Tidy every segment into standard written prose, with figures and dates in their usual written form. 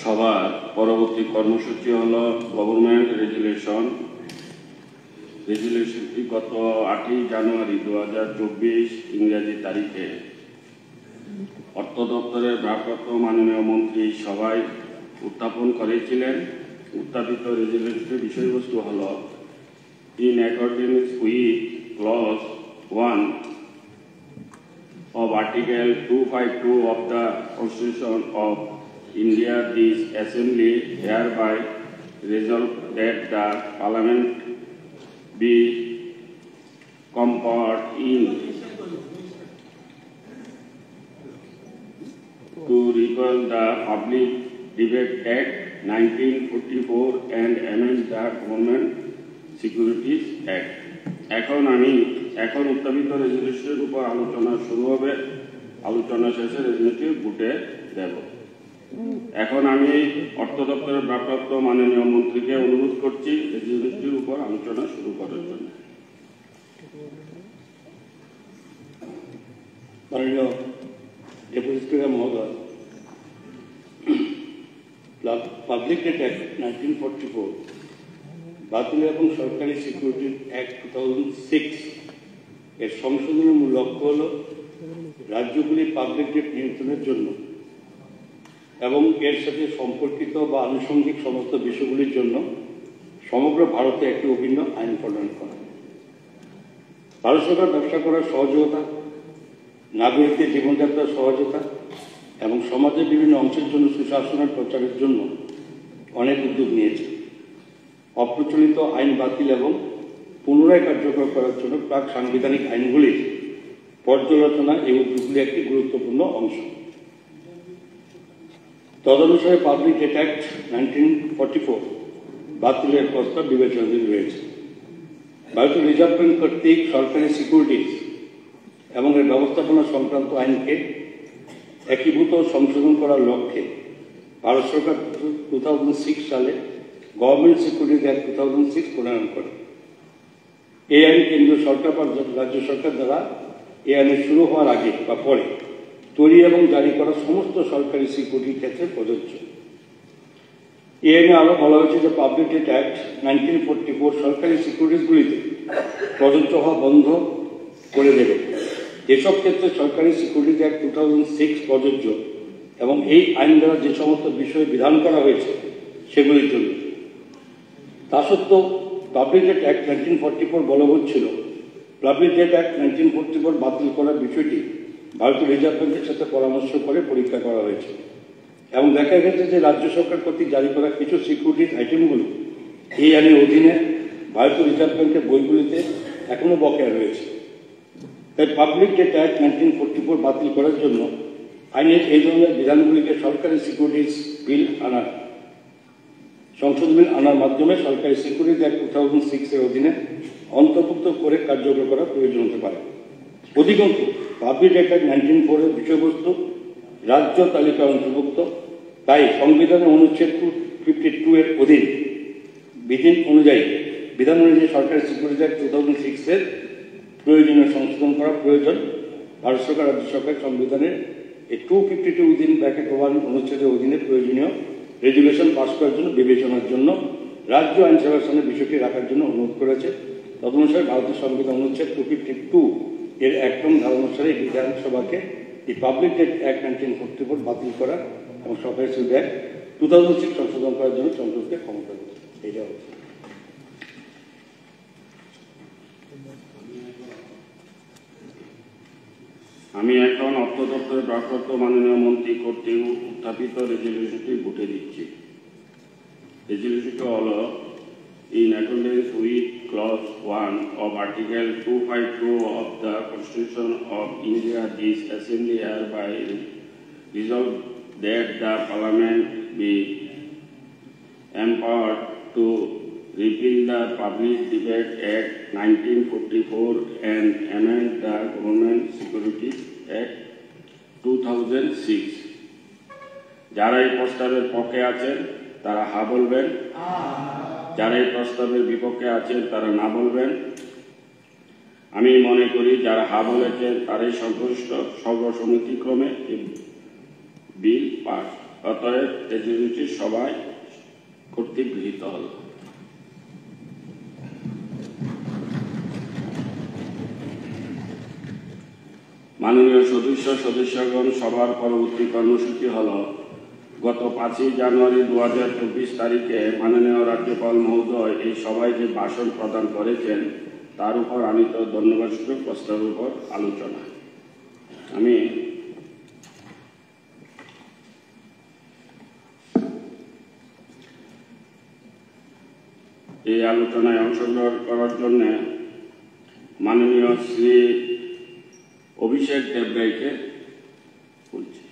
সভার পরবর্তী কর্মসূচি হল গভর্নমেন্ট রেজুলেশনটি গত 8 জানুয়ারি 2024 ইংরেজি তারিখে অর্থ দপ্তরের ভারপ্রাপ্ত মাননীয় মন্ত্রী সভায় উত্থাপন করেছিলেন। উত্থাপিত রেজুলেশনের বিষয়বস্তু হল in accordance with clause 1 of Article 252 of the Constitution of India, this Assembly hereby resolve that the Parliament be conferred in to repeal the Public Debate Act 1944 and amend the Government Securities Act. এখন উত্থাপিত রেজুলেশনের উপর আলোচনা শুরু হবে। আলোচনা শেষে রেজুলেশনটি ভোটে দেব। এখন আমি অর্থ দপ্তরের ভারপ্রাপ্ত মাননীয় মন্ত্রীকে অনুরোধ করছি রেজুলেশনটির উপর আলোচনা শুরু করার জন্য। মাননীয় ডেপুটি স্পিকার মহোদয়, পাবলিক ডেট অ্যাক্ট 1944 বাতিল এবং সরকারি সিকিউরিটি অ্যাক্ট 2006 এর সংশোধনের মূল লক্ষ্য হল রাজ্যগুলি পাবলিক ডেট নিয়ন্ত্রণের জন্য এবং এর সাথে সম্পর্কিত বা আনুষঙ্গিক সমস্ত বিষয়গুলির জন্য সমগ্র ভারতে একটি অভিন্ন আইন প্রণয়ন করা। ভারত সরকার ব্যবসা করার সহযোগিতা, নাগরিকদের জীবনযাত্রার সহজতা এবং সমাজের বিভিন্ন অংশের জন্য সুশাসনের প্রচারের জন্য অনেক উদ্যোগ নিয়েছে। অপ্রচলিত আইন বাতিল এবং পুনরায় কার্যকর করার জন্য প্রাক সাংবিধানিক আইনগুলির পর্যালোচনা এই উদ্যোগগুলি একটি গুরুত্বপূর্ণ অংশ। তদনুসারে পাবলিক ডেট অ্যাক্ট 1944 বাতিলের প্রস্তাব বিবেচনাধীন রয়েছে। ভারতীয় রিজার্ভ ব্যাংক কর্তৃক সরকারি সিকিউরিটিজ এবং এর ব্যবস্থাপনা সংক্রান্ত আইনকে একীভূত সংশোধন করার লক্ষ্যে ভারত সরকার 2006 সালে গভর্নমেন্ট সিকিউরিটিজ অ্যাক্ট 2006 প্রণয়ন করে। এই আইন কেন্দ্রীয় সরকার বা রাজ্য সরকার দ্বারা এই আইনের শুরু হওয়ার আগে বা পরে তৈরি এবং জারি করা সমস্ত সরকারি সিকিউরিটির ক্ষেত্রে প্রযোজ্য। এই আইনে আরও বলা হয়েছে যে পাবলিক ডেট অ্যাক্ট 1944 সরকারি সিকিউরিটিজগুলিতে প্রযোজ্য হওয়া বন্ধ করে দেবে যেসব ক্ষেত্রে সরকারি সিকিউরিটিজ অ্যাক্ট 2006 প্রযোজ্য এবং এই আইন দ্বারা যে সমস্ত বিষয় বিধান করা হয়েছে সেগুলির জন্য। তা সত্ত্বেও পাবলিক ডেট অ্যাক্ট 1944 বলবৎ ছিল। পাবলিক ডেট অ্যাক্ট 1944 বাতিল করার বিষয়টি ভারতীয় রিজার্ভ ব্যাংকের সাথে পরামর্শ করে পরীক্ষা করা হয়েছে এবং দেখা গেছে যে রাজ্য সরকার কর্তৃক জারি করা কিছু সিকিউরিটিজ আইটেমগুলো এই আইনের অধীনে ভারতীয় রিজার্ভ ব্যাংকের বইগুলিতে এখনও বকেয়া রয়েছে। তাই পাবলিক ডেট অ্যাক্ট 1944 বাতিল করার জন্য আইনের এই ধরনের বিধানগুলিকে সরকারি সিকিউরিটিজ বিল সংশোধন বিল আনার মাধ্যমে সরকারি সিকিউরিটিজ অ্যাক্ট 2006 এর অধীনে অন্তর্ভুক্ত করে কার্যকর করা প্রয়োজন হতে পারে। অধিকন্তু পাবলিক ডেট অ্যাক্ট 1904 এর বিষয়বস্তু রাজ্য তালিকায় অন্তর্ভুক্ত, তাই সংবিধানের অনুচ্ছেদ 52 এর অধীন বিধান অনুযায়ী সরকারি সিকিউরিটিজ অ্যাক্ট 2006 এর প্রয়োজনীয় সংশোধন করা প্রয়োজন। ভারত সরকার রাজ্য সরকার সংবিধানের এই 252(1) অনুচ্ছেদের অধীনে প্রয়োজনীয় রেজুলেশন পাস করার জন্য বিবেচনার জন্য রাজ্য আইন সেবার সামনে বিষয়টি রাখার জন্য অনুরোধ করেছে। তদনুসারে ভারতীয় সংবিধান অনুচ্ছেদ 252 এর 1 নং ধারা অনুসারে বিধানসভাকে এই পাবলিক ডেট অ্যাক্ট 1944 বাতিল করা এবং সরকারি সিকিউরিটি অ্যাক্ট 2006 সংশোধন করার জন্য সংসদকে ক্ষমতা দিচ্ছে। এইটা হচ্ছে। আমি এখন অর্থ দপ্তরের ভারপ্রাপ্ত মাননীয় মন্ত্রী কর্তৃক উত্থাপিত রেজুলেশনটি ভোটে দিচ্ছি। রেজুলেশনটি হল in accordance with clause 1 of Article 252 of the Constitution of India, this Assembly hereby resolve that the Parliament be empowered to repeal the Public Debate Act 1944 and amend the Government Securities Act 2006। যারা এই প্রস্তাবের পক্ষে আছেন তারা হা বলবেন, যারা এই প্রস্তাবের বিপক্ষে আছেন তারা না বলবেন। আমি মনে করি যারা হা বলেছেন তারাই সন্তুষ্ট। সর্বসম্মতিক্রমে বিল পাস। অতএব রেজলিউশনটি সবাই কর্তৃক গৃহীত হল। মাননীয় সদস্যগণ, সভার পরবর্তী কর্মসূচি হল গত 5 জানুয়ারি 2024 তারিখে মাননীয় রাজ্যপাল মহোদয় এই সভায় যে ভাষণ প্রদান করেছেন তার উপর আনিত ধন্যবাদসূচক প্রস্তাবের উপর আলোচনা। আমি এই আলোচনায় অংশগ্রহণ করার জন্য মাননীয় শ্রী অভিষেক দেবরায়কে বলছি।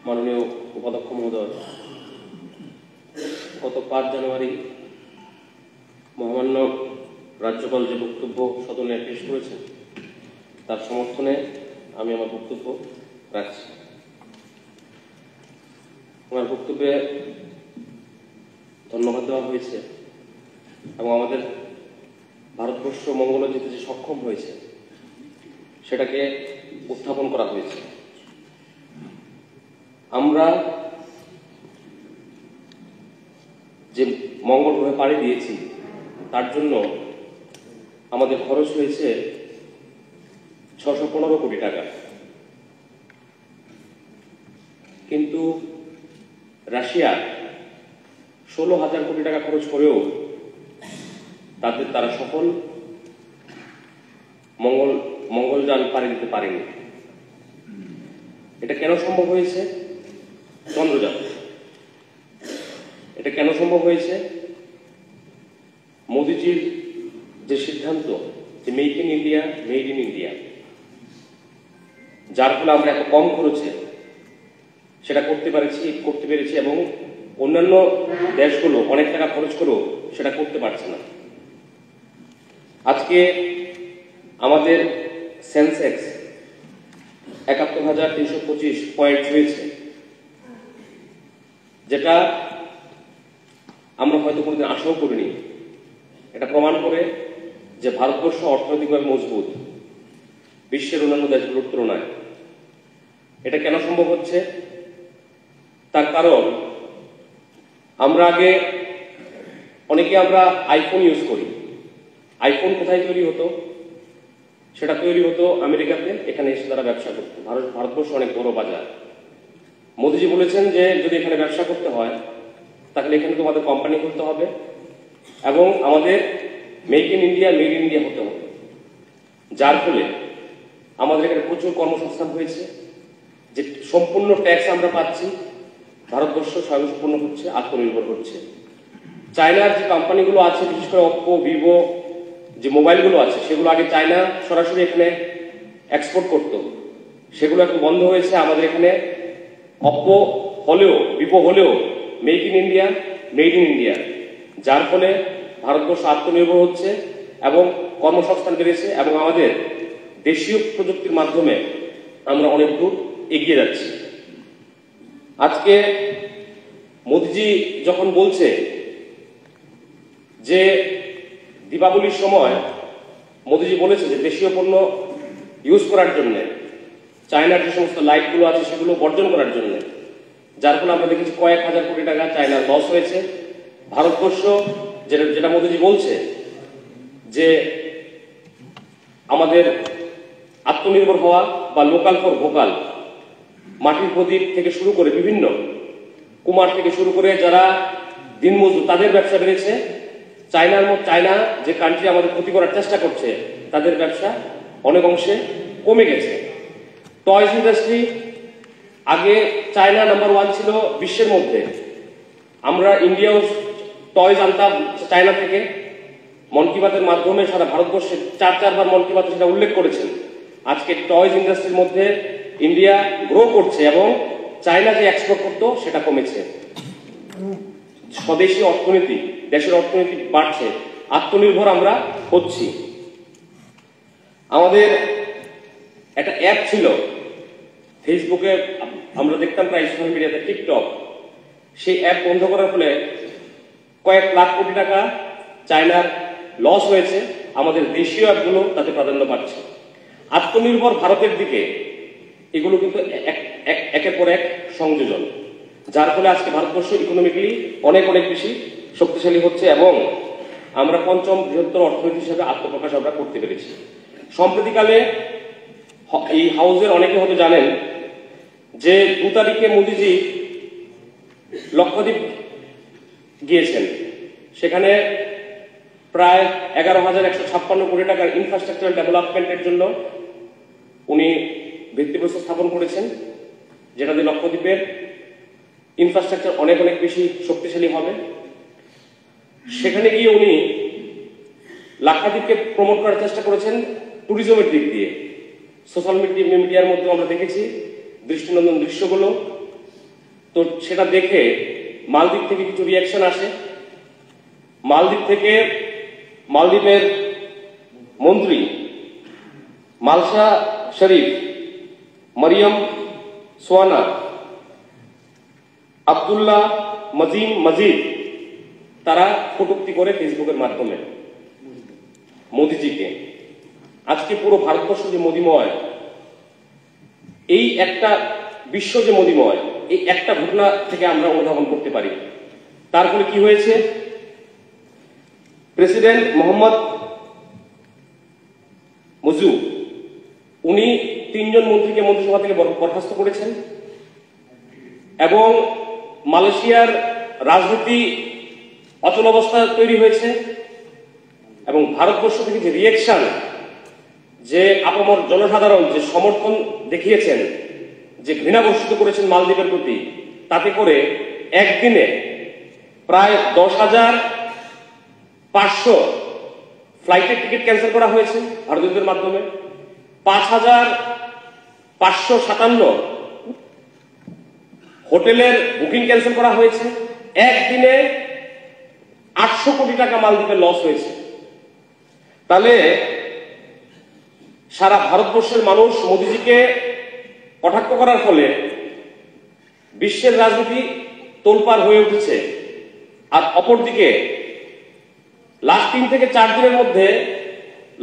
মাননীয় উপাধ্যক্ষ মহোদয়, গত 5 জানুয়ারি মহামান্য রাজ্যপাল যে বক্তব্য সদনে পেশ করেছেন তার সমর্থনে আমি আমার বক্তব্য রাখছি। আমার বক্তব্যে ধন্যবাদ দেওয়া হয়েছে এবং আমাদের ভারতবর্ষ মঙ্গলে যেতে যে সক্ষম হয়েছে সেটাকে উত্থাপন করা হয়েছে। আমরা যে মঙ্গল গ্রহে পাড়ি দিয়েছি তার জন্য আমাদের খরচ হয়েছে 615 কোটি টাকা, কিন্তু রাশিয়া 16,000 কোটি টাকা খরচ করেও তারা সফল মঙ্গলযান পাড়ি দিতে পারেনি। এটা কেন সম্ভব হয়েছে? চন্দ্রযান। এটা কেন সম্ভব হয়েছে? মোদিজির যে সিদ্ধান্ত যে make in India, made in India, যার ফলে আমরা এত কম খরচে সেটা করতে পেরেছি এবং অন্যান্য দেশগুলো অনেক টাকা খরচ করেও সেটা করতে পারছে না। আজকে আমাদের সেন্সেক্স 71,325 পয়েন্ট হয়েছে, যেটা আমরা হয়তো কোনোদিন আশাও করিনি। এটা প্রমাণ করে যে ভারতবর্ষ অর্থনৈতিকভাবে মজবুত বিশ্বের অন্যান্য দেশগুলোর তুলনায়। এটা কেন সম্ভব হচ্ছে? তার কারণ আমরা অনেকে আইফোন ইউজ করি। আইফোন কোথায় তৈরি হতো? সেটা তৈরি হতো আমেরিকাতে। এখানে এসে তারা ব্যবসা করতো। ভারতবর্ষ অনেক বড় বাজার। মোদিজি বলেছেন যে যদি এখানে ব্যবসা করতে হয় তাহলে এখানে তোমাদের কোম্পানি খুলতে হবে এবং আমাদের make in India, made in India হতে হবে। যার ফলে আমাদের এখানে প্রচুর কর্মসংস্থান হয়েছে। যে সম্পূর্ণ ট্যাক্স আমরা পাচ্ছি, ভারতবর্ষ স্বয়ংসম্পূর্ণ হচ্ছে, আত্মনির্ভর হচ্ছে। চায়নার যে কোম্পানিগুলো আছে, বিশেষ করে অপ্পো, ভিভো, যে মোবাইলগুলো আছে সেগুলো আগে চায়না সরাসরি এখানে এক্সপোর্ট করতো, সেগুলো এখন বন্ধ হয়েছে। আমাদের এখানে অপ্পো হলেও, ভিভো হলেও make in India, made in India, যার ফলে ভারতবর্ষ আত্মনির্ভর হচ্ছে এবং কর্মসংস্থান বেড়েছে এবং আমাদের দেশীয় প্রযুক্তির মাধ্যমে আমরা অনেক দূর এগিয়ে যাচ্ছি। আজকে মোদিজি যখন বলছে যে দীপাবলির সময় মোদিজি বলেছে যে দেশীয় পণ্য ইউজ করার জন্য, চায়নার যে সমস্ত লাইটগুলো আছে সেগুলো বর্জন করার জন্য, যার ফলে আমরা দেখেছি কয়েক হাজার কোটি টাকা চায়নার লস হয়েছে। ভারতবর্ষ যেটা মোদিজি বলছে যে আমাদের আত্মনির্ভর হওয়া বা লোকাল ফর ভোকাল, মাটির প্রদীপ থেকে শুরু করে বিভিন্ন কুমার থেকে শুরু করে যারা দিনমজুর তাদের ব্যবসা বেড়েছে। চায়না যে কান্ট্রি আমাদের ক্ষতি করার চেষ্টা করছে তাদের ব্যবসা অনেক অংশে কমে গেছে। টয়স ইন্ডাস্ট্রি আগে চায়না নাম্বার 1 ছিল বিশ্বের মধ্যে। আমরা ইন্ডিয়াও টয়স আনতাম চায়না থেকে। মন কি বাতের মাধ্যমে সারা ভারতবর্ষে 4 বার মন কি বাতে সেটা উল্লেখ করেছেন। আজকে টয়স ইন্ডাস্ট্রির মধ্যে ইন্ডিয়া গ্রো করছে এবং চায়না যে এক্সপোর্ট করতো সেটা কমেছে। স্বদেশী অর্থনীতি, দেশের অর্থনীতি বাড়ছে, আত্মনির্ভর আমরা হচ্ছি। আমাদের একটা অ্যাপ ছিল ফেসবুকে, আমরা দেখতাম প্রায় সোশ্যাল মিডিয়াতে, টিকটক। সেই অ্যাপ বন্ধ করার ফলে কয়েক লাখ কোটি টাকা চায়নার লস হয়েছে। আমাদের দেশীয় অ্যাপগুলো তাতে প্রাধান্য পাচ্ছে। আত্মনির্ভর ভারতের দিকে এগুলো কিন্তু একের পর এক সংযোজন, যার ফলে আজকে ভারতবর্ষ ইকোনমিক্যালি অনেক অনেক বেশি শক্তিশালী হচ্ছে এবং আমরা পঞ্চম বৃহত্তর অর্থনীতি হিসেবে আত্মপ্রকাশ আমরা করতে পেরেছি। সম্প্রতিকালে এই হাউসের অনেকে হয়তো জানেন যে 2 তারিখে মোদিজি লক্ষদ্বীপ গিয়েছেন। সেখানে প্রায় 11,156 কোটি টাকার ইনফ্রাস্ট্রাকচারাল ডেভেলপমেন্টের জন্য উনি ভিত্তিপ্রস্তর স্থাপন করেছেন, যেটা দিয়ে লক্ষদ্বীপের ইনফ্রাস্ট্রাকচার অনেক অনেক বেশি শক্তিশালী হবে। সেখানে গিয়ে উনি লাক্ষাদ্বীপকে প্রমোট করার চেষ্টা করেছেন ট্যুরিজমের দিক দিয়ে। সোশ্যাল মিডিয়ার মধ্যে আমরা দেখেছি দৃষ্টিনন্দন দৃশ্যগুলো। তো সেটা দেখে মালদ্বীপ থেকে কিছু রিয়াকশন আসে। মালদ্বীপের মন্ত্রী মালসা শরীফ, মরিয়ম সোয়ানা, আব্দুল্লাহ মজিদ তারা কটূক্তি করে ফেসবুকের মাধ্যমে মোদিজিকে। আজকে পুরো ভারতবর্ষ যে মোদিময়, এই একটা বিশ্ব যে মোদিময়, এই একটা ঘটনা থেকে আমরা অনুধাবন করতে পারি। তার ফলে কি হয়েছে, প্রেসিডেন্ট মোহাম্মদ মুজু উনি 3 জন মন্ত্রীকে মন্ত্রিসভা থেকে বরখাস্ত করেছেন এবং মালয়েশিয়ার রাজনীতি অচল অবস্থা তৈরি হয়েছে। এবং ভারতবর্ষ থেকে যে রিয়েকশন, যে আপামর জনসাধারণ যে সমর্থন দেখিয়েছেন, যে ঘৃণা বর্ষিত করেছেন মালদ্বীপের প্রতি, তাতে করে একদিনে প্রায় 10,500 ফ্লাইটের টিকিট ক্যান্সেল করা হয়েছে ভারতীয়দের মাধ্যমে। 5,557 হোটেলের বুকিং ক্যান্সেল করা হয়েছে। একদিনে 800 কোটি টাকা মালদ্বীপের লস হয়েছে। তাহলে সারা ভারতবর্ষের মানুষ মোদিজিকে কটাক্ষ করার ফলে বিশ্বের রাজনীতি তোলপাড় হয়ে উঠেছে। আর অপরদিকে লাস্ট 3 থেকে 4 দিনের মধ্যে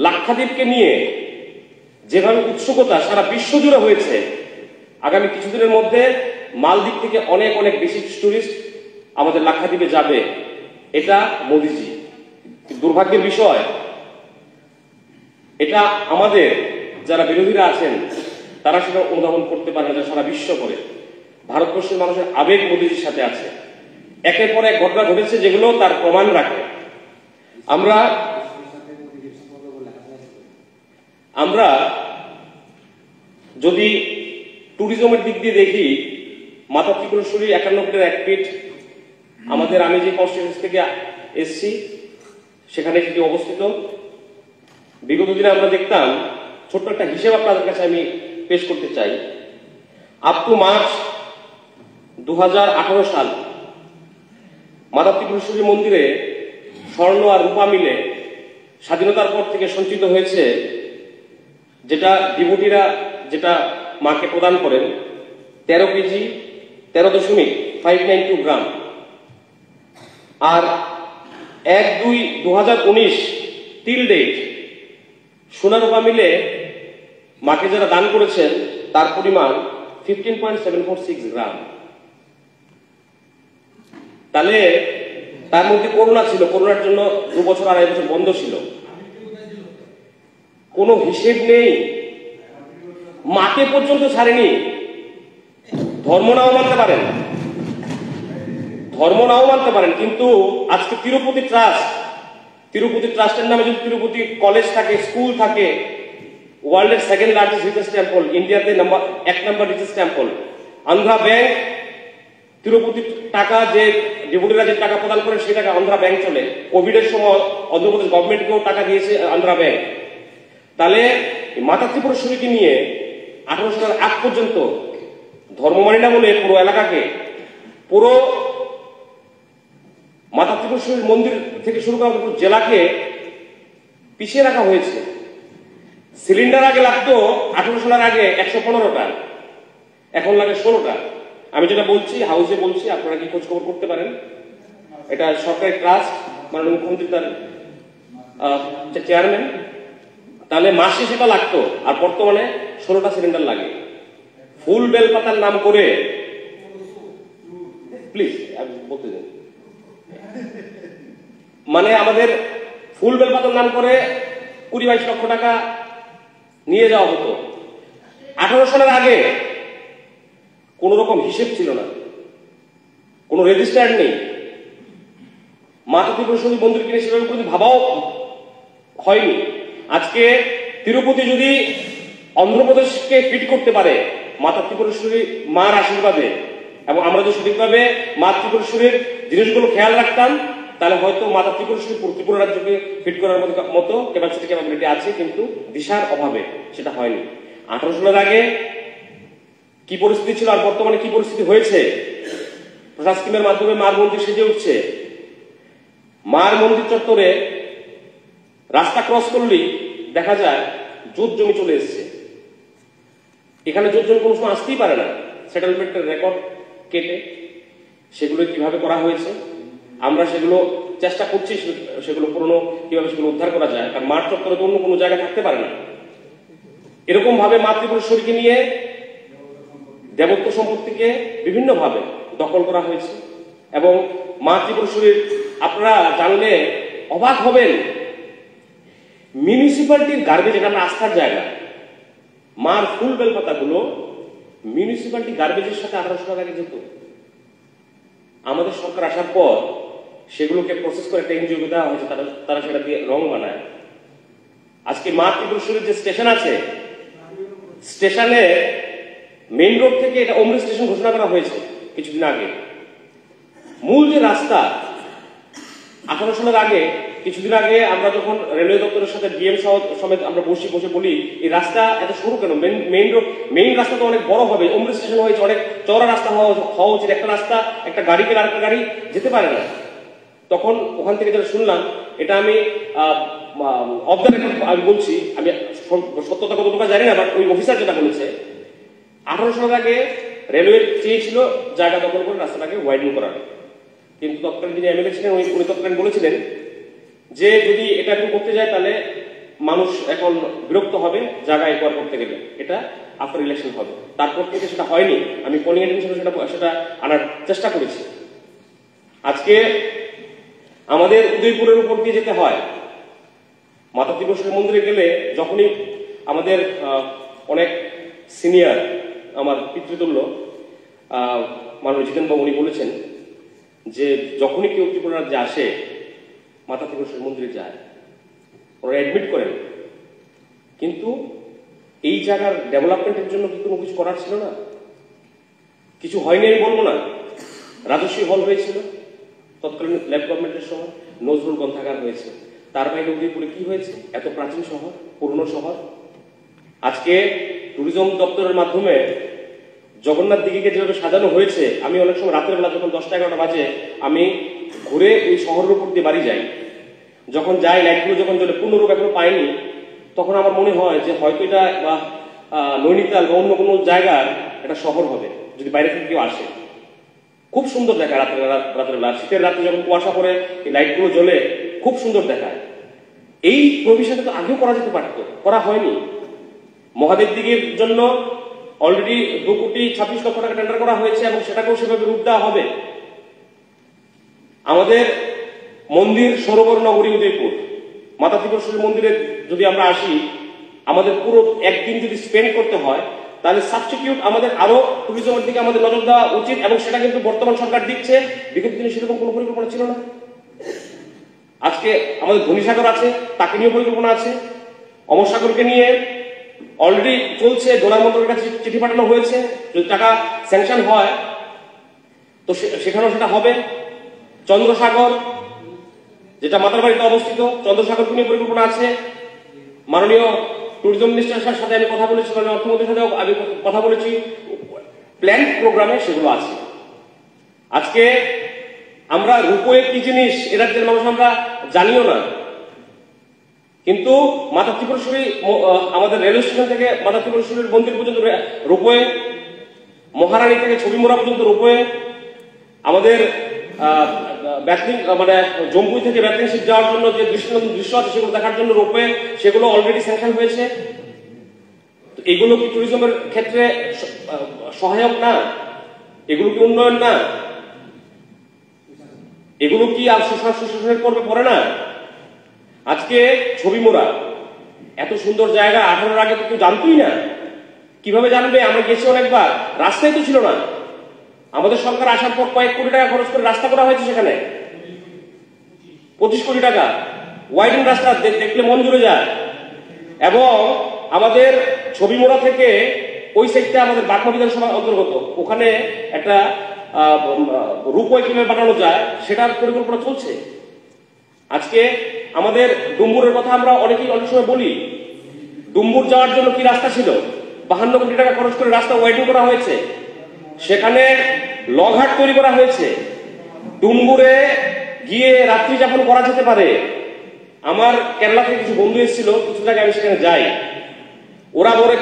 লাক্ষাদ্বীপকে নিয়ে যেভাবে উৎসুকতা সারা বিশ্ব জুড়ে হয়েছে, আগামী কিছুদিনের মধ্যে মালদ্বীপ থেকে অনেক অনেক বেশি টুরিস্ট আমাদের লাক্ষাদ্বীপে যাবে। এটা মোদিজি। দুর্ভাগ্যের বিষয়, এটা আমাদের যারা বিরোধীরা আছেন তারা সেটা অনুধাবন করতে পারে না। সারা বিশ্ব করে ভারতবর্ষের মানুষের আবেগ মোদিজির সাথে আছে। একের পর এক ঘটনা ঘটেছে যেগুলো তার প্রমাণ রাখে। আমরা যদি ট্যুরিজমের দিক দিয়ে দেখি, মাতা ত্রিপুরেশ্বরী 51 ফিটের 1 ফিট, আমাদের আমি যে কনস্টিটিউয়েন্সি থেকে এসছি সেখানে সেটি অবস্থিত। বিগত দিনে আমরা দেখতাম, ছোট্ট একটা হিসেব আপনাদের কাছে আমি পেশ করতে চাই। আপ টু মার্চ 2018 সাল মাতা ত্রিপুরেশ্বরী মন্দিরে স্বর্ণ আর রূপা মিলে স্বাধীনতার পর থেকে সঞ্চিত হয়েছে, যেটা ডিভোটিরা যেটা মাকে প্রদান করেন, 13 কেজি 13.592 গ্রাম। আর 1/2/2019 টিল ডেট সোনা রূপা মিলে মাকে যারা দান করেছেন তার পরিমাণ 15.746 গ্রাম। তাহলে তার মধ্যে করোনা ছিল, করোনার জন্য 2 বছর 2.5 বছর বন্ধ ছিল, কোনো হিসেব নেই। মাকে পর্যন্ত ছাড়েনি। ধর্ম নাও মানতে পারেন, কিন্তু আজকে তিরুপতি ট্রাস্টের নামে যদি তিরুপতি কলেজ থাকে, স্কুল থাকে, ওয়ার্ল্ডের 2nd লার্জেস্ট রিচার্জ টেম্পল, ইন্ডিয়াতে 1 number richest temple, Andhra bank Tirupati টাকা যে ডিভোটিরা যে টাকা প্রদান করেন সেই টাকা আন্ধ্রা ব্যাংক চলে। কোভিডের সময় অন্ধ্রপ্রদেশ গভর্নমেন্টকেও টাকা দিয়েছে আন্ধ্রা ব্যাংক। তাহলে মাতা ত্রিপুরেশ্বরীকে নিয়ে 18 সালের আগ পর্যন্ত ধর্ম মানি না বলে পুরো এলাকাকে, পুরো মাতা ত্রিপুরেশ্বরীর মন্দির থেকে শুরু করা পুরো জেলাকে পিছিয়ে রাখা হয়েছে। সিলিন্ডার আগে লাগতো 18 সালের আগে 115টা, এখন লাগে 16টা। আমি যেটা বলছি হাউসে বলছি, আপনারা কি খোঁজ খবর করতে পারেন। এটা সরকারি ট্রাস্ট, মাননীয় মুখ্যমন্ত্রী তার চেয়ারম্যান। তাহলে মাসে সেটা লাগতো, আর বর্তমানে 16টা সিলিন্ডার লাগে। ফুল বেলপাতার নাম করে, প্লিজ বলতে দিন, মানে আমাদের ফুল বেলপাতার নাম করে 20-22 লক্ষ টাকা নিয়ে যাওয়া হতো। 18 সালের আগে কোন রকম হিসেব ছিল না, কোন রেজিস্টার নেই। মাতা ত্রিপুরেশ্বরী মন্দির কিনে সেভাবে কোনো ভাবাও হয়নি। আজকে তিরুপতি যদি অন্ধ্রপ্রদেশকে ফিট করতে পারে মাতা ত্রিপুরেশ্বরী মার আশীর্বাদে, এবং আমরা যদি সঠিকভাবে মা ত্রিপুরেশ্বরীর জিনিসগুলো খেয়াল রাখতাম, তাহলে হয়তো মাতা ত্রিপুরেশ্বরী ত্রিপুরা রাজ্যকে ফিট করার মতো ক্যাপাবিলিটি আছে, কিন্তু দিশার অভাবে সেটা হয়নি। 18 সালের আগে কি পরিস্থিতি ছিল আর বর্তমানে কি পরিস্থিতি হয়েছে। প্রসাদ স্কিমের মাধ্যমে মার মন্দির সেজে উঠছে। মার মন্দির চত্বরে রাস্তা ক্রস করলেই দেখা যায় জোট জমি চলে এসছে। এখানে জোট জমি কোনো সময় আসতেই পারে না। সেটেলমেন্টের রেকর্ড কেটে সেগুলো কিভাবে করা হয়েছে, আমরা সেগুলো চেষ্টা করছি, সেগুলো পুরনো কিভাবে সেগুলো উদ্ধার করা যায়। কারণ মাঠ চত্বরে তো অন্য কোনো জায়গায় থাকতে পারে না। এরকম ভাবে মা ত্রিপুরেশ্বরীকে নিয়ে দেবত্ব সম্পত্তিকে বিভিন্ন ভাবে দখল করা হয়েছে। এবং মা ত্রিপুরেশ্বরীর আপনারা জানলে অবাক হবেন, মিউনিসিপ্যালিটির গার্বেজ, এটা আমরা আস্থার জায়গা, মার ফুল বেলপাতাগুলো মিউনিসিপ্যালিটি গার্বেজের সাথে 18 সালের আগে যেত। আমাদের সরকার আসার পর সেগুলোকে প্রসেস করে একটা এনজিও দেওয়া হয়েছে, তারা সেটা দিয়ে রং বানায়। আজকে মা ত্রিপুরেশ্বরীর যে স্টেশন আছে, স্টেশনে মেইন রোড থেকে এটা অমৃত স্টেশন ঘোষণা করা হয়েছে কিছুদিন আগে। মূল যে রাস্তা 18 সালের আগে, কিছুদিন আগে আমরা যখন রেলওয়ে দপ্তরের সাথে ডিএম সমেত আমরা বসে বলি এই রাস্তা এত সরু কেন, মেইন রাস্তা তো অনেক বড় হবে, অমৃত স্টেশন হয়েছে, অনেক চওড়া রাস্তা হওয়া উচিত, একটা রাস্তা একটা গাড়ি পেলে আরেকটা গাড়ি যেতে পারে না। তখন ওখান থেকে যেটা শুনলাম, এটা আমি আমি বলছি, আমি সত্যতা কতটুকু জানি না, বাট ওই অফিসার যেটা বলেছে 18 সালের আগে রেলওয়ে চেয়েছিল জায়গা দখল করে রাস্তাটাকে ওয়াইডেন করার, কিন্তু তৎকালীন যিনি এমএলএ ছিলেন উনি তৎকালীন বলেছিলেন যে যদি এটা এখন করতে যায় তাহলে মানুষ এখন বিরক্ত হবে জায়গা একবার করতে গেলে, এটা আফটার ইলেকশন হবে। তারপর থেকে সেটা হয়নি। আমি পোলিং এজেন্ট সেটা আনার চেষ্টা করেছি। আজকে আমাদের উদয়পুরের উপর দিয়ে যেতে হয়, মাতা ত্রিপুরেশ্বরী মন্দিরে গেলে যখনই আমাদের অনেক সিনিয়র আমার পিতৃতুল্য মাননীয় জিতেনবাবু উনি বলেছেন যে যখনই কেউ ত্রিপুরা রাজ্যে আসে মাতা ত্রিপুরেশ্বরী মন্দিরে যায়, ওরা অ্যাডমিট করেন, কিন্তু এই জায়গার ডেভেলপমেন্টের জন্য কি কোনো কিছু করার ছিল না? কিছু হয়নি আমি বলবো না। রাজস্বী হল হয়েছিল তৎকালীন ল্যাব গভর্নমেন্টের সময়, নজরুল গ্রন্থাগার হয়েছে, তার বাইরে উদয়পুরে কি হয়েছে? এত প্রাচীন শহর, পুরনো শহর। আজকে ট্যুরিজম দপ্তরের মাধ্যমে জগন্নাথ দিঘিকে যেভাবে সাজানো হয়েছে, আমি অনেক সময় রাতের বেলা যখন 10টা-11টা বাজে আমি ঘুরে ওই শহরের উপর দিয়ে বাড়ি যাই, যখন যাই লাইটগুলো যখন জ্বলে পূর্ণরূপ এখনো পাইনি, তখন আমার মনে হয় যে হয়তো এটা নৈনিতাল বা অন্য কোনো জায়গার একটা শহর হবে যদি বাইরে থেকে কেউ আসে। খুব সুন্দর দেখায় রাতের বেলা, শীতের রাতে যখন কুয়াশা পড়ে এই লাইটগুলো জ্বলে খুব সুন্দর দেখায়। এই প্রভিশনটা তো আগেও করা যেতে পারত, করা হয়নি। মহাদেব দিঘির জন্য অলরেডি 2,26 লক্ষ টাকা টেন্ডার করা হয়েছে এবং সেটাকেও সেভাবে রূপ দেওয়া হবে। আমাদের মন্দির সরোবর নগরী উদয়পুর, মাতা ত্রিপুরেশ্বরী মন্দিরে যদি আমরা আসি, আমাদের পুরো একদিন যদি স্পেন্ড করতে হয় তাহলে সাবস্টিটিউট আমাদের আরো ট্যুরিজমের দিকে আমাদের নজর দেওয়া উচিত, এবং সেটা কিন্তু বর্তমান সরকার দিচ্ছে। বিগত দিনে সেরকম কোনো পরিকল্পনা ছিল না। আজকে আমাদের ধনীসাগর আছে, তাকে নিয়ে পরিকল্পনা আছে। অমর সাগরকে নিয়ে অলরেডি চলছে, ডোনার মন্ত্রকের কাছে চিঠি পাঠানো হয়েছে, যদি টাকা স্যাংশন হয় তো সেখানেও সেটা হবে। চন্দ্রসাগর যেটা মাতারবাড়িতে অবস্থিত, চন্দ্রসাগরকে নিয়ে পরিকল্পনা আছে। মাননীয় ট্যুরিজম মিনিস্টারের সাথে আমি কথা বলেছি, মাননীয় অর্থমন্ত্রীর সাথে আমি কথা বলেছি, প্ল্যান প্রোগ্রামে সেগুলো আছে। আজকে আমরা রূপওয়ে কি জিনিস এ রাজ্যের মানুষ আমরা জানিও না। কিন্তু মাতা ত্রিপুরেশ্বরী আমাদের রেলওয়ে স্টেশন থেকে মাতা ত্রিপুরেশ্বরীর মন্দির পর্যন্ত রোপওয়ে, মহারানী থেকে ছবিমোড়া পর্যন্ত রোপওয়ে, আমাদের মানে জম্মু থেকে ব্যাটলিং শিপ যাওয়ার জন্য যে দৃশ্য আছে সেগুলো দেখার জন্য রোপওয়ে, সেগুলো অলরেডি স্যাংশন হয়েছে। তো এগুলো কি ট্যুরিজমের ক্ষেত্রে সহায়ক না? এগুলো কি উন্নয়ন না? এগুলো কি আর সুশাসনের পর্বে পড়ে না? আজকে ছবিমোড়া এত সুন্দর জায়গা 18 আগে তো কেউ জানতোই না। কিভাবে জানবে? আমরা গেছি অনেকবার, রাস্তাই তো ছিল না। আমাদের সরকার আসার পর কয়েক কোটি টাকা খরচ করে রাস্তা করা হয়েছে, সেখানে 25 কোটি টাকা ওয়াইডিং রাস্তা, দেখলে মন জুড়ে যায়। এবং আমাদের ছবিমোড়া থেকে ওই সাইডটা আমাদের বাগমা বিধানসভা অন্তর্গত, ওখানে একটা রূপওয়ে কিভাবে বানানো যায় সেটার পরিকল্পনা চলছে। আজকে আমাদের ডুম্বুরের কথা আমরা অনেক সময় বলি, ডুম্বুর যাওয়ার জন্য কি রাস্তা ছিল? 52 কোটি টাকা খরচ করে রাস্তা ওয়াইডিং করা হয়েছে, সেখানে লগঘাট তৈরি করা হয়েছে। ডুম্বুরে গিয়ে রাত্রি যাপন করা যেতে পারে। আমার কেরালা থেকে কিছু বন্ধু এসেছিল, কিছু জায়গায় আমি সেখানে যাই। ওরা বলে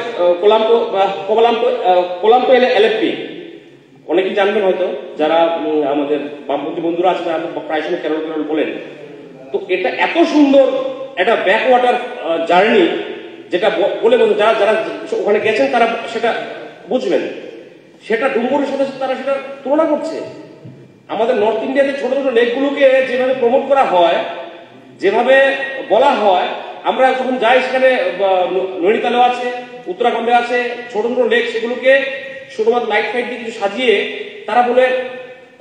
কোলাম্পো এলএফপি, অনেকেই জানবেন হয়তো, যারা আমাদের বামপন্থী বন্ধুরা আছে তারা প্রায় সময় কেরল বলেন। তো এটা এত সুন্দর একটা ব্যাকওয়াটার জার্নি, যেটা বলে যারা যারা ওখানে গেছেন তারা সেটা বুঝবেন। সেটা ডুম্বুরের সাথে তারা সেটা তুলনা করছে। আমাদের নর্থ ইন্ডিয়াতে ছোট ছোট লেকগুলোকে যেভাবে প্রমোট করা হয়, যেভাবে বলা হয়, আমরা যখন যাই সেখানে নৈনিতালেও আছে, উত্তরাখণ্ডে আছে ছোট ছোট লেক, সেগুলোকে শুধুমাত্র লাইট ফাইট দিয়ে কিছু সাজিয়ে তারা বলে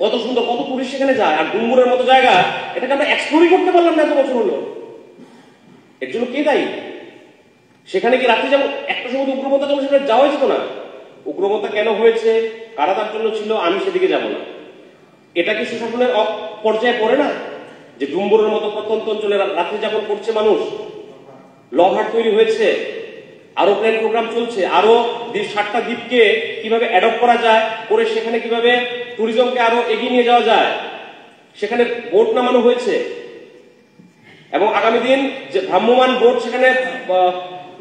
কত সুন্দর, কত টুরিস্ট সেখানে যায়। আর ডুম্বুরের মতো জায়গা, এটাকে আমরা এক্সপ্লোরই করতে পারলাম না এত বছর হলো। এর জন্য কে দায়ী? সেখানে কি রাত্রি যেমন একটা সময় উগ্রপন্থা যখন সেখানে যাওয়া যেত না? উগ্রপন্থা কেন হয়েছে, কারা তার জন্য ছিল, আমি সেদিকে যাব না। এটা কি সুশাসনের পর্যায়ে পড়ে না? যে ডুম্বুরের মতো প্রত্যন্ত অঞ্চলে রাত্রি যাপন করছে মানুষ, লগঘাট তৈরি হয়েছে, আরো প্ল্যান প্রোগ্রাম চলছে, আরো 7টা দ্বীপকে কিভাবে অ্যাডপ্ট করা যায়, করে সেখানে কিভাবে ট্যুরিজমকে আরো এগিয়ে নিয়ে যাওয়া যায়, সেখানে বোট নামানো হয়েছে। এবং আগামী দিন যে ভ্রাম্যমান বোট সেখানে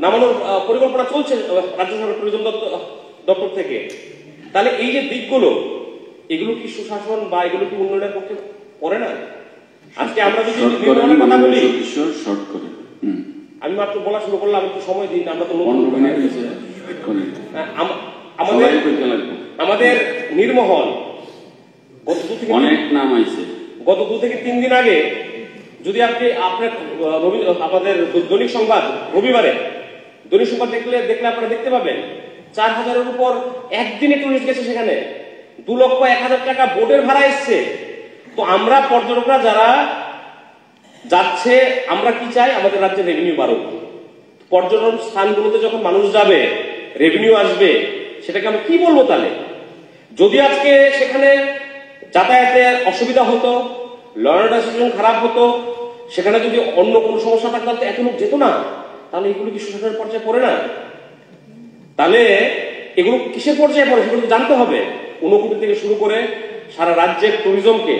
নামানোর পরিকল্পনা চলছে রাজ্য সরকার ট্যুরিজম দপ্তর থেকে। তাহলে এই যে দিকগুলো, এগুলো কি সুশাসন বা এগুলো কি উন্নয়নের পক্ষে পড়ে না? আজকে আমরা যদি কথা বলি, আমি মাত্র বলা শুরু করলাম, একটু সময় দিন। আমরা তো আমাদের নির্মহল গত 2 থেকে 3 দিন আগে, যদি আপনি আপনার আমাদের দৈনিক সংবাদ রবিবারে দৈনিক সংবাদ দেখলে আপনারা দেখতে পাবেন 4000-এর উপর একদিনে টুরিস্ট গেছে সেখানে। 2,01,000 টাকা বোটের ভাড়া এসছে। তো আমরা পর্যটকরা যারা যাচ্ছে, আমরা কি চাই? আমাদের রাজ্যে রেভিনিউ বাড়ুক। পর্যটন স্থানগুলোতে যখন মানুষ যাবে, রেভিনিউ আসবে, সেটাকে আমরা কি বলবো? তাহলে যদি আজকে সেখানে যাতায়াতের অসুবিধা হতো, লয়ার খারাপ হতো, সেখানে যদি অন্য কোনো সমস্যা থাকতো এত লোক যেত না, তাহলে এগুলো কি সুশাসনের পর্যায়ে পড়ে না? তাহলে এগুলো কিসের পর্যায়ে পড়ে সেগুলো জানতে হবে। 19 কোটি থেকে শুরু করে সারা রাজ্যের ট্যুরিজমকে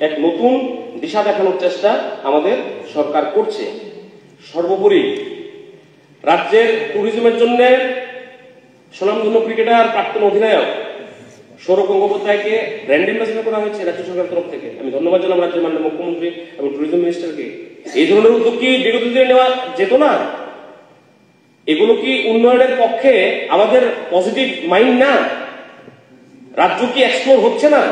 এক নতুন দিশা দেখানোর চেষ্টা আমাদের সরকার করছে। সর্বোপরি রাজ্যের ট্যুরিজমের জন্য স্বনামধন্য ক্রিকেটার, প্রাক্তন অধিনায়ক সৌরভ গঙ্গোপাধ্যায়কে ব্র্যান্ড অ্যাম্বাসেডর করা হয়েছে রাজ্য সরকারের তরফ থেকে। আমি ধন্যবাদ জানাম রাজ্যের মাননীয় মুখ্যমন্ত্রী এবং ট্যুরিজম মিনিস্টারকে। এই ধরনের উদ্যোগ কি বিগত দিনে নেওয়া যেত না? এগুলো কি উন্নয়নের পক্ষে আমাদের পজিটিভ মাইন্ড না? রাজ্য কি এক্সপ্লোর হচ্ছে না?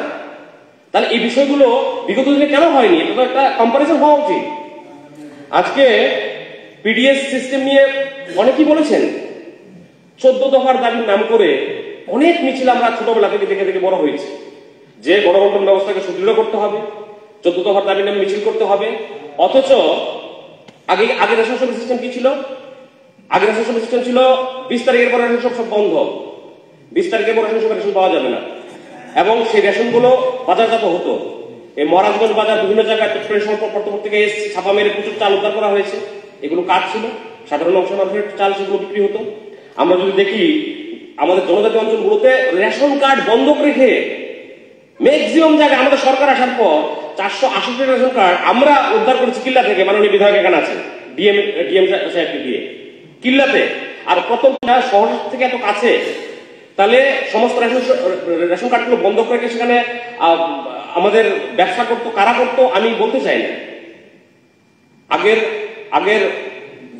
তাহলে এই বিষয়গুলো বিগত দিনে কেন হয়নি? এটা তো একটা কম্পারিজন হওয়া উচিত। আজকে পিডিএস সিস্টেম নিয়ে অনেকেই বলেছেন। 14 দফার দাবির নাম করে অনেক মিছিল আমরা ছোটবেলা থেকে দেখে বড় হয়েছে, যে গণবন্টন ব্যবস্থাকে সুদৃঢ় করতে হবে, 14 দফার দাবির নামে মিছিল করতে হবে। অথচ আগে রেশন শপের সিস্টেম কি ছিল? আগে রেশন শপের সিস্টেম ছিল 20 তারিখের পরে রেশন সব বন্ধ, 20 তারিখের পরে রেশন পাওয়া যাবে না। এবং সেই রেশনগুলো বাজারজাত হতো। এই মহারাজগঞ্জ বাজার, বিভিন্ন জায়গায় কর্তৃপক্ষ থেকে এসেছে, ছাপা মেরে প্রচুর চাল উদ্ধার করা হয়েছে। এগুলো কাজ ছিল, সাধারণ অংশের মানুষের চাল, সেগুলো বিক্রি হতো। আমরা যদি দেখি আমাদের জনজাতি অঞ্চলগুলোতে রেশন কার্ড বন্ধক রেখে ম্যাক্সিমাম জায়গায় আমাদের সরকার আসার পর 468 রেশন কার্ড আমরা উদ্ধার করেছি কিল্লা থেকে। মাননীয় বিধায়ক এখানে আছে, ডিএম সাহেবকে দিয়ে কিল্লাতে, আর প্রথম শহর থেকে এত কাছে, তাহলে সমস্ত রেশন কার্ডগুলো বন্ধ করে সেখানে আমাদের ব্যবসা করতো, কারা করতো আমি বলতে চাই না। আগের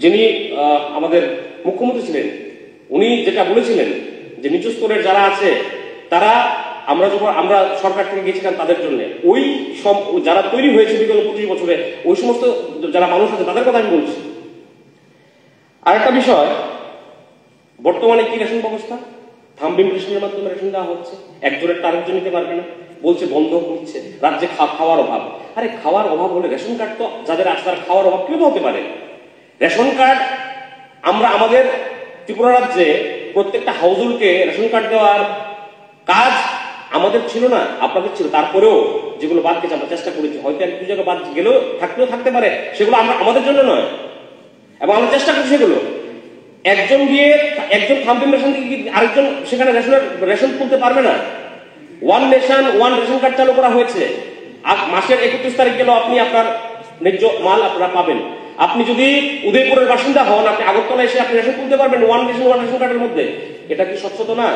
যিনি আমাদের মুখ্যমন্ত্রী ছিলেন উনি যেটা বলেছিলেন যে নিচু স্তরের যারা আছে তারা, আমরা সরকার থেকে গেছিলাম তাদের জন্য, ওই যারা তৈরি হয়েছে বিগত 25 বছরে ওই সমস্ত যারা মানুষ আছে তাদের কথা আমি বলছি। আরেকটা বিষয়, বর্তমানে কি রেশন ব্যবস্থা, থাম্ব ইমপ্রেশনের মাধ্যমে রেশন দেওয়া হচ্ছে, একজনের আরেকজন নিতে পারবে না, বলছে বন্ধ হচ্ছে, রাজ্যে খাওয়ার অভাব। আরে খাওয়ার অভাব হলে রেশন কার্ড তো যাদের আছে তার খাওয়ার অভাব কিভাবে হতে পারে? রেশন কার্ড আমরা আমাদের ত্রিপুরা রাজ্যে প্রত্যেকটা হাউজহোল্ডকে রেশন কার্ড দেওয়ার কাজ আমাদের ছিল না, আপনাদের ছিল। তারপরেও যেগুলো বাদ গেছে আমরা চেষ্টা করেছি, হয়তো এক দু জায়গায় বাদ গেলেও থাকতে পারে, সেগুলো আমরা আমাদের জন্য নয়, এবং আমরা চেষ্টা করছি সেগুলো। একজন গিয়ে একজন থাম্ব ইমপ্রেশন থেকে আরেকজন সেখানে রেশন তুলতে পারবে না। One nation one ration card চালু করা হয়েছে। মাসের 31 তারিখ গেলেও আপনি আপনার ন্যায্য মাল আপনারা পাবেন। আপনি যদি উদয়পুরের বাসিন্দা হন, আপনি আগরতলা এসে আপনি রেশন তুলতে পারবেন ওয়ান নেশন ওয়ান রেশন কার্ডের মধ্যে। এটা কি স্বচ্ছতা না?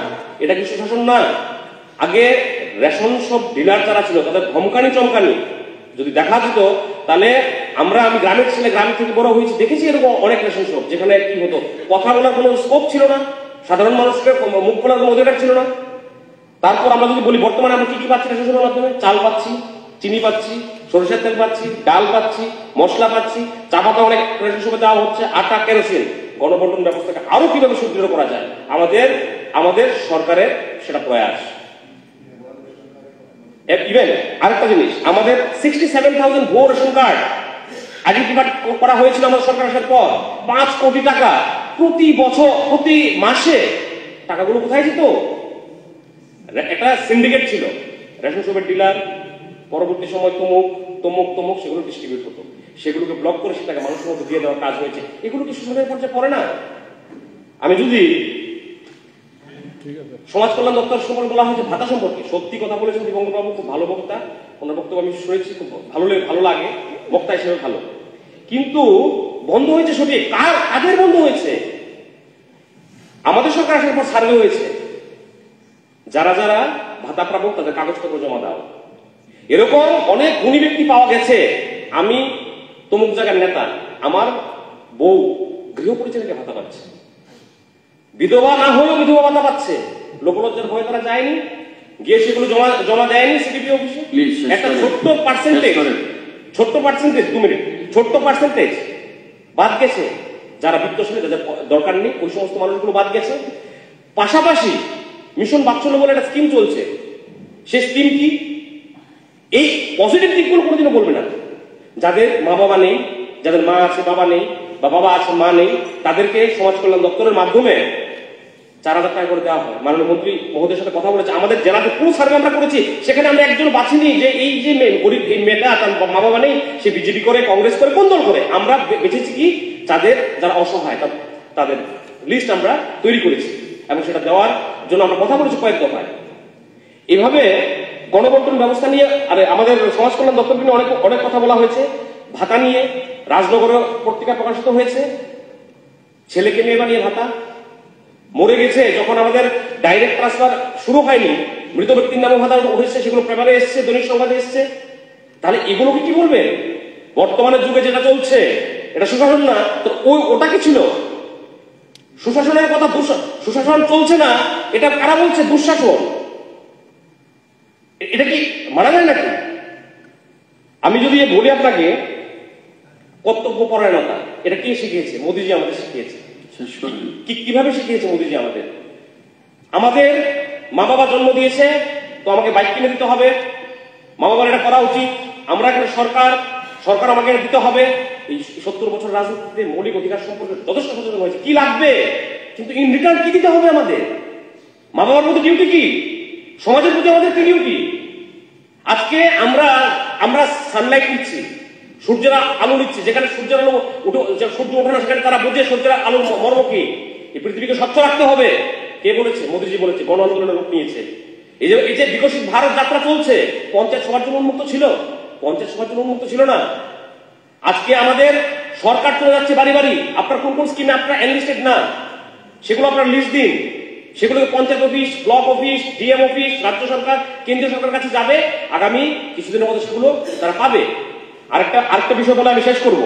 এটা কি সুশাসন না? আগে রেশন সব ডিলার যারা ছিল তাদের ধমকানি চমকানি যদি দেখা যেত, তাহলে আমি গ্রামের ছেলে, গ্রাম থেকে বড় হয়েছি, দেখেছি এরকম অনেক রেশন শপ যেখানে কি হতো, কথা বলার কোনো স্কোপ ছিল না, সাধারণ মানুষকে মুখ খোলার কোনো অধিকার ছিল না। তারপর আমরা যদি বলি বর্তমানে আমরা কি পাচ্ছি রেশন শপের মাধ্যমে, চাল পাচ্ছি, চিনি পাচ্ছি, সরিষার তেল পাচ্ছি, ডাল পাচ্ছি, মশলা পাচ্ছি, চা পাতা অনেক রেশন শপে দেওয়া হচ্ছে, আটা, কেরোসিন। গণবন্টন ব্যবস্থাকে আরো কিভাবে সুদৃঢ় করা যায়, আমাদের সরকারের সেটা প্রয়াস। ইভেন আরেকটা জিনিস, আমাদের 67,000 ভুয়ো রেশন কার্ড আইডেন্টিফাই করা হয়েছিল আমাদের সরকার আসার পর। 5 কোটি টাকা প্রতি বছর, প্রতি মাসে। টাকাগুলো কোথায় যেত? একটা সিন্ডিকেট ছিল, রেশন শপের ডিলার, পরবর্তী সময় তমুক সেগুলো ডিস্ট্রিবিউট হতো, সেগুলোকে ব্লক করে সেটাকে মানুষের মধ্যে দিয়ে দেওয়ার কাজ হয়েছে। এগুলো কি শোষণের পর্যায়ে পড়ে না? আমি যদি সমাজ কল্যাণ দপ্তর সম্পর্কে বলা হয়েছে ভাতা সম্পর্কে, সত্যি কথা বলেছেন দিবঙ্গবাবু, খুব ভালো বক্তা, ওনার বক্তব্য আমি শুনেছি, খুব ভালো লাগে, বক্তা হিসেবে ভালো। কিন্তু বন্ধ হয়েছে সঠিক, কাদের বন্ধ হয়েছে? আমাদের সরকার আসার পর সার্ভে হয়েছে, যারা যারা ভাতা প্রাপক তাদের কাগজপত্র জমা দাও। এরকম অনেক গুণী ব্যক্তি পাওয়া গেছে। আমি তমুক জায়গার নেতা, আমার বউ গৃহ পরিচারিকা ভাতা পাচ্ছে, বিধবা না হয়েও বিধবা ভাতা পাচ্ছে। লোকলজ্জার ভয়ে তারা যায়নি, গিয়ে সেগুলো জমা দেয়নি সিডিপি অফিসে। একটা ছোট্ট পার্সেন্টেজ 2 মিনিট, ছোট্ট পার্সেন্টেজ বাদ গেছে। যারা বিত্তশালী, যাদের দরকার নেই, ওই সমস্ত মানুষগুলো বাদ গেছে। পাশাপাশি মিশন বাৎসল্য বলে একটা স্কিম চলছে, সেই স্কিম কি? এই পজিটিভ দিকগুলো কোনোদিনও বলবে না। যাদের মা বাবা নেই, যাদের মা আছে বাবা নেই, বা বাবা আছে মা নেই, তাদেরকে সমাজ কল্যাণ দপ্তরের মাধ্যমে 4,000 টাকা করে দেওয়া হয়। মাননীয় মন্ত্রী মহোদয়ের সাথে কথা বলেছে, আমাদের জেলাতে পুরো সার্ভে আমরা করেছি, সেখানে আমরা একজন বাছিনি যে এই যে গরিব এই মেয়েটা তার মা বাবা নেই, সে বিজেপি করে, কংগ্রেস করে, কোন দল করে। আমরা বেছেছি কি, যারা অসহায় তাদের লিস্ট আমরা তৈরি করেছি, এবং সেটা দেওয়ার জন্য আমরা কথা বলেছি কয়েক দফায়। এভাবে গণবন্টন ব্যবস্থা নিয়ে আমাদের সমাজ কল্যাণ দপ্তর নিয়ে অনেক কথা বলা হয়েছে। ভাতা নিয়ে রাজনগরে পত্রিকা প্রকাশিত হয়েছে, ছেলেকে মেয়ে বানিয়ে ভাতা। মরে গেছে যখন আমাদের ডাইরেক্ট ট্রান্সফার শুরু হয়নি, মৃত ব্যক্তির নামে ভাতা উঠেছে, সেগুলো পেপারে এসছে, দৈনিক সংবাদে এসছে। তাহলে এগুলোকে কি বলবেন? বর্তমানের যুগে যেটা চলছে এটা সুশাসন না তো ওটা কি ছিল? সুশাসনের কথা, সুশাসন চলছে না, এটা কারা বলছে? দুঃশাসন। এটা কি মানা যায় নাকি? আমি যদি বলি আপনাকে, কর্তব্য পরায়ণতা, এটা কে শিখিয়েছে? মোদীজি আমাদের শিখিয়েছে। কিভাবে শিখিয়েছে মোদীজি আমাদের? আমাদের মা বাবা জন্ম দিয়েছে, তো আমাকে বাইক কিনে দিতে হবে, মা বাবার এটা করা উচিত। আমরা এখানে সরকার আমাকে এটা দিতে হবে। এই 70 বছর রাজনীতিতে মৌলিক অধিকার সম্পর্কে যথেষ্ট সচেতন হয়েছে, কি লাগবে, কিন্তু ইন রিটার্ন কি দিতে হবে আমাদের? মা বাবার প্রতি ডিউটি কি? সমাজের প্রতি আমাদের কি ডিউটি? আজকে আমরা সানলাইট নিচ্ছি, সূর্যের আলো নিচ্ছি, যেখানে সূর্যের আলো সূর্য ওঠে না, সেখানে তারা বোঝে সূর্যের আলোর মর্ম কি। এই পৃথিবীকে স্বচ্ছ রাখতে হবে। কে বলেছে? মোদীজি বলেছে, গণ আন্দোলনের রূপ নিয়েছে। এই যে বিকশিত ভারত যাত্রা চলছে, পঞ্চায়েত সভার জন্য উন্মুক্ত ছিল? পঞ্চায়েত সভার জন্য উন্মুক্ত ছিল না। আজকে আমাদের সরকার চলে যাচ্ছে বাড়ি বাড়ি, আপনার কোন কোন স্কিমে আপনারা এনলিস্টেড না সেগুলো আপনারা লিস্ট দিন, সেগুলোকে panchayat office, block office, DM office, রাজ্য সরকার, কেন্দ্রীয় সরকারের কাছে যাবে, আগামী কিছুদিনের মধ্যে সেগুলো তারা পাবে। আরেকটা বিষয় বলে আমি শেষ করবো,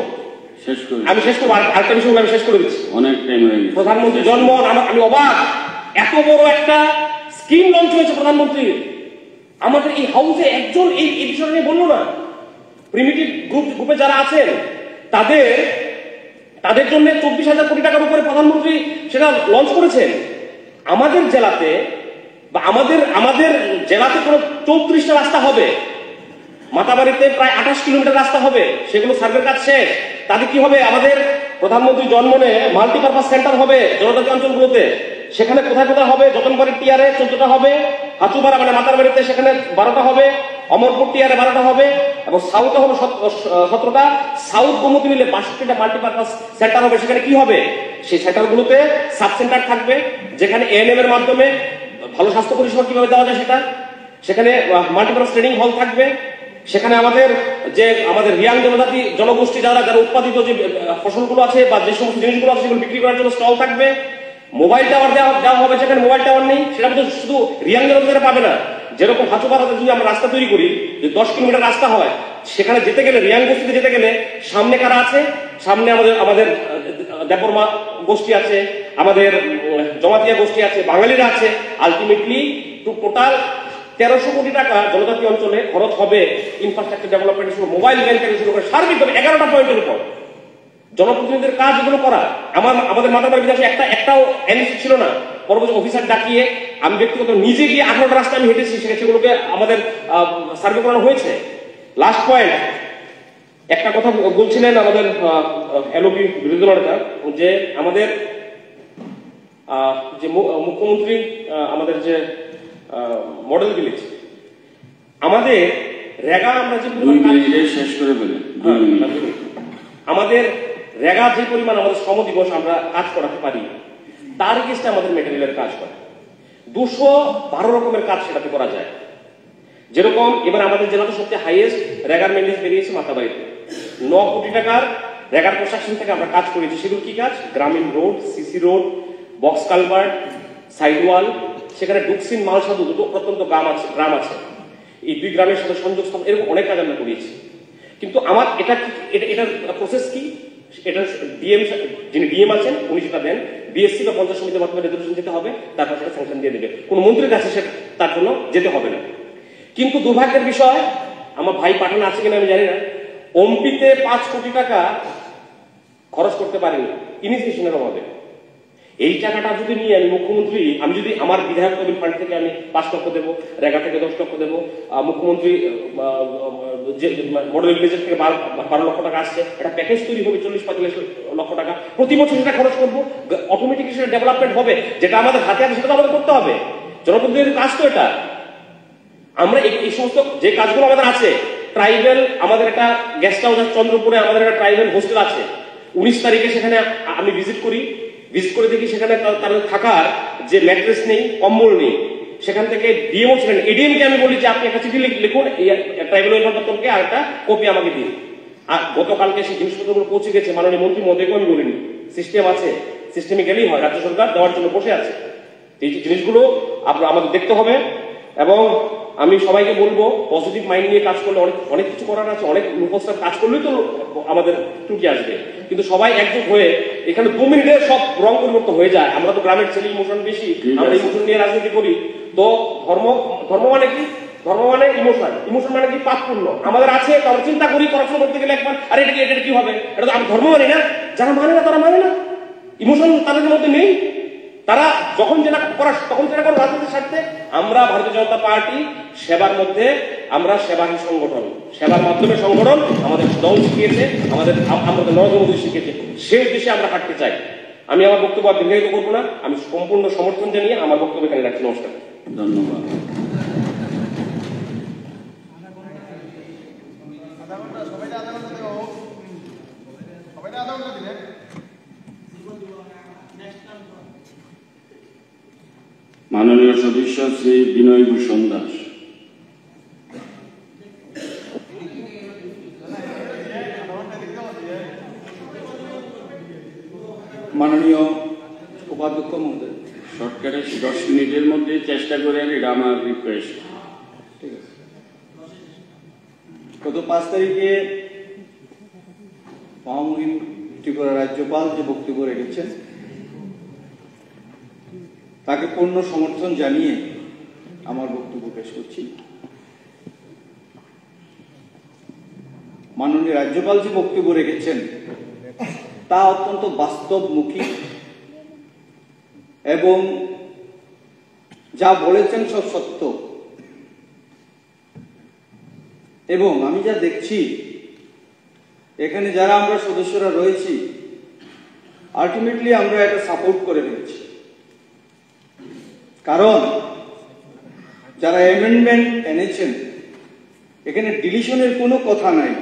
আরেকটা বিষয় বলে আমি শেষ করে দিচ্ছি। অনেক টাইম হয়ে গেছে। প্রধানমন্ত্রী জন্মন, আমি অবাক, এত বড় একটা স্কিম লঞ্চ হয়েছে প্রধানমন্ত্রী, আমাদের এই হাউসে একজন এই বিষয়টা নিয়ে বললো না। প্রিমিটিভ গ্রুপে যারা আছেন তাদের জন্য 24,000 কোটি টাকার উপরে প্রধানমন্ত্রী সেটা লঞ্চ করেছেন। আমাদের জেলাতে বা আমাদের জেলাতে কোনো 34টা রাস্তা হবে, মাতাবাড়িতে প্রায় 28 কিলোমিটার রাস্তা হবে, সেগুলো সার্ভের কাজ শেষ। তাতে কি হবে, আমাদের প্রধানমন্ত্রী জন্মনে মাল্টিপারপাস সেন্টার হবে জনজাতি অঞ্চলগুলোতে, সেখানে কোথায় কোথায় হবে, যতনবাড়ির টিয়ারে 14টা হবে, হাচুপাড়া মানে মাতারবাড়িতে সেখানে 12টা হবে, অমরপুর টিয়ারে 12টা হবে, এবং সাউথে হবে 17টা। সাউথ গোমতী মিলে 62টা মাল্টিপারপাস সেন্টার হবে। সেখানে কি হবে, সেই সেন্টারগুলোতে সাব সেন্টার থাকবে, যেখানে এএনএম এর মাধ্যমে ভালো স্বাস্থ্য পরিষেবা কিভাবে দেওয়া যায় সেটা, সেখানে মাল্টিপারপাস ট্রেনিং হল থাকবে, সেখানে আমাদের রিয়াং জনজাতি জনগোষ্ঠী যারা উৎপাদিত যে ফসলগুলো আছে বা যে সমস্ত জিনিসগুলো আছে সেগুলো বিক্রি করার জন্য স্টল থাকবে, মোবাইল টাওয়ার দেওয়া হবে, যেখানে মোবাইল টাওয়ার নেই সেটা কিন্তু শুধু রিয়াং জনজাতিরা পাবে না। যেরকম হাচুপাড়াতে যদি আমরা রাস্তা তৈরি করি, যে 10 কিলোমিটার রাস্তা হয়, সেখানে যেতে গেলে রিয়াং গোষ্ঠীতে যেতে গেলে সামনে কারা আছে, সামনে আমাদের দেববর্মা গোষ্ঠী আছে, আমাদের জমাতিয়া গোষ্ঠী আছে, বাঙালিরা আছে। আলটিমেটলি টোটাল 1300 কোটি টাকা জনজাতি অঞ্চলে খরচ হবে ইনফ্রাস্ট্রাকচার ডেভেলপমেন্টের শুরু, মোবাইল ব্যাংক থেকে শুরু করে সার্বিকভাবে 11টা পয়েন্টের উপর জনপ্রতিনিধিদের কাজ এগুলো করা। আমাদের মাতাবাড়ি বিধানসভা একটাও এনএসি ছিল না। পরবর্তী অফিসার ডাকিয়ে আমি ব্যক্তিগত নিজে গিয়ে 18টা রাস্তা আমি হেঁটেছি, সেগুলোকে আমাদের সার্ভে করানো হয়েছে। লাস্ট পয়েন্ট, একটা কথা বলছিলেন আমাদের এলওপি বিরোধী নেতা, যে আমাদের যে মুখ্যমন্ত্রী আমাদের যে মডেল ভিলেজ, আমাদের রেগা আমরা যে শেষ করে ফেলে, আমাদের রেগা যে পরিমাণ আমাদের শ্রম দিবস আমরা কাজ করাতে পারি, তার এগেইনস্টে আমাদের মেটেরিয়ালের কাজ করে 212 রকমের কাজ সেটাতে করা যায়। যেরকম এবার আমাদের জেলাতে সবচেয়ে হাইয়েস্ট রেগার মেনটেন্স বেরিয়েছে মাতাবাড়িতে, 9 কোটি টাকার রেগার প্রশাসন থেকে আমরা কাজ করেছি। সেগুলো কি কাজ, গ্রামীণ road, CC road, box culvert, side ওয়াল, সেখানে ডুকসিন, মালসাধু, দুটো প্রত্যন্ত গ্রাম আছে, এই 2 গ্রামের সাথে সংযোগ স্থাপন, এরকম অনেক কাজ আমরা করিয়েছি। কিন্তু আমার এটার প্রসেস কি, এটা যিনি ডিএম আছেন উনি সেটা দেন, বিএসসি বা পঞ্চায়েত সমিতির মাধ্যমে রেজলিউশন দিতে হবে, তারপর সেটা স্যাংশন দিয়ে দেবে, কোন মন্ত্রীর কাছে সেটা তার জন্য যেতে হবে না। কিন্তু দুর্ভাগ্যের বিষয়, আমার ভাই পাঠানো আছে কিনা আমি জানি না, ওমপিতে 5 কোটি টাকা খরচ করতে পারিনি ইনিশিয়েশনের অভাবে। এই টাকাটা যদি নিয়ে আমি যদি আমার বিধায়ক তহবিল ফান্ড থেকে আমি 5 লক্ষ দেবো, রেগা থেকে 10 লক্ষ দেবো, মুখ্যমন্ত্রী মডেল ভিলেজের থেকে 12 লক্ষ টাকা আসছে, একটা প্যাকেজ তৈরি হবে 40-45 লক্ষ টাকা, প্রতি বছর সেটা খরচ করবো, অটোমেটিকলি সেটা ডেভেলপমেন্ট হবে। যেটা আমাদের হাতে আছে সেটা তো আমাদের করতে হবে, জনপ্রতিনিধির কাজ তো এটা। আমরা এই সমস্ত যে কাজগুলো আমাদের আছে, ট্রাইবেল আমাদের একটা গেস্ট হাউস আছে চন্দ্রপুরে, আমাদের একটা ট্রাইবেল হোস্টেল আছে, 19 তারিখে সেখানে আমি ভিজিট করে দেখি সেখানে তাদের থাকার যে ম্যাট্রেস নেই, কম্বল নেই। সেখান থেকে ডিএমও ছিলেন, এডিএম কে আমি বলি যে আপনি একটা চিঠি লিখুন, এই ট্রাইবেল ওয়েলফেয়ার দপ্তরকে আর একটা কপি আমাকে দিন। আর গতকালকে সেই জিনিসপত্রগুলো পৌঁছে গেছে, মাননীয় মন্ত্রী মহোদয়কে আমি বলিনি, সিস্টেম আছে, সিস্টেমে গেলেই হয়, রাজ্য সরকার দেওয়ার জন্য বসে আছে। এই জিনিসগুলো আমাদের দেখতে হবে। এবং আমি সবাইকে বলবো, পজিটিভ মাইন্ড নিয়ে কাজ করলে অনেক কিছু করার আছে, অনেক উপস্থান কাজ করলেই তো আমাদের ত্রুটি আসবে। কিন্তু সবাই একজোট হয়ে এখানে 2 মিনিটে সব রং পরিবর্তন হয়ে যায়। আমরা তো গ্রামের ছেলে, ইমোশন বেশি, আমরা ইমোশন নিয়ে রাজনীতি করি। তো ধর্ম মানে কি, ধর্ম মানে ইমোশন মানে কি, পাপপূর্ণ আমাদের আছে, আমরা চিন্তা করি পড়াশোনা করতে গেলে একবার, আরে এটা কি হবে, এটা তো আমি ধর্ম মানি না। যারা মানে না তারা মানে না, ইমোশন তাদের মধ্যে নেই, তারা যখন যেটা করার তখন সেটা করে রাজনীতির স্বার্থে। আমরা ভারতীয় জনতা পার্টি সেবার মধ্যে, আমরা সেবাহী সংগঠন, সেবার মাধ্যমে সংগঠন আমাদের দল শিখিয়েছে, আমাদের নরেন্দ্র মোদী শিখিয়েছে, সেই উদ্দেশ্যে আমরা হাঁটতে চাই। আমি আমার বক্তব্য দীর্ঘায়িত করবো না, আমি সম্পূর্ণ সমর্থন জানিয়ে আমার বক্তব্য এখানে রাখছি। নমস্কার, ধন্যবাদ। মাননীয় সদস্য শ্রী বিনয় ভূষণ দাস। উপাধ্যক্ষ মহোদয়। শর্টকাটে 10 মিনিটের মধ্যে চেষ্টা করেন, এটা আমার রিকোয়েস্ট। ঠিক আছে। গত 5 তারিখে মহামহিম ত্রিপুরা রাজ্যপাল যে বক্তব্য রেখেছেন তাকে পূর্ণ সমর্থন জানিয়ে আমার বক্তব্য পেশ করছি। মাননীয় রাজ্যপাল যে বক্তব্য রেখেছেন তা অত্যন্ত বাস্তবমুখী এবং যা বলেছেন সব সত্য। এবং আমি যা দেখছি এখানে যারা আমরা সদস্যরা রয়েছি আলটিমেটলি আমরা এটা সাপোর্ট করে ফেলছি, কারণ যারা অ্যামেন্ডমেন্ট এনেছেন এখানে ডিলিশনের কোনো কথা নাই,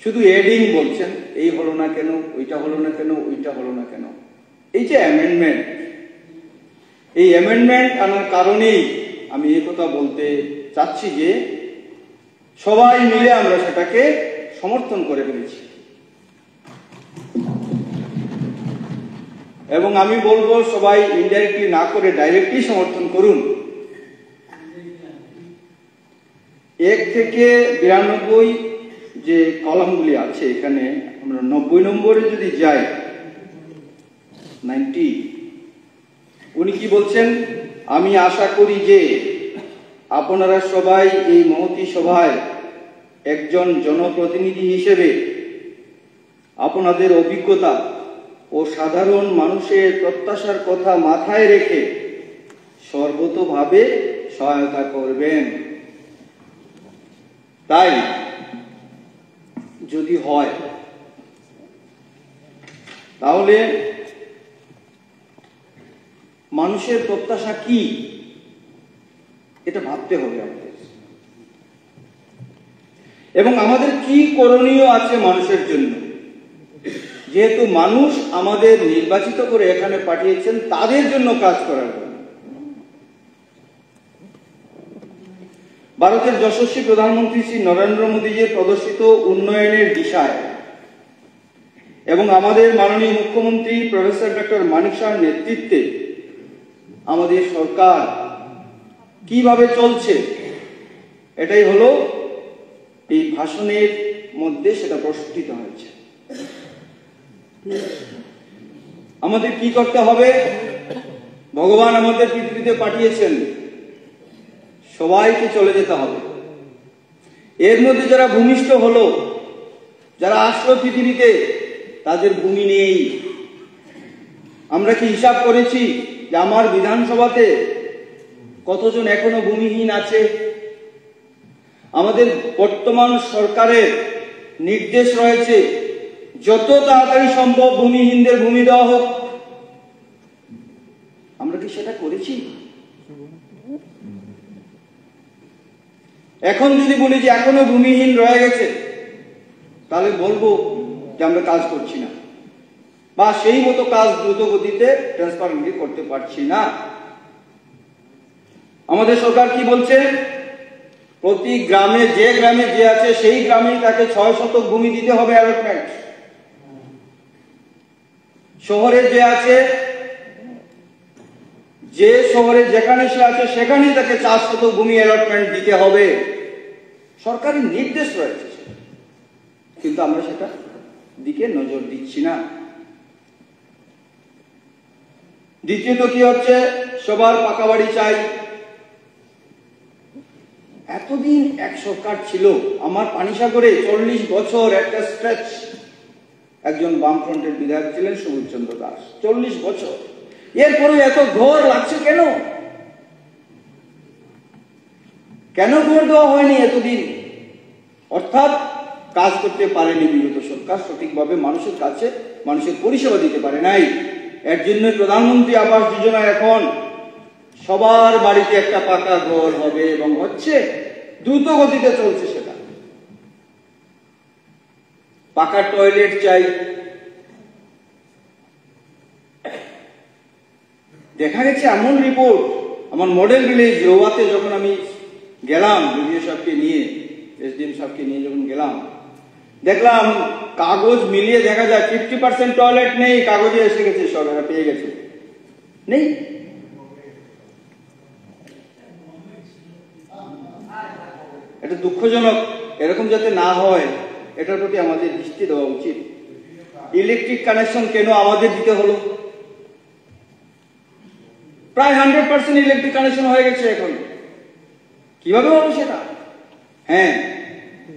শুধু এডিং বলছেন, এই হলো না কেন, ওইটা হলো না কেন, ওইটা হলো না কেন। এই যে অ্যামেন্ডমেন্ট, এই অ্যামেন্ডমেন্ট আনার কারণেই আমি এই কথা বলতে চাচ্ছি যে সবাই মিলে আমরা সেটাকে সমর্থন করে ফেলেছি। এবং আমি বলবো সবাই ইনডাইরেক্টলি না করে ডাইরেক্টলি সমর্থন করুন। 1 থেকে 92 যে কলামগুলি আছে এখানে আমরা 90 নম্বরে যদি যাই, 90, উনি কি বলছেন? আমি আশা করি যে আপনারা সবাই এই মহতী সভায় একজন জনপ্রতিনিধি হিসেবে আপনাদের অভিজ্ঞতা ও সাধারণ মানুষের প্রত্যাশার কথা মাথায় রেখে সর্বতোভাবে সহায়তা করবেন। তাই যদি হয় তাহলে মানুষের প্রত্যাশা কি এটা ভাবতে হবে আমাদের, এবং আমাদের কি করণীয় আছে মানুষের জন্য। যেহেতু মানুষ আমাদের নির্বাচিত করে এখানে পাঠিয়েছেন তাদের জন্য কাজ করার জন্য। ভারতের যশস্বী প্রধানমন্ত্রী শ্রী নরেন্দ্র মোদীজির প্রদর্শিত উন্নয়নের দিশায় এবং আমাদের মাননীয় মুখ্যমন্ত্রী প্রফেসর ডক্টর মানিক শাহর নেতৃত্বে আমাদের সরকার কিভাবে চলছে এটাই হলো এই ভাষণের মধ্যে সেটা প্রস্ফুটিত হয়েছে। আমাদের কি করতে হবে? ভগবান আমাদের পৃথিবীতে পাঠিয়েছেন, সবাইকে চলে যেতে হবে। এর মধ্যে যারা ভূমিষ্ঠ হলো, যারা আসলো পৃথিবীতে, তাদের ভূমি নেই। আমরা কি হিসাব করেছি যে আমার বিধানসভাতে কতজন এখনো ভূমিহীন আছে? আমাদের বর্তমান সরকারের নির্দেশ রয়েছে যত তাড়াতাড়ি সম্ভব ভূমিহীনদের ভূমি দেওয়া হোক। আমরা কি সেটা করেছি? এখন যদি বলি যে এখনো ভূমিহীন রয়ে গেছে, তাহলে বলবো যে আমরা কাজ করছি না, বা সেই মতো কাজ দ্রুত গতিতে ট্রান্সপারেন্টলি করতে পারছি না। আমাদের সরকার কি বলছে? প্রতি গ্রামে যে আছে সেই গ্রামেই তাকে 6 শতক ভূমি দিতে হবে অ্যালটমেন্ট। শহরে যে আছে, যে শহরে যেখানে সে আছে সেখানেই তাকে 4 শতক ভূমি অ্যালটমেন্ট দিতে হবে। সরকারি নির্দেশ রয়েছে, কিন্তু আমরা সেটা দিকে নজর দিচ্ছি না। দ্বিতীয়ত কি হচ্ছে? সবার পাকা বাড়ি চাই। এতদিন এক সরকার ছিল, আমার পানিসাগরে 40 বছর একটা স্ট্রেচ একজন বামফ্রন্টের বিধায়ক ছিলেন সুবোধ চন্দ্র দাস, 40 বছর। এরপরে এত ঘর লাগছে কেন? কেন ঘর দেওয়া হয়নি এতদিন? অর্থাৎ কাজ করতে পারেনি বিগত সরকার, সঠিকভাবে মানুষের কাছে মানুষের পরিষেবা দিতে পারে নাই। এর জন্য প্রধানমন্ত্রী আবাস যোজনা এখন সবার বাড়িতে একটা পাকা ঘর হবে এবং হচ্ছে, দ্রুত গতিতে চলছে সেটা। পাকা টয়লেট চাই। দেখা গেছে এমন রিপোর্ট, আমার মডেল ভিলেজ রোয়াতে যখন আমি গেলাম বিডিও সাহেবকে নিয়ে, এসডিএম সাহেবকে নিয়ে যখন গেলাম, দেখলাম কাগজ মিলিয়ে দেখা যায় 50% টয়লেট নেই, কাগজে এসে গেছে, সব এরা পেয়ে গেছে, নেই। এটা দুঃখজনক, এরকম যাতে না হয় এটার প্রতি আমাদের দৃষ্টি দেওয়া উচিত। ইলেকট্রিক কানেকশন কেন আমাদের দিতে হলো? প্রায় 100% ইলেকট্রিক কানেকশন হয়ে গেছে এখন, কিভাবে হলো সেটা? হ্যাঁ,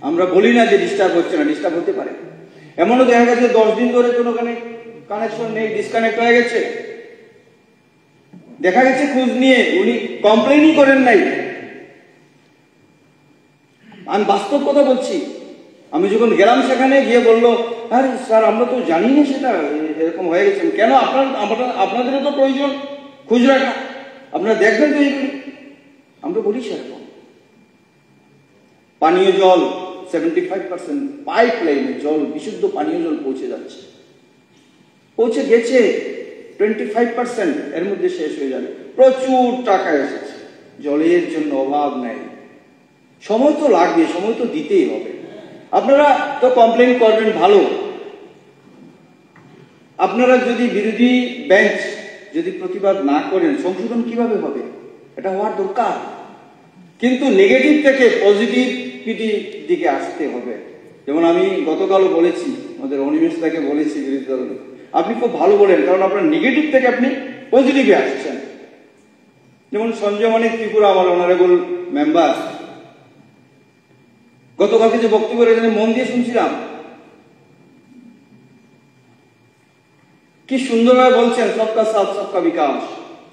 আমরা বলি না যে ডিস্টার্ব হচ্ছে না, ডিস্টার্ব হতে পারে। এমনও দেখা গেছে 10 দিন ধরে কোনো কানেকশন নেই, ডিসকানেক্ট হয়ে গেছে। দেখা গেছে খোঁজ নিয়ে উনি কমপ্লেনই করেন নাই। আমি বাস্তব কথা বলছি। আমি যখন গেলাম সেখানে, গিয়ে বললো, আরে স্যার আমরা তো জানি না সেটা এরকম হয়ে গেছে। কেন? আপনাদেরও তো প্রয়োজন খোঁজ রাখা, আপনারা দেখবেন তো এইগুলি। আমরা বলি সেরকম। পানীয় জল 75% পাইপ লাইনে জল, বিশুদ্ধ পানীয় জল পৌঁছে যাচ্ছে, পৌঁছে গেছে 25%, এর মধ্যে শেষ হয়ে যাবে। প্রচুর টাকা এসেছে, জলের জন্য অভাব নাই। সময় তো লাগবে, সময় তো দিতেই হবে। আপনারা তো কমপ্লেন করবেন, ভালো। আপনারা যদি বিরোধী বেঞ্চ যদি প্রতিবাদ না করেন, সংশোধন কিভাবে হবে? এটা হওয়ার দরকার। কিন্তু নেগেটিভ থেকে পজিটিভিটি দিকে আসতে হবে। যেমন আমি গতকালও বলেছি, আমাদের অনিমেষ তাকে বলেছি, বিরোধী দল, আপনি খুব ভালো বলেন, কারণ আপনার নেগেটিভ থেকে আপনি পজিটিভে আসছেন। যেমন সঞ্জয় মানিক ত্রিপুরা, আমার অনারেবল মেম্বার, গতকালকে যে বক্তব্য এখানে মন দিয়ে শুনছিলাম, কি সুন্দরভাবে বলছেন, সবকা সাথ সবকা বিকাশ,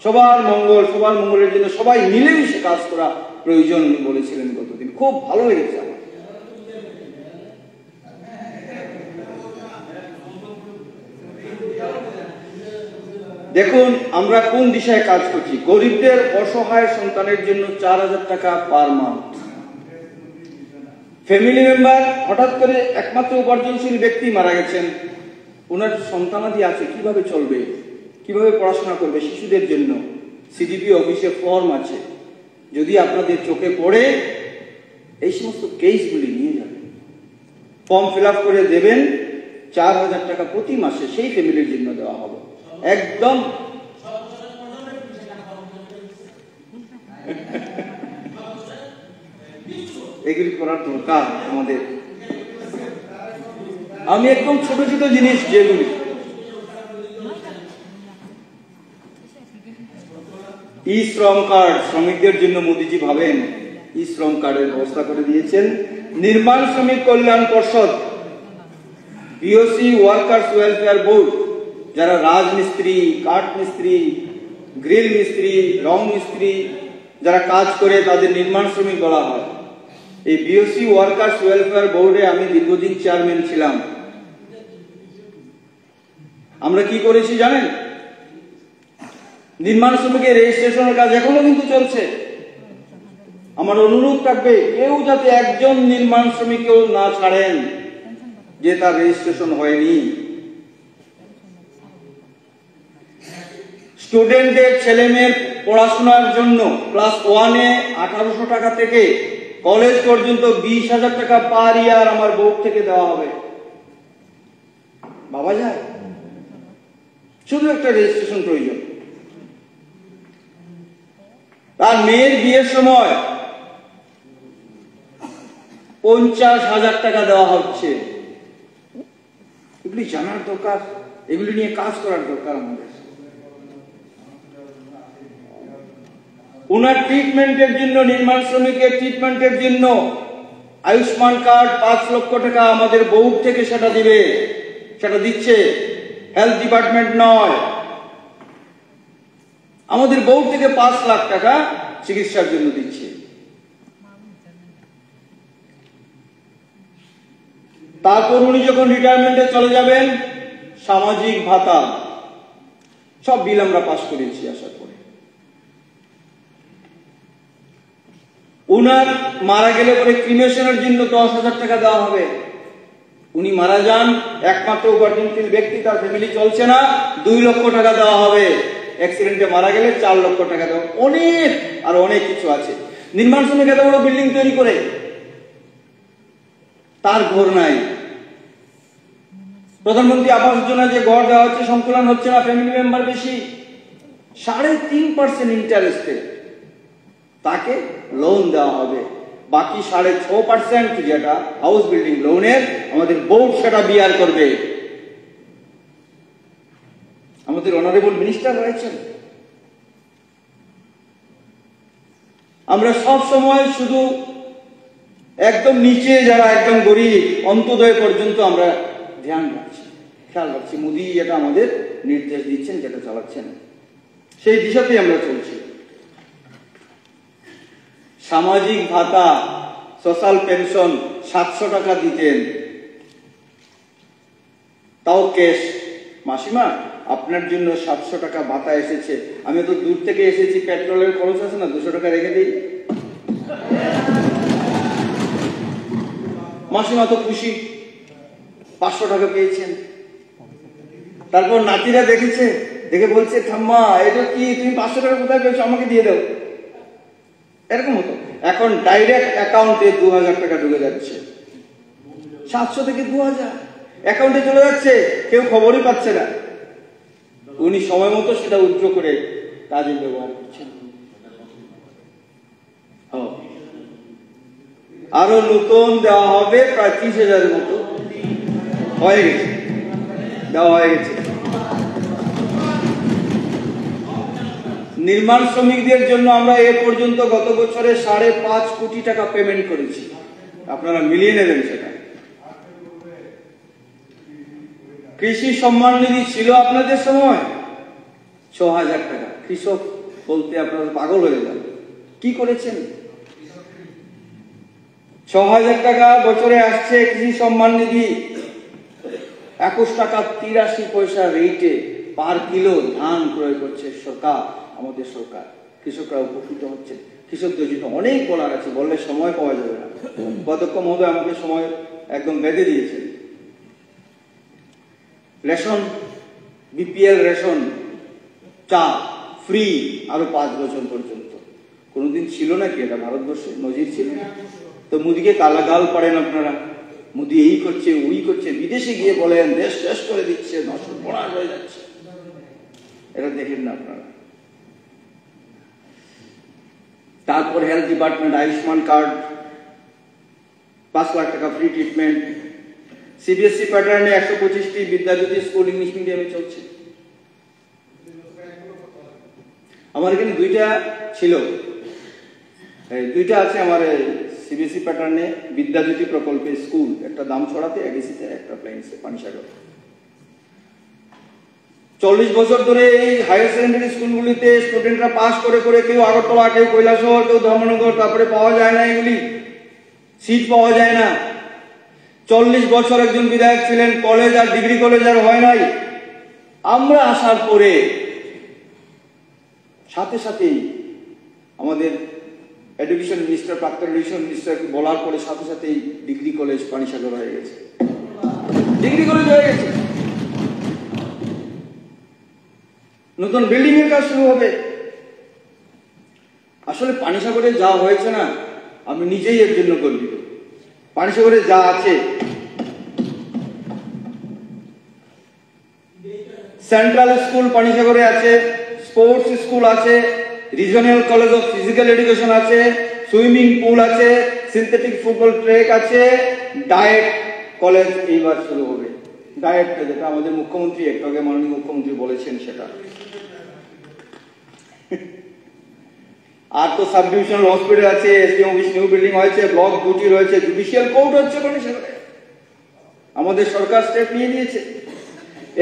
সবার মঙ্গল, সবার মঙ্গলের জন্য সবাই মিলেমিশে কাজ করা প্রয়োজন উনি বলেছিলেন গতদিন। খুব ভালো লেগেছে আমার। দেখুন আমরা কোন দিশায় কাজ করছি। গরিবদের অসহায় সন্তানের জন্য 4000 টাকা পার মান্থ। ফ্যামিলি মেম্বার হঠাৎ করে একমাত্র উপার্জনশীল ব্যক্তি মারা গেছেন, ওনার সন্তানাদি আছে, কিভাবে চলবে, কিভাবে পড়াশোনা করবে? শিশুদের জন্য সিডিপি অফিসে ফর্ম আছে, যদি আপনাদের চোখে পড়ে এই সমস্ত কেসগুলি নিয়ে যাবেন, ফর্ম ফিল আপ করে দেবেন। 4000 টাকা প্রতি মাসে সেই ফ্যামিলির জন্য দেওয়া হবে। একদম এগুলি করার দরকার আমাদের। আমি একদম ছোট ছোট জিনিস যেগুলি, ই শ্রম কার্ড শ্রমিকদের জন্য মোদিজি ভাবেন, ই শ্রম কার্ডের ব্যবস্থা করে দিয়েছেন। নির্মাণ শ্রমিক কল্যাণ পর্ষদ, বিওসি ওয়ার্কার্স ওয়েলফেয়ার বোর্ড, যারা রাজমিস্ত্রি, কাঠ মিস্ত্রি, গ্রিল মিস্ত্রি, রং মিস্ত্রি যারা কাজ করে, তাদের নির্মাণ শ্রমিক বলা হয়। এই বিওসি ওয়ার্কার্স ওয়েলফেয়ার বোর্ডে আমি দীর্ঘদিন চেয়ারম্যান ছিলাম। আমরা কি করেছি জানেন? নির্মাণ শ্রমিকের রেজিস্ট্রেশনের কাজ এখনো কিন্তু চলছে। আমার অনুরোধ থাকবে, কেউ যাতে একজন নির্মাণ শ্রমিককেও না ছাড়েন যে তার রেজিস্ট্রেশন হয়নি। স্টুডেন্টদের ছেলে মেয়ের পড়াশোনার জন্য ক্লাস 1-এ 1800 টাকা থেকে কলেজ পর্যন্ত 20,000 টাকা পার ইয়ার আমার বোর্ড থেকে দেওয়া হবে। বাবা যায়, শুধু একটা রেজিস্ট্রেশন প্রয়োজন। তার মেয়ের বিয়ের সময় 50,000 টাকা দেওয়া হচ্ছে। এগুলি জানার দরকার, এগুলি নিয়ে কাজ করার দরকার আমাদের। উনার ট্রিটমেন্টের জন্য, নির্মাণ শ্রমিকের ট্রিটমেন্টের জন্য আয়ুষ্মান কার্ড 5 লক্ষ টাকা আমাদের বোর্ড থেকে সেটা দিবে, সেটা দিচ্ছে, হেলথ ডিপার্টমেন্ট নয়। আমাদের বোর্ড থেকে 5 লাখ টাকা চিকিৎসার জন্য দিচ্ছে। তারপর উনি যখন রিটায়ারমেন্টে চলে যাবেন, সামাজিক ভাতা সব বিল আমরা পাস করেছি আসার পরে। উনার মারা গেলে পরে ক্রিমেশনের জন্য 10,000 টাকা দেওয়া হবে। উনি মারা যান, একমাত্র উপার্জনশীল ব্যক্তি, তার ফ্যামিলি চলছে না, 2 লক্ষ টাকা দেওয়া হবে। অ্যাক্সিডেন্টে মারা গেলে 4 লক্ষ টাকা দেওয়া। অনেক আর অনেক কিছু আছে। নির্মাণ শ্রমিক এত বড় বিল্ডিং তৈরি করে, তার ঘর নাই, প্রধানমন্ত্রী আবাস যোজনা যে ঘর দেওয়া হচ্ছে সংকুলন হচ্ছে না, ফ্যামিলি মেম্বার বেশি, 3.5% ইন্টারেস্টে তাকে লোন দেওয়া হবে। বাকি 6.5% যেটা হাউস বিল্ডিং লোনের আমাদের বোর্ড সেটা বিয়ার করবে। আমাদের অনারেবল মিনিস্টার রয়েছেন। আমরা সব সময় শুধু একদম নিচে যারা একদম গরিব অন্তোদয় পর্যন্ত আমরা ধ্যান রাখছি, খেয়াল রাখছি। মোদী এটা আমাদের নির্দেশ দিচ্ছেন, যেটা চালাচ্ছেন, সেই দিশাতেই আমরা চলছি। সামাজিক ভাতা, সোশ্যাল পেনশন 700 টাকা দিতেন, তাও ক্যাশ। মাসিমা, আপনার জন্য 700 টাকা ভাতা এসেছে, আমি তো দূর থেকে এসেছি, পেট্রোলের খরচ আছে না, 200 টাকা রেখে দিই। মাসিমা তো খুশি, 500 টাকা পেয়েছেন। তারপর নাতিরা দেখেছে, দেখে বলছে, ঠাম্মা এটা কি, তুমি 500 টাকা কোথায় পেয়েছো, আমাকে দিয়ে দাও। এরকম হতো। এখন ডাইরেক্ট অ্যাকাউন্টে 2000 টাকা ঢুকে যাচ্ছে, 700 থেকে 2000 অ্যাকাউন্টে চলে যাচ্ছে, কেউ খবরই পাচ্ছে না। উনি সময় মতো সেটা উইথড্র করে কাজে ব্যবহার করছেন। আরো নতুন দেওয়া হবে প্রায় 30,000-এর মতো হয়ে গেছে, দেওয়া হয়ে গেছে। নির্মাণ শ্রমিকদের জন্য আমরা এ পর্যন্ত গত বছরে 5.5 কোটি টাকা পেমেন্ট করেছি, আপনারা মিলিয়ে নেবেন সেটা। কৃষি সম্মান নিধি ছিল আপনাদের সময় 6,000 টাকা। কৃষক বলতে আপনারা পাগল হয়ে যান, কি করেছেন? 6,000 টাকা বছরে আসছে কৃষি সম্মান নিধি। 21 টাকা 83 পয়সা রেটে পার কিলো ধান ক্রয় করছে সরকার, আমাদের সরকার। কৃষকরা উপকৃত হচ্ছে। কৃষকদের জন্য অনেক বলার আছে, বললে সময় পাওয়া যাবে না। অধ্যক্ষ মহোদয় আমাকে সময় একদম বেঁধে দিয়েছেন। রেশন, বিপিএল রেশন, চা ফ্রি আরো 5 বছর পর্যন্ত। কোনোদিন ছিল নাকি এটা ভারতবর্ষে? নজির ছিল? তো মোদীকে কালাগাল পারেন আপনারা, মোদী এই করছে ওই করছে, বিদেশে গিয়ে বলেন দেশ শেষ করে দিচ্ছে, নষ্ট হয়ে যাচ্ছে, এটা দেখেন না আপনারা। তারপর health department, Ayushman card, 5 lakh টাকা ফ্রি ট্রিটমেন্ট। সিবিএসই প্যাটার্নে 125টি বিদ্যাজ্যোতি স্কুল ইংলিশ মিডিয়ামে চলছে। আমার এখানে 2টা ছিল, 2টা আছে আমার সিবিএসই প্যাটার্নে বিদ্যাজ্যোতি প্রকল্পে স্কুল, একটা দামছড়াতে, এডিসিতে, একটা প্লেন্সে, পানিসাগর। 40 বছর ধরে এই হায়ার সেকেন্ডারি স্কুলগুলিতে স্টুডেন্টরা পাস করে করে, কেউ আগরতলা, কেউ কৈলাসহর, কেউ ধর্মনগর, তারপরে পাওয়া যায় না, এগুলি সিট পাওয়া যায় না। 40 বছর একজন বিধায়ক ছিলেন, কলেজ আর ডিগ্রি কলেজ আর হয় নাই। আমরা আসার পরে সাথে সাথেই আমাদের এডুকেশন মিনিস্টার, প্রাক্তন এডুকেশন মিনিস্টার বলার পরে সাথে সাথেই ডিগ্রি কলেজ পানিসাগর হয়ে গেছে, ডিগ্রি কলেজ হয়ে গেছে। নতুন বিল্ডিং এর কাজ শুরু হবে। আসলে পানিসাগরে যা হয়েছে না, আমি নিজেই এর জন্য গর্বিত। পানিসাগরে যা আছে, সেন্ট্রাল স্কুল পানিসাগরে আছে, স্পোর্টস স্কুল আছে, regional college of physical education আছে, সুইমিং পুল আছে, সিনথেটিক ফুটবল ট্র্যাক আছে, ডায়েট কলেজ এইবার শুরু হবে। ডায়েটটা যেটা আমাদের মুখ্যমন্ত্রী একটু আগে মাননীয় মুখ্যমন্ত্রী বলেছেন সেটা। আর তো সাব ডিভিশনাল হসপিটাল আছে, এসডিএম অফিস নিউ বিল্ডিং হয়েছে, ব্লক দুটি রয়েছে, জুডিশিয়াল কোর্ট হচ্ছে পানিসাগরে। আমাদের সরকার স্টেপ নিয়ে নিয়েছে।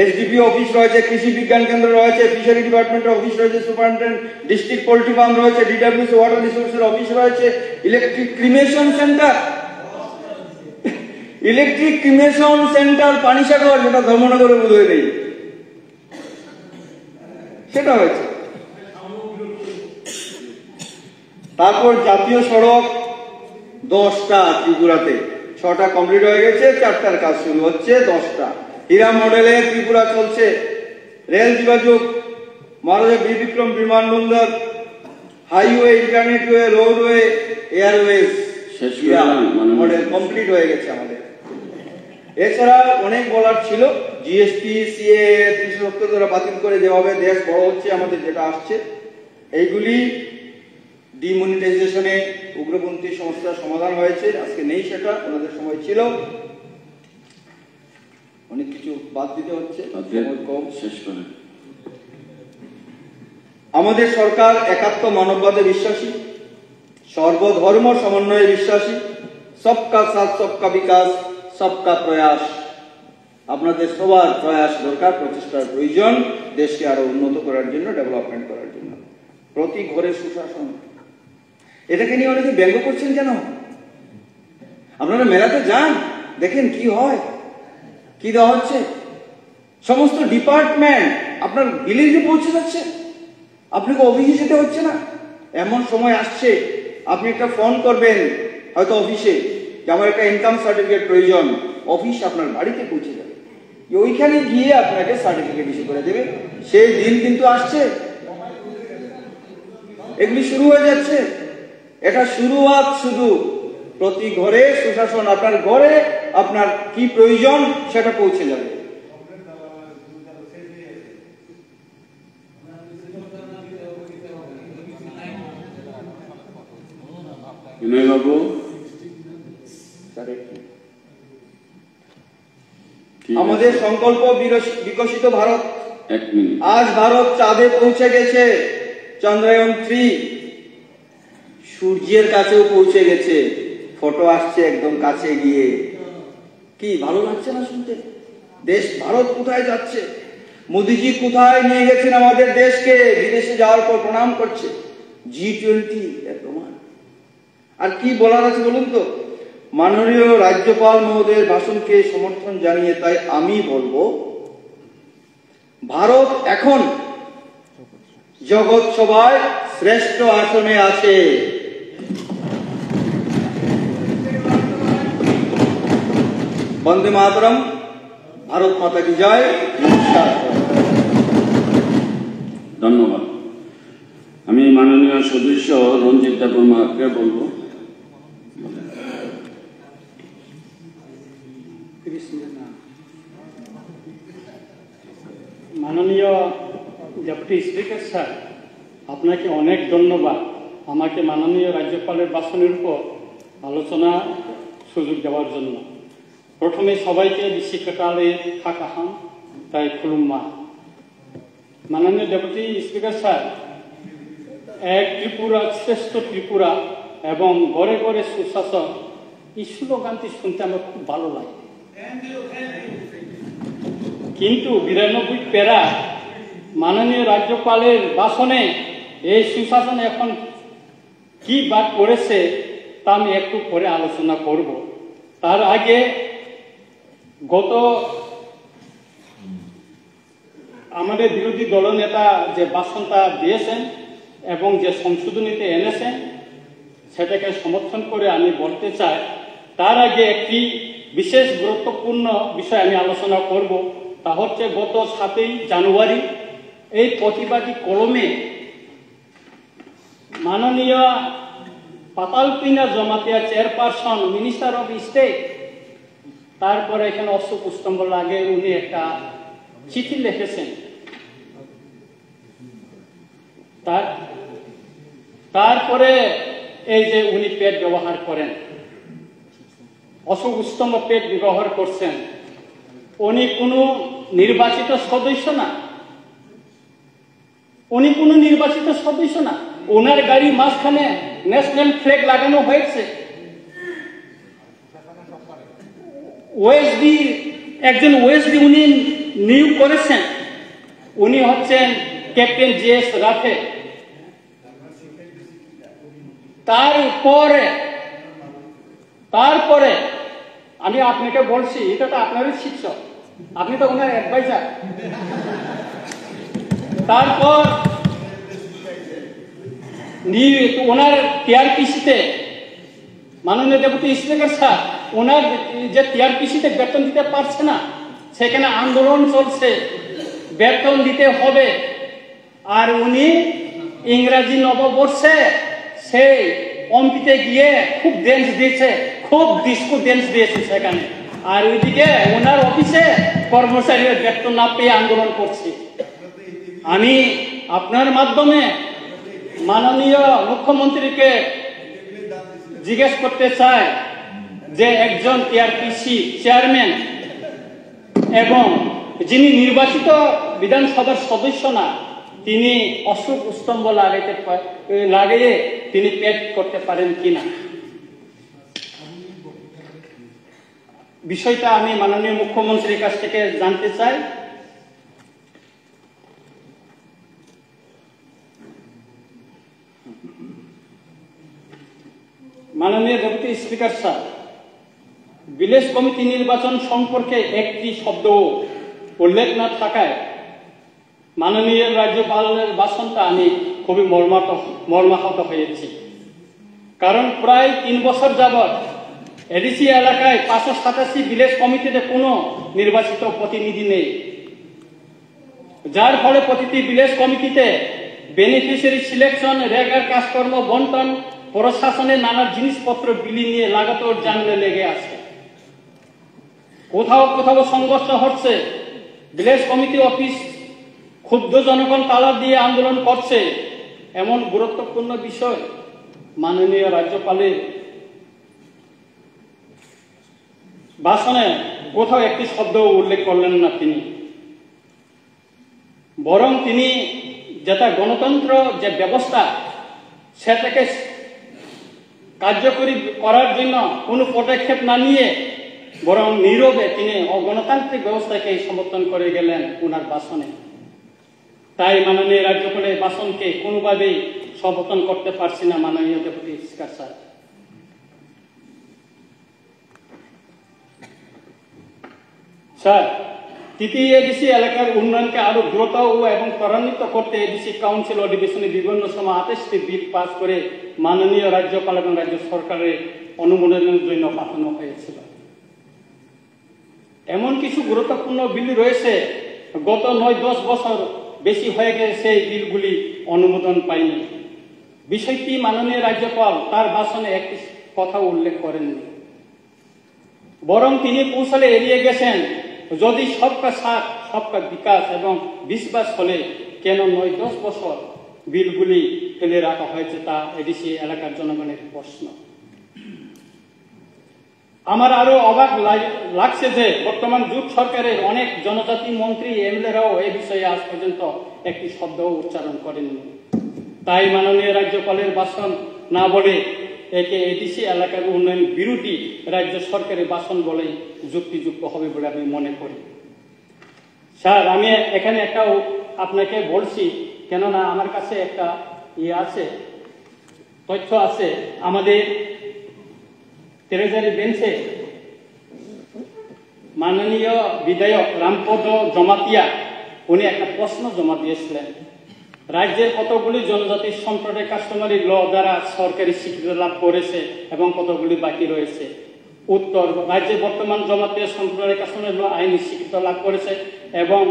এসডিপি অফিস রয়েছে, কৃষি বিজ্ঞান কেন্দ্র রয়েছে, ফিশারি ডিপার্টমেন্টের অফিস রয়েছে, সুপারিনটেন্ডেন্ট ডিস্ট্রিক্ট পোল্ট্রি ফার্ম রয়েছে, ডিডব্লিউসি ওয়াটার রিসোর্সের অফিস রয়েছে, electric cremation centre, electric cremation centre Panisagar, যেটা ধর্মনগরে বোধহয় নেই, সেটা হয়েছে। তারপর জাতীয় সড়ক 10টা ত্রিপুরাতে, 6টা কমপ্লিট হয়ে গেছে, 4টার কাজ শুরু হচ্ছে, 10টা। হীরা মডেলে ত্রিপুরা চলছে। রেল যোগাযোগ, মহারাজা বীর বিক্রম বিমানবন্দর, highway, internet way, roadway, airways model complete হয়ে গেছে আমাদের। এছাড়া অনেক বলার ছিল, জিএসটি, সিএ 370 দ্বারা বাতিল করে যেভাবে দেশ বড় হচ্ছে, আমাদের যেটা আসছে, এইগুলি ডিমনিটাইজেশনে উগ্রপন্থী সমস্যার সমাধান হয়েছে। আজকে নেই সেটা, ওনাদের সময় ছিল। অনেক কিছু বাদ দিতে হচ্ছে, কম। শেষ করে আমাদের সরকার একাত্ম মানববাদে বিশ্বাসী, সর্বধর্ম সমন্বয়ে বিশ্বাসী, সবকা সাথ সবকা বিকাশ, সবকা প্রয়াস। আপনাদের সবার প্রয়াস দরকার, প্রচেষ্টার প্রয়োজন দেশকে আরো উন্নত করার জন্য, ডেভেলপমেন্ট করার জন্য। প্রতি ঘরে সুশাসন, এটাকে নিয়ে অনেকে ব্যঙ্গ করছেন কেন? আপনারা মেলাতে যান, দেখেন কি হয়, কি দেওয়া হচ্ছে। সমস্ত ডিপার্টমেন্ট আপনার ভিলেজে পৌঁছে যাচ্ছে, আপনাকে অফিসে যেতে হচ্ছে না। এমন সময় আসছে, আপনি একটা ফোন করবেন হয়তো অফিসে যে আমার একটা ইনকাম সার্টিফিকেট প্রয়োজন, অফিস আপনার বাড়িতে পৌঁছে যাবে, ওইখানে গিয়ে আপনাকে সার্টিফিকেট ইস্যু করে দেবে। সেই দিন কিন্তু আসছে, এগুলি শুরু হয়ে যাচ্ছে। এটা শুরুয়াত শুধু। প্রতি ঘরে সুশাসন, আপনার ঘরে আপনার কি প্রয়োজন সেটা পৌঁছে যাবে। বিনয় বাবু, আমাদের সংকল্প বিকশিত ভারত। 1 মিনিট। আজ ভারত চাঁদে পৌঁছে গেছে, চন্দ্রায়ন 3 সূর্যের কাছেও পৌঁছে গেছে। ফটো আসছে একদম কাছে গিয়ে, কি ভালো লাগছে না শুনতে? দেশ ভারত কোথায় যাচ্ছে, মোদিজি কোথায় নিয়ে গেছেন আমাদের দেশকে, বিদেশে যাওয়ার পর প্রণাম করছে। G20 এর প্রমাণ। আর কি বলার আছে বলুন তো? মাননীয় রাজ্যপাল মহোদয়ের ভাষণকে সমর্থন জানিয়ে তাই আমি বলবো, ভারত এখন জগৎ সভায় শ্রেষ্ঠ আসনে আছে। বন্দে মাতরম, ভারত মাতা কি জয়। ধন্যবাদ। আমি মাননীয় সদস্য রঞ্জিত দেববর্মাকে বলবো। মাননীয় ডেপুটি স্পিকার স্যার, আপনাকে অনেক ধন্যবাদ আমাকে মাননীয় রাজ্যপালের ভাষণের উপর আলোচনা সুযোগ দেওয়ার জন্য। প্রথমে সবাইকে বিশিষ্টকালে থাকাহাম তাই খুলুম্মা। মাননীয় ডেপুটি স্পিকার স্যার, এক ত্রিপুরা শ্রেষ্ঠ ত্রিপুরা এবং ঘরে ঘরে সুশাসন, এই স্লোগানটি শুনতে আমার খুব ভালো লাগে। কিন্তু 92 প্যারা মাননীয় রাজ্যপালের ভাষণে এই সুশাসন এখন কি বাদ করেছে তা আমি একটু পরে আলোচনা করব। তার আগে গত আমাদের বিরোধী দলনেতা যে ভাষণটা দিয়েছেন এবং যে সংশোধনীতে এনেছেন সেটাকে সমর্থন করে আমি বলতে চাই, তার আগে একটি বিশেষ গুরুত্বপূর্ণ বিষয় আমি আলোচনা করব। তা হচ্ছে গত 7ই জানুয়ারি এই প্রতিবাদী কলমে মাননীয় পাতালপিনা Jamatia chairperson, minister of state, তারপরে এখানে অশোক স্তম্ভ লাগে, উনি একটা চিঠি লিখেছেন। তারপরে এই যে উনি পেট ব্যবহার করেন, অশোক স্তম্ভ পেট ব্যবহার করছেন। উনি কোনো নির্বাচিত সদস্য না, উনি কোনো নির্বাচিত সদস্য না। ওনার গাড়ি মাঝখানে ন্যাশনাল ফ্ল্যাগ লাগানো হয়েছে। ওএসডি, একজন ওএসডি উনি নিয়োগ করেছেন, উনি হচ্ছেন ক্যাপ্টেন জিএস রাফে। তারপরে আমি আপনাকে বলছি, এটা তো আপনারই শিক্ষক, আপনি তো ওনার অ্যাডভাইজার। তারপর ওনার টিআরপিসিতে মাননীয় ডেপুটি স্পিকার স্যার, ওনার যে টিআরপিসিতে বেতন দিতে পারছে না, সেখানে আন্দোলন চলছে, বেতন দিতে হবে। আর উনি ইংরাজি নববর্ষে সেই অম্পিতে গিয়ে খুব ড্যান্স দিয়েছে, খুব ডিস্কো ড্যান্স দিয়েছে সেখানে। আর ওইদিকে ওনার অফিসে কর্মচারীরা বেতন না পেয়ে আন্দোলন করছে। আমি আপনার মাধ্যমে মাননীয় মুখ্যমন্ত্রীকে জিজ্ঞেস করতে চাই যে একজন টিআরপিসি চেয়ারম্যান এবং যিনি নির্বাচিত বিধানসভার সদস্য না, তিনি অশোক স্তম্ভ লাগিয়ে তিনি পেট করতে পারেন কিনা, বিষয়টা আমি মাননীয় মুখ্যমন্ত্রীর কাছ থেকে জানতে চাই। মাননীয় deputy speaker sir, village committee নির্বাচন সম্পর্কে একটি শব্দ উল্লেখ না থাকায় মাননীয় রাজ্যপালের ভাষণটা আমি খুবই মর্মাহত হয়েছি। কারণ প্রায় 3 বছর যাবৎ এডিসি এলাকায় 587 ভিলেজ কমিটিতে কোনো নির্বাচিত প্রতিনিধি নেই, যার ফলে প্রতিটি ভিলেজ কমিটিতে বেনিফিশিয়ারি সিলেকশন, রেগার কাজকর্ম বন্টন, প্রশাসনের নানা জিনিসপত্র বিলি নিয়ে লাগাতার জানলে লেগে আছে। কোথাও কোথাও সংঘর্ষ হচ্ছে, ভিলেজ কমিটি অফিস ক্ষুব্ধ জনগণ তালা দিয়ে আন্দোলন করছে। এমন গুরুত্বপূর্ণ বিষয় মাননীয় রাজ্যপালের ভাষণে কোথাও একটি শব্দ উল্লেখ করলেন না তিনি, বরং তিনি যেটা গণতন্ত্র যে ব্যবস্থা সেটাকে কার্যকরী করার জন্য কোনো পদক্ষেপ না নিয়ে বরং নীরবে তিনি অগণতান্ত্রিক ব্যবস্থাকে সমর্থন করে গেলেন ওনার ভাষণে। তাই মাননীয় রাজ্যপালের ভাষণকে কোনোভাবেই সমর্থন করতে পারছি না মাননীয় ডেপুটি স্পিকার স্যার। স্যার, তৃতীয় এডিসি এলাকার উন্নয়নকে আরো দ্রুত এবং ত্বরান্বিত করতে এডিসি কাউন্সিল অধিবেশনে বিভিন্ন সময় 28টি বিল পাস করে মাননীয় রাজ্যপাল এবং রাজ্য সরকারের অনুমোদনের জন্য পাঠানো হয়েছিল। এমন কিছু গুরুত্বপূর্ণ বিল রয়েছে গত 9-10 বছর বেশি হয়ে গেছে সেই বিলগুলি অনুমোদন পায়নি। বিষয়টি মাননীয় রাজ্যপাল তার ভাষণে একটি কথা উল্লেখ করেননি, বরং তিনি কৌশলে এড়িয়ে গেছেন। যদি সবকা সাথ সবকা বিকাশ এবং বিশ্বাস হলে কেন 9-10 বছর বিলগুলি ফেলে রাখা হয়েছে তা এডিসি এলাকার জনগণের প্রশ্ন। আমার আরো অবাক লাগছে যে বর্তমান জোট সরকারের অনেক জনজাতি মন্ত্রী এমএলএরাও এই বিষয়ে আজ পর্যন্ত একটি শব্দও উচ্চারণ করেননি। তাই মাননীয় রাজ্যপালের ভাষণ না বলে একে এডিসি এলাকার উন্নয়ন বিরোধী রাজ্য সরকারের ভাষণ বলেই যুক্তিযুক্ত হবে বলে আমি মনে করি। স্যার, আমি এখানে একটা আপনাকে বলছি, কেননা আমার কাছে একটা আছে, তথ্য আছে। আমাদের ট্রেজারি বেঞ্চে মাননীয় বিধায়ক রামপদ জমাতিয়া উনি একটা প্রশ্ন জমা দিয়েছিলেন, রাজ্যের কতগুলি জনজাতি সম্প্রদায় কাস্টমারি ল দ্বারা সরকারি স্বীকৃতি লাভ করেছে এবং কতগুলি বাকি রয়েছে। উত্তর, রাজ্যে বর্তমান জমাতিয়া সম্প্রদায় কাস্টমারি ল আইনি স্বীকৃতি লাভ করেছে এবং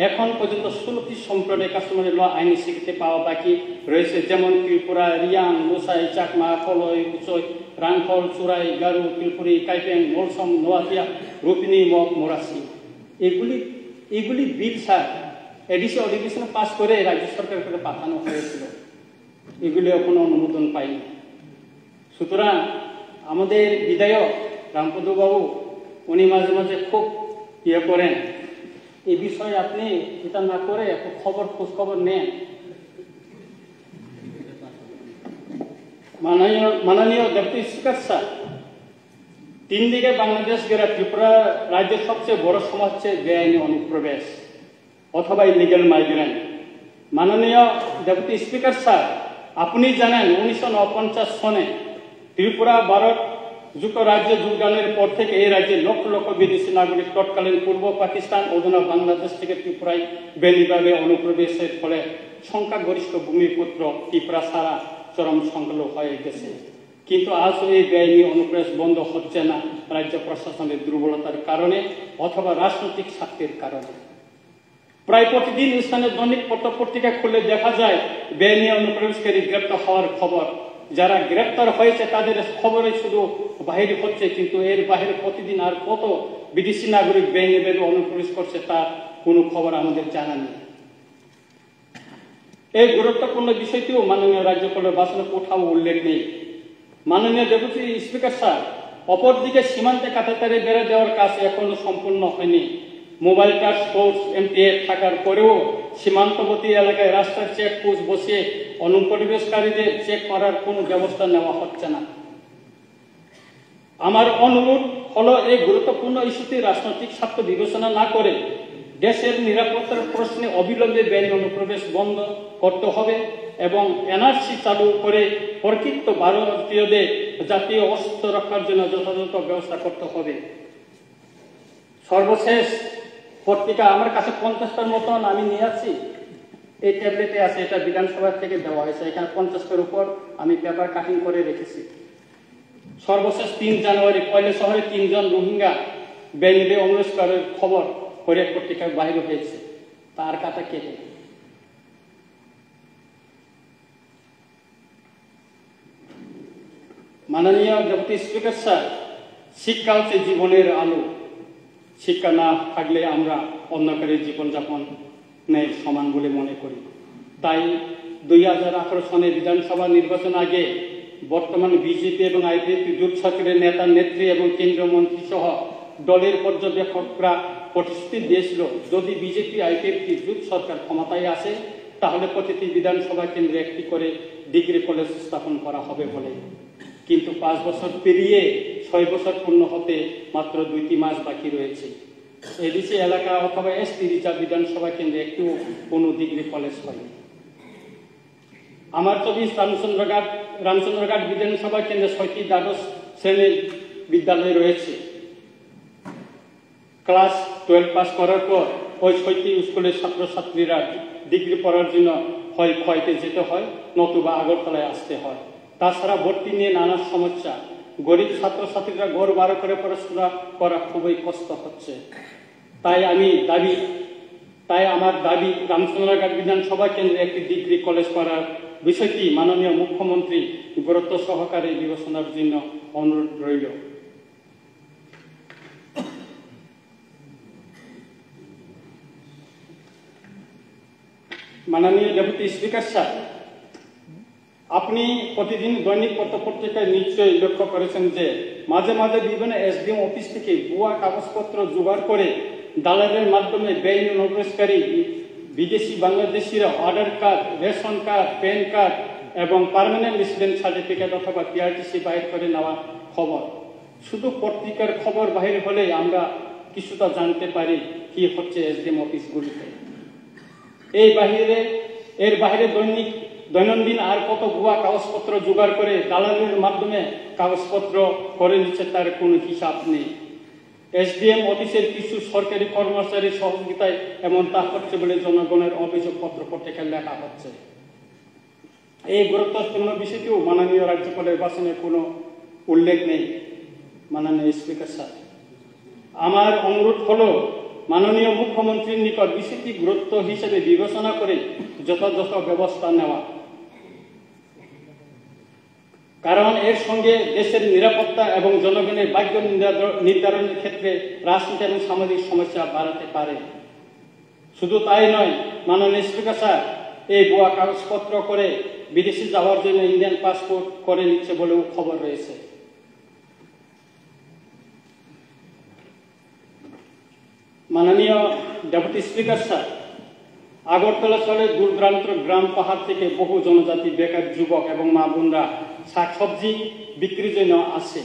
এখন পর্যন্ত 16টি সম্প্রদায় কাস্টমারি ল আইনি স্বীকৃতি পাওয়া বাকি রয়েছে, যেমন ত্রিপুরা, রিয়াং, গোসাই, চাকমা, ফলই, উচই, রাংখল, চুরাই, গারু, ত্রিপুরি, কাইপেং, মলসম, নোয়াতিয়া, রূপিনী, মগ, মোরাসি। এগুলি বিল স্যার এডিসি অধিবেশনে পাস করে রাজ্য সরকারের কাছে পাঠানো হয়েছিল, এগুলি এখনো অনুমোদন পায়নি। সুতরাং আমাদের বিধায়ক রামপদ বাবু উনি মাঝে মাঝে খুব করেন, এই বিষয়ে আপনি এটা না করে একটু খোঁজখবর নেন। মাননীয় ডেপুটি স্পিকার স্যার, 3 দিকে বাংলাদেশ ঘেরা ত্রিপুরা রাজ্যের সবচেয়ে বড় সমস্যা হচ্ছে বেআইনি অনুপ্রবেশ অথবা ইলিগাল মাইগ্রেন্ট। মাননীয় ডেপুটি স্পিকার স্যার, আপনি জানেন 1949 সনে ত্রিপুরা ভারত যুক্তরাজ্যে যোগদানের পর থেকে এই রাজ্যে লক্ষ লক্ষ বিদেশি নাগরিক তৎকালীন পূর্ব পাকিস্তান অধুনা বাংলাদেশ থেকে ত্রিপুরায় বেনিভাবে অনুপ্রবেশের ফলে সংখ্যাগরিষ্ঠ ভূমিপুত্র ত্রিপুরা ছাড়া চরম সংকল্প হয়ে গেছে। কিন্তু আজ এই বেআইনি অনুপ্রবেশ বন্ধ হচ্ছে না রাজ্য প্রশাসনের দুর্বলতার কারণে অথবা রাজনৈতিক স্বার্থের কারণে। প্রায় প্রতিদিন স্থানীয় দৈনিক পত্রিকা খুলে দেখা যায় বেআইনি অনুপ্রবেশকারী গ্রেপ্তার হওয়ার খবর। যারা গ্রেপ্তার হয়েছে তাদের খবরে শুধু বাহির হচ্ছে, কিন্তু এর বাহিরে প্রতিদিন আর কত বিদেশি নাগরিক বেআইনিভাবে অনুপ্রবেশ করছে তার কোনো খবর আমাদের জানা নেই। এই গুরুত্বপূর্ণ বিষয়টিও মাননীয় রাজ্যপালের ভাষণে কোথাও উল্লেখ নেই। মাননীয় ডেপুটি স্পিকার স্যার, অপরদিকে সীমান্তে কাঁটাতারে বেড়ে দেওয়ার কাজ এখনো সম্পূর্ণ হয়নি। মোবাইল টাস্ক ফোর্স MTF থাকার পরেও সীমান্তবর্তী এলাকায় রাস্তার চেকপোস্ট বসিয়ে অনুপ্রবেশকারীদের চেক করার কোনো ব্যবস্থা নেওয়া হচ্ছে না। আমার অনুরোধ হলো এই গুরুত্বপূর্ণ ইস্যুটি রাজনৈতিক স্বার্থ বিবেচনা না করে দেশের নিরাপত্তার প্রশ্নে অবিলম্বে বেআইনি অনুপ্রবেশ বন্ধ করতে হবে এবং NRC চালু করে প্রকৃত ভারতীয়দের জাতীয় অস্তিত্ব রক্ষার জন্য যথাযথ ব্যবস্থা করতে হবে। সর্বশেষ পত্রিকা আমার কাছে 50টার মতন আমি নিয়ে আছি, এই ট্যাবলেটে আছে, এটা বিধানসভা থেকে দেওয়া হয়েছে। এখানে 50টার উপর আমি পেপার কাটিং করে রেখেছি। সর্বশেষ 3 জানুয়ারি কয়লা শহরে 3 জন রোহিঙ্গা বেআইনিভাবে অনুপ্রবেশ করার খবর কোরিয়া পত্রিকায় বাইর হয়েছে, তার কাটা কেটে। মাননীয় ডেপুটি স্পিকার স্যার, শিক্ষা হচ্ছে জীবনের আলো। শিক্ষা না থাকলে আমরা অন্ধকারে জীবনযাপনের সমান বলে মনে করি। তাই 2018 সনে বিধানসভা নির্বাচন আগে বর্তমান বিজেপি এবং IPP জোট সরকারের নেতা নেত্রী এবং কেন্দ্রীয় মন্ত্রী সহ দলের পর্যবেক্ষকরা প্রতিশ্রুতি দিয়েছিল, যদি বিজেপি IPP জোট সরকার ক্ষমতায় আসে তাহলে প্রতিটি বিধানসভা কেন্দ্রে একটি করে ডিগ্রি কলেজ স্থাপন করা হবে বলে। কিন্তু 5 বছর পেরিয়ে 6 বছর পূর্ণ হতে মাত্র 2টি মাস বাকি রয়েছে। এডিসি এলাকা অথবা ST রিজার্ভ বিধানসভা কেন্দ্রে একটিও কোনো ডিগ্রি কলেজ হয়নি। আমার 24 রামচন্দ্রঘাট বিধানসভা কেন্দ্রে 6টি দ্বাদশ শ্রেণীর বিদ্যালয় রয়েছে। ক্লাস 12 পাস করার পর ওই 6টি স্কুলের ছাত্রছাত্রীরা ডিগ্রি পড়ার জন্য হয় ক্ষয়তে যেতে হয়, নতুবা আগরতলায় আসতে হয়। তাছাড়া ভর্তি নিয়ে নানা সমস্যা, গরিব ছাত্রছাত্রীরা ঘর ভাড়া করে পড়াশোনা করা খুবই কষ্ট হচ্ছে। তাই আমার দাবি রামচন্দ্রঘাট বিধানসভা কেন্দ্রে একটি ডিগ্রি কলেজ করার বিষয়টি মাননীয় মুখ্যমন্ত্রী গুরুত্ব সহকারে বিবেচনার জন্য অনুরোধ রইল। মাননীয় ডেপুটি স্পিকার স্যার, আপনি প্রতিদিন দৈনিক পত্রপত্রিকায় নিশ্চয়ই লক্ষ্য করেছেন যে মাঝে মাঝে বিভিন্ন SDM অফিস থেকে ভুয়া কাগজপত্র জোগাড় করে দালালের মাধ্যমে বেআইনি অনুপ্রবেশকারী বিদেশি বাংলাদেশিরা Aadhaar card, ration card, PAN card এবং পার্মানেন্ট রেসিডেন্ট সার্টিফিকেট অথবা PRTC বাইর করে নেওয়া খবর। শুধু পত্রিকার খবর বাহির হলে আমরা কিছুটা জানতে পারি কি হচ্ছে SDM অফিসগুলিতে। এর বাইরে দৈনন্দিন আর কত ভুয়া কাগজপত্র জোগাড় করে দালালের মাধ্যমে কাগজপত্র করে নিচ্ছে তার কোনো হিসাব নেই। SDM অফিসের কিছু সরকারি কর্মচারীর সহযোগিতায় এমন তা হচ্ছে বলে জনগণের অভিযোগ পত্রপত্রিকায় লেখা হচ্ছে। এই গুরুত্বপূর্ণ বিষয়টিও মাননীয় রাজ্যপালের ভাষণে কোনো উল্লেখ নেই। মাননীয় স্পিকার স্যার, আমার অনুরোধ হলো মাননীয় মুখ্যমন্ত্রীর নিকট বিষয়টি গুরুত্ব হিসেবে বিবেচনা করে যথাযথ ব্যবস্থা নেওয়া, কারণ এর সঙ্গে দেশের নিরাপত্তা এবং জনগণের ভাগ্য নির্ধারণের ক্ষেত্রে রাজনীতি এবং সামাজিক সমস্যা বাড়াতে পারে। শুধু তাই নয়, মাননীয় স্পিকার স্যার, এই ভুয়া কাগজপত্র করে বিদেশে যাওয়ার জন্য ইন্ডিয়ান পাসপোর্ট করে নিচ্ছে বলেও খবর রয়েছে। মাননীয় ডেপুটি স্পিকার স্যার, আগরতলা শহরে দূরদূরান্ত গ্রাম পাহাড় থেকে বহু জনজাতি বেকার যুবক এবং মা বোনরা শাকসবজি বিক্রির জন্য আসে,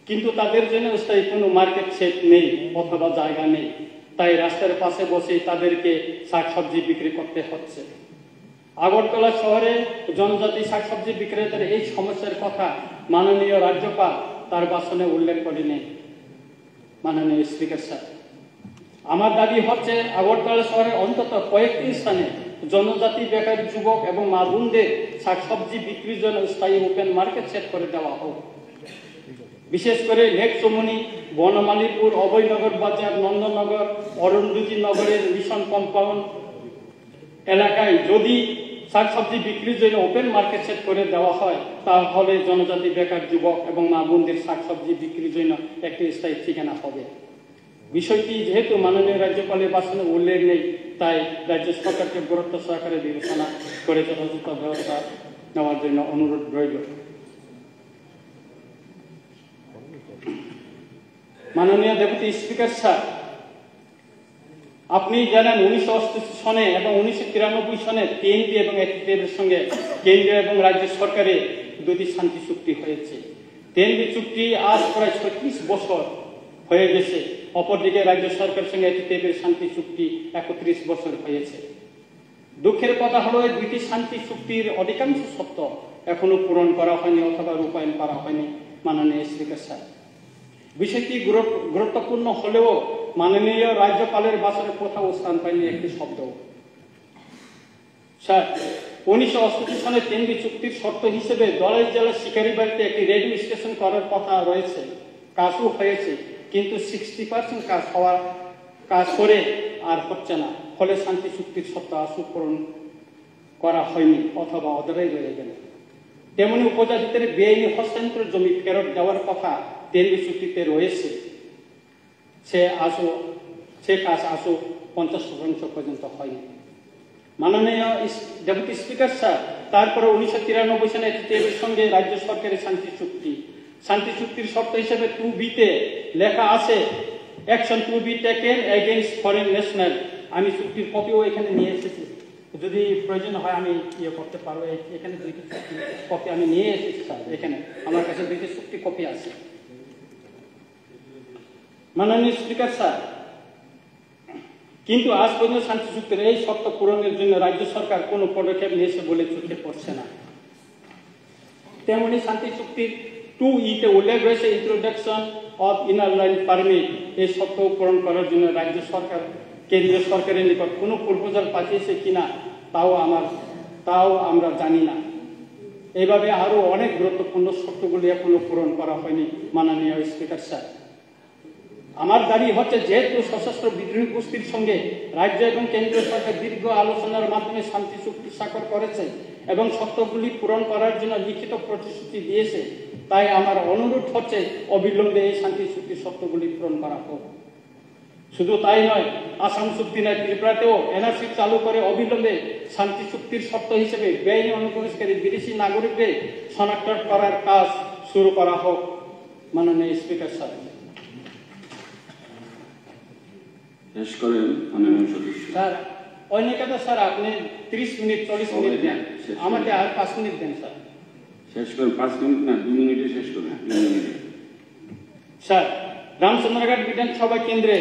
কিন্তু তাদের জন্য স্থায়ী কোনো মার্কেট সেট নেই অথবা জায়গা নেই। তাই রাস্তার পাশে বসে তাদেরকে শাকসবজি বিক্রি করতে হচ্ছে। আগরতলা শহরে জনজাতি শাকসবজি বিক্রেতার এই সমস্যার কথা মাননীয় রাজ্যপাল তার ভাষণে উল্লেখ করেনি। মাননীয় স্পিকার স্যার, আমার দাবি হচ্ছে আগরতলা শহরে অন্তত কয়েকটি স্থানে জনজাতি বেকার যুবক এবং মা বোনদের শাকসবজি বিক্রির জন্য স্থায়ী ওপেন মার্কেট সেট করে দেওয়া হোক। বিশেষ করে লেক চমুনি, বনমালীপুর, অভয়নগর বাজার, নন্দনগর, অরুন্ধতী নগরের মিশন কম্পাউন্ড এলাকায় যদি শাকসবজি বিক্রির জন্য ওপেন মার্কেট সেট করে দেওয়া হয়, তাহলে জনজাতি বেকার যুবক এবং মা বোনদের শাকসবজি বিক্রির জন্য একটি স্থায়ী ঠিকানা হবে। বিষয়টি যেহেতু মাননীয় রাজ্যপালের ভাষণে উল্লেখ নেই, তাই রাজ্য সরকারকে গুরুত্ব সহকারে বিবেচনা করে যথাযথ ব্যবস্থা নেওয়ার জন্য অনুরোধ রইল। মাননীয় ডেপুটি স্পিকার স্যার, আপনি জানেন 1988 সনে এবং 1993 সনে TNP এবং এর সঙ্গে কেন্দ্রীয় এবং রাজ্য সরকারের দুটি শান্তি চুক্তি হয়েছে। TNP চুক্তি আজ প্রায় 36 বছর হয়ে গেছে। অপরদিকে রাজ্য সরকারের সঙ্গে এর শান্তি চুক্তি 31 বছর হয়েছে। দুঃখের কথা হলো এই দুইটি শান্তি চুক্তির অধিকাংশ শর্ত এখনো পূরণ করা হয়নি অথবা রূপায়ণ করা হয়নি। মাননীয় স্পিকার স্যার, বিষয়টি গুরুত্বপূর্ণ হলেও মাননীয় রাজ্যপালের ভাষণে কোথাও স্থান পায়নি একটি শব্দ। স্যার, 1988 সনে TNP চুক্তির শর্ত হিসেবে দলাই জেলার শিকারিবাড়িতে একটি রেডিও স্টেশন করার কথা রয়েছে, কাজও হয়েছে, কিন্তু 60% কাজ করে আর হচ্ছে না। ফলে শান্তি চুক্তির শর্ত আশু পূরণ করা হয়নি অথবা অধরাই রয়ে গেল। তেমনি উপজাতিদের বেআইনি হস্তান্তর জমি ফেরত দেওয়ার কথা TNP চুক্তিতে রয়েছে, সে কাজ আজও 50% পর্যন্ত হয়নি। মাননীয় ডেপুটি স্পিকার স্যার, তারপরে 1993 সালে এর সঙ্গে রাজ্য সরকারের শান্তি চুক্তির শর্ত হিসেবে 2B-তে লেখা আছে action to be taken against foreign national. আমি চুক্তির কপিও এখানে নিয়ে এসেছি, যদি প্রয়োজন হয় আমি করতে পারবো। এখানে দুইটি চুক্তির কপি আমি নিয়ে এসেছি স্যার, এখানে আমার কাছে দুইটি চুক্তি কপি আছে। মাননীয় স্পিকার স্যার, কিন্তু আজ পর্যন্ত শান্তি চুক্তির এই শর্ত পূরণের জন্য রাজ্য সরকার কোনো পদক্ষেপ নিয়েছে বলে চোখে পড়ছে না। তেমনি শান্তি চুক্তির 2E-তে উল্লেখ রয়েছে introduction of inner line permit. এই শর্ত পূরণ করার জন্য রাজ্য সরকার কেন্দ্রীয় সরকারের নিকট কোনো প্রপোজাল পাঠিয়েছে কিনা তাও আমরা জানি না। এইভাবে আরো অনেক গুরুত্বপূর্ণ শর্তগুলি এখনো পূরণ করা হয়নি। মাননীয় স্পিকার স্যার, আমার দাবি হচ্ছে, যেহেতু সশস্ত্র বিদ্রোহী গোষ্ঠীর সঙ্গে রাজ্য এবং কেন্দ্রীয় সরকার দীর্ঘ আলোচনার মাধ্যমে শান্তি চুক্তি স্বাক্ষর করেছে এবং শর্তগুলি পূরণ করার জন্য লিখিত প্রতিশ্রুতি দিয়েছে, তাই আমার অনুরোধ হচ্ছে অবিলম্বে এই শান্তি চুক্তির শর্তগুলি পূরণ করা হোক। শুধু তাই নয়, আসাম চুক্তি নয়, ত্রিপুরাতেও NRC চালু করে অবিলম্বে শান্তি চুক্তির শর্ত হিসেবে বেআইনি অনুপ্রবেশকারী বিদেশি নাগরিকদের শনাক্ত করার কাজ শুরু করা হোক। মাননীয় স্পিকার স্যার, শেষ করেন মাননীয় সদস্য। স্যার, অন্য কথা স্যার, আপনি 30 মিনিট 40 মিনিট দেন, আমাকে আর 5 মিনিট দেন স্যার। শেষ করেন, 5 মিনিট না, 2 মিনিটে শেষ করেন। 2 মিনিটে। স্যার, রামচন্দ্রঘাট বিধানসভা কেন্দ্রে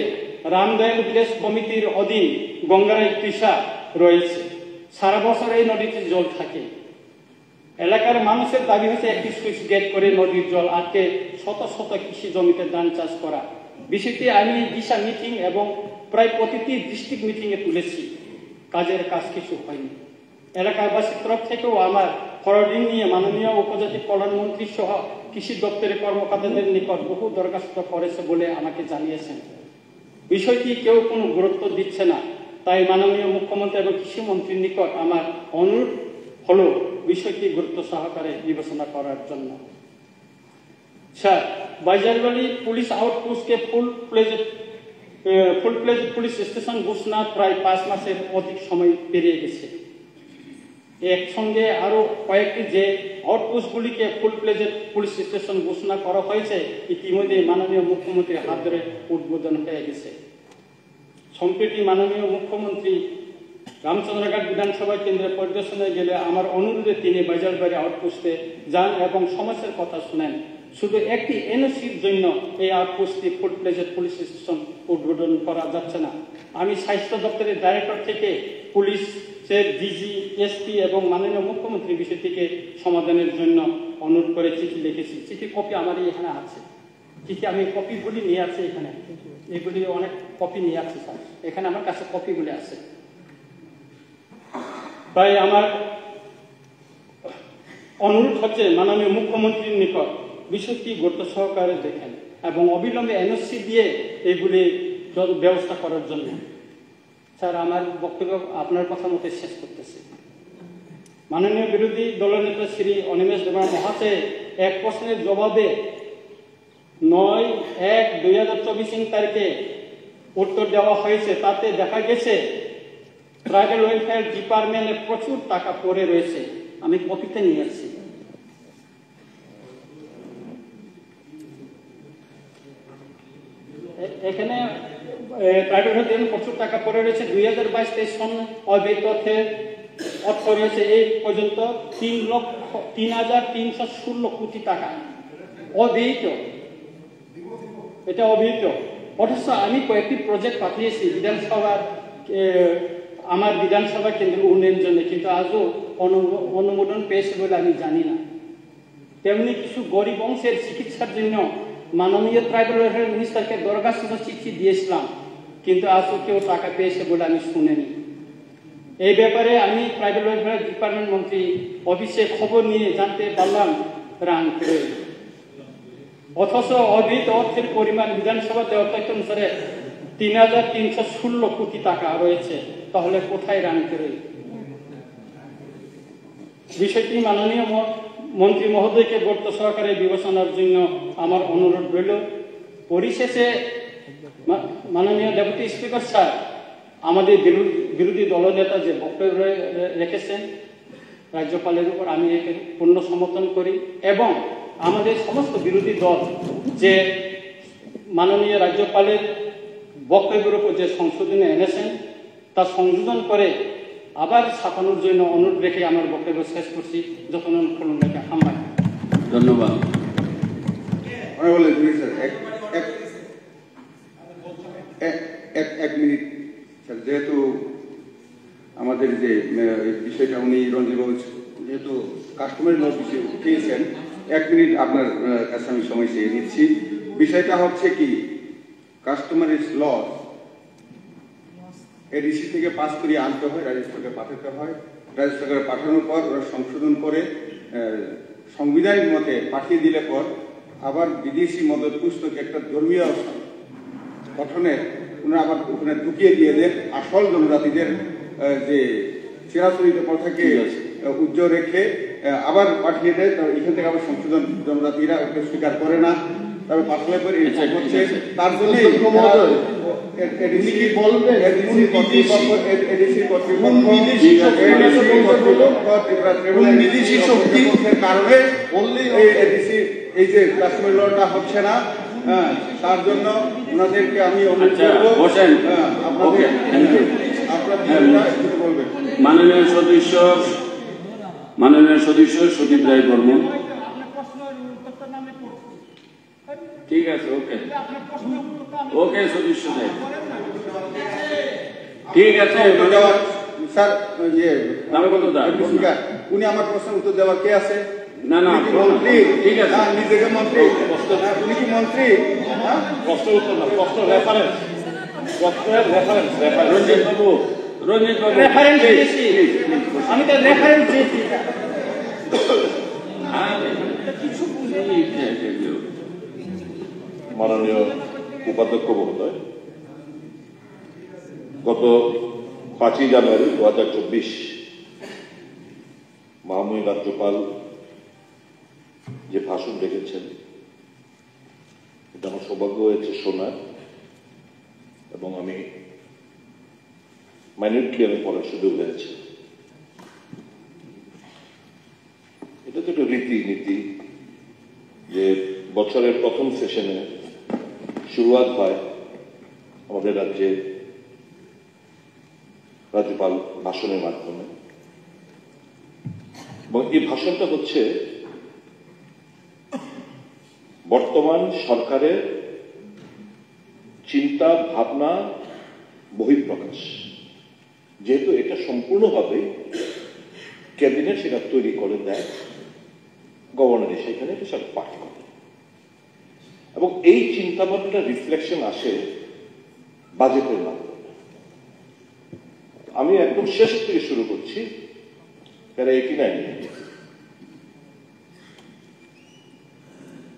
রামদয়াল ভিলেজ কমিটির অধীন গঙ্গারাই কৃষা রয়েছে। সারা বছর এই নদীতে জল থাকে। এলাকার মানুষের দাবি হচ্ছে একটি সুইচ গেট করে নদীর জল আটকে শত শত কৃষি জমিতে ধান চাষ করা। বিষয়টি আমি দিশা মিটিং এবং প্রায় প্রতিটি ডিস্ট্রিক্ট মিটিংয়ে তুলেছি। কাজের কাজ কিছু হয়নি। এলাকাবাসীর তরফ থেকেও আমার ফরওয়ার্ডিং নিয়ে মাননীয় উপজাতি কল্যাণ মন্ত্রী সহ কৃষি দপ্তরের কর্মকর্তাদের নিকট বহু দরখাস্ত করেছে বলে আমাকে জানিয়েছেন। বিষয়টি কেউ কোনো গুরুত্ব দিচ্ছে না। তাই মাননীয় মুখ্যমন্ত্রী এবং কৃষিমন্ত্রীর নিকট আমার অনুরোধ হলো বিষয়টি গুরুত্ব সহকারে বিবেচনা করার জন্য। স্যার, বাজারবাড়ি পুলিশ আউটপোস্টকে ফুল প্লেজ পুলিশ স্টেশন ঘোষণা প্রায় 5 মাসের অধিক সময় পেরিয়ে গেছে। একসঙ্গে আরো কয়েকটি যে আউটপোস্টগুলিকে ফুল প্লেজেড পুলিশ স্টেশন ঘোষণা করা হয়েছে, ইতিমধ্যে মাননীয় মুখ্যমন্ত্রীর হাত ধরে উদ্বোধন হয়ে গেছে। সম্প্রতি মাননীয় মুখ্যমন্ত্রী রামচন্দ্রঘাট বিধানসভা কেন্দ্রে পরিদর্শনে গেলে আমার অনুরোধে তিনি বাজারবাড়ি আউটপোস্টে যান এবং সমস্যার কথা শুনেন। শুধু একটি NOC-র জন্য এই আউটপোস্টটি ফুল প্লেজেড পুলিশ স্টেশন উদ্বোধন করা যাচ্ছে না। আমি স্বাস্থ্য দপ্তরের ডাইরেক্টর থেকে পুলিশের DG, SP এবং মাননীয় মুখ্যমন্ত্রী বিষয়টিকে সমাধানের জন্য অনুরোধ করে চিঠি লিখেছি। চিঠি কপি আমার এখানে আছে। চিঠি আমি কপিগুলি নিয়ে আছি এখানে, এগুলি অনেক কপি নিয়ে আছি স্যার, এখানে আমার কাছে কপিগুলি আছে। তাই আমার অনুরোধ হচ্ছে মাননীয় মুখ্যমন্ত্রীর নিকট বিষয়টি গুরুত্ব সহকারে দেখেন এবং অবিলম্বে NOC দিয়ে এগুলি ব্যবস্থা করার জন্য। স্যার, আমার বক্তব্য আপনার কথা মতো শেষ করতেছি। মাননীয় বিরোধী দলনেতা শ্রী অনিমেষ দেবরা মহাশয় এক প্রশ্নের জবাবে 9/1/2024 তারিখে উত্তর দেওয়া হয়েছে তাতে দেখা গেছে ট্রাইবাল ওয়েলফেয়ার ডিপার্টমেন্টে প্রচুর টাকা পড়ে রয়েছে। আমি কপিতে নিয়ে আসছি। এখানে ট্রাইবাল ওয়েলফেয়ার প্রচুর টাকা পড়ে রয়েছে। 2022-23 সন অব্যয়িত অর্থ রয়েছে এই পর্যন্ত 3,316 কোটি টাকা অব্যয়িত। এটা অব্যয়িত। অথচ আমি কয়েকটি প্রজেক্ট পাঠিয়েছি বিধানসভার, আমার বিধানসভা কেন্দ্র উন্নয়নের জন্য, কিন্তু আজও অনুমোদন পেয়েছে বলে আমি জানি না। তেমনি কিছু গরিব অংশের চিকিৎসার জন্য মাননীয় ট্রাইবাল ওয়েলফেয়ার মিনিস্টারকে দরখাস্ত চিঠি দিয়েছিলাম, কিন্তু আজও কেউ টাকা পেয়েছে বলে আমি শুনিনি। এই ব্যাপারে আমি ট্রাইবাল ওয়েলফেয়ার ডিপার্টমেন্ট মন্ত্রী অফিসে খবর নিয়ে জানতে পারলাম রাং ফেরত। অথচ অব্যয়িত অর্থের পরিমাণ বিধানসভা দেওয়ার তথ্য অনুসারে 3,316 কোটি টাকা রয়েছে। তাহলে কোথায় রাং ফেরত? বিষয়টি মাননীয় মন্ত্রী মহোদয়কে গুরুত্ব সহকারে বিবেচনার জন্য আমার অনুরোধ রইল। পরিশেষে মাননীয় ডেপুটি স্পিকার স্যার, আমাদের বিরোধী দলনেতা যে বক্তব্য রেখেছেন রাজ্যপালের উপর, আমি একে পূর্ণ সমর্থন করি এবং আমাদের সমস্ত বিরোধী দল যে মাননীয় রাজ্যপালের বক্তব্যের উপর যে সংশোধনী এনেছেন তা সংশোধন করে আবার ছাপানোর জন্য অনুরোধ রেখে আমার বক্তব্য শেষ করছি। যখন অনুকরণ রেখে আমরা ধন্যবাদ। এক মিনিট স্যার, যেহেতু আমাদের যে বিষয়টা উনি রঞ্জিতবাবু যেহেতু কাস্টমারি ল বিষয়ে উঠিয়েছেন, 1 মিনিট আপনার কাছে আমি সময় চেয়ে নিচ্ছি। বিষয়টা হচ্ছে কি, কাস্টমারি ল এডিসি থেকে পাস করিয়ে আনতে হয়, রাজ্য সরকার পাঠাতে হয়, রাজ্য সরকার পাঠানোর পর ওরা সংশোধন করে সংবিধান মতে পাঠিয়ে দিলে পর আবার বিদেশি মদত পুস্তক একটা ধর্মীয় গঠনে ওনারা আবার ওখানে ঢুকিয়ে দিয়ে দেন আসল জনজাতিদের যে চিরাচরিত প্রথাকে উজ্জ্বল রেখে আবার পাঠিয়ে দেয়। এখান থেকে আবার সংশোধন জনজাতিরা ওকে স্বীকার করে না, তবে পাঠালে পরে হচ্ছে তার জন্য কারণে এই যে কাশ্মীর লড়টা হচ্ছে না, তার জন্য ওনাদেরকে আমি মাননীয় সদস্য সদীপ রায় বর্মন। ঠিক আছে, ওকে ওকে সদস্য সাহেব, ঠিক আছে স্যার। উনি আমার প্রশ্নের উত্তর দেওয়ার কে আছে? না না মন্ত্রী, ঠিক আছে, নিজেকে মন্ত্রী, উনি কি মন্ত্রী? রঞ্জিত বাবু, আমি তো রেফারেন্স দিয়েছি। মাননীয় উপাধ্যক্ষ মহোদয়, গত 5ই জানুয়ারি 2024 মাননীয় রাজ্যপাল যে ভাষণ রেখেছেন, এটা আমার সৌভাগ্য হয়েছে শোনার, এবং আমি মাইনিউটলি আমি পড়ার সুযোগ হয়েছে। এটা তো একটা রীতি যে বছরের প্রথম সেশনে শুরুয়াত হয় আমাদের রাজ্যে রাজ্যপাল ভাষণের মাধ্যমে, এবং এই ভাষণটা হচ্ছে বর্তমান সরকারের চিন্তা ভাবনা বহিঃপ্রকাশ। যেহেতু এটা সম্পূর্ণভাবে ক্যাবিনেট সেটা তৈরি করে দেয়, গভর্নর সেখানে এটা সব পাঠ করে, এবং এই চিন্তা ভাবনাটা রিফ্লেকশন আসে বাজেটের মাধ্যমে। আমি একদম শেষ থেকে শুরু করছি, প্যারা 89।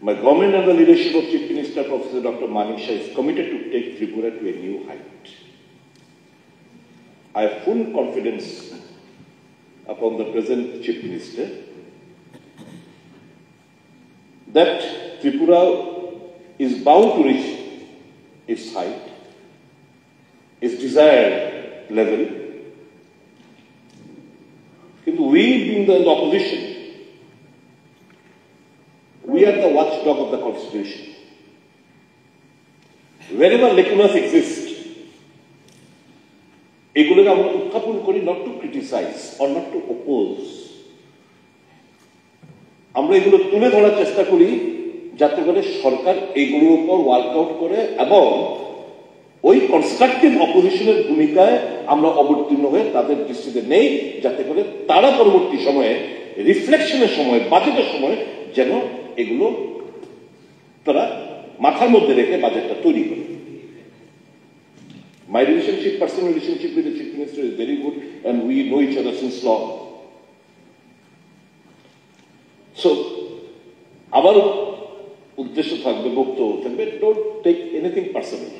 My government and the leadership of Chief Minister Professor Dr. Manik Shah is committed to take Tripura to a new height. I have full confidence upon the present Chief Minister that Tripura is bound to reach its height its desired level. But we, being the opposition, we are the watchdog of the Constitution. Wherever lacunas exist, এগুলোকে আমরা উত্থাপন করি not to criticize or not to oppose. আমরা এগুলো তুলে ধরার চেষ্টা করি যাতে করে সরকার এগুলোর উপর ওয়ার্কআউট করে এবং ওই কনস্ট্রাকটিভ অপোজিশনের ভূমিকায় আমরা অবতীর্ণ হয়ে তাদের দৃষ্টিতে নেই, যাতে করে তারা পরবর্তী সময়ে রিফ্লেকশনের সময়, বাজেটের সময় যেন এগুলো তারা মাথার মধ্যে রেখে বাজেটটা তৈরি করে। My personal relationship with the Chief Minister is very good, and we know each other since long. So, our উদ্দেশ্য থাকবে, বক্তব্য থাকবে, don't take anything personal.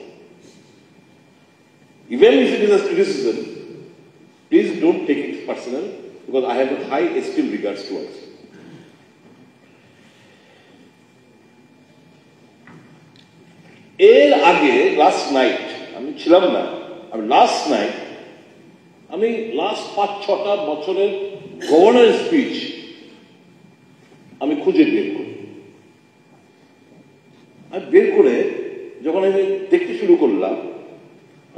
Even if it is a criticism, please don't take it personal, because I have a high esteem regards towards it. এর আগে last night আমি ছিলাম না, আমি লাস্ট 5-6টা বছরের গভর্নর স্পিচ আমি খুঁজে বের করি। আমি বের করে যখন আমি দেখতে শুরু করলাম,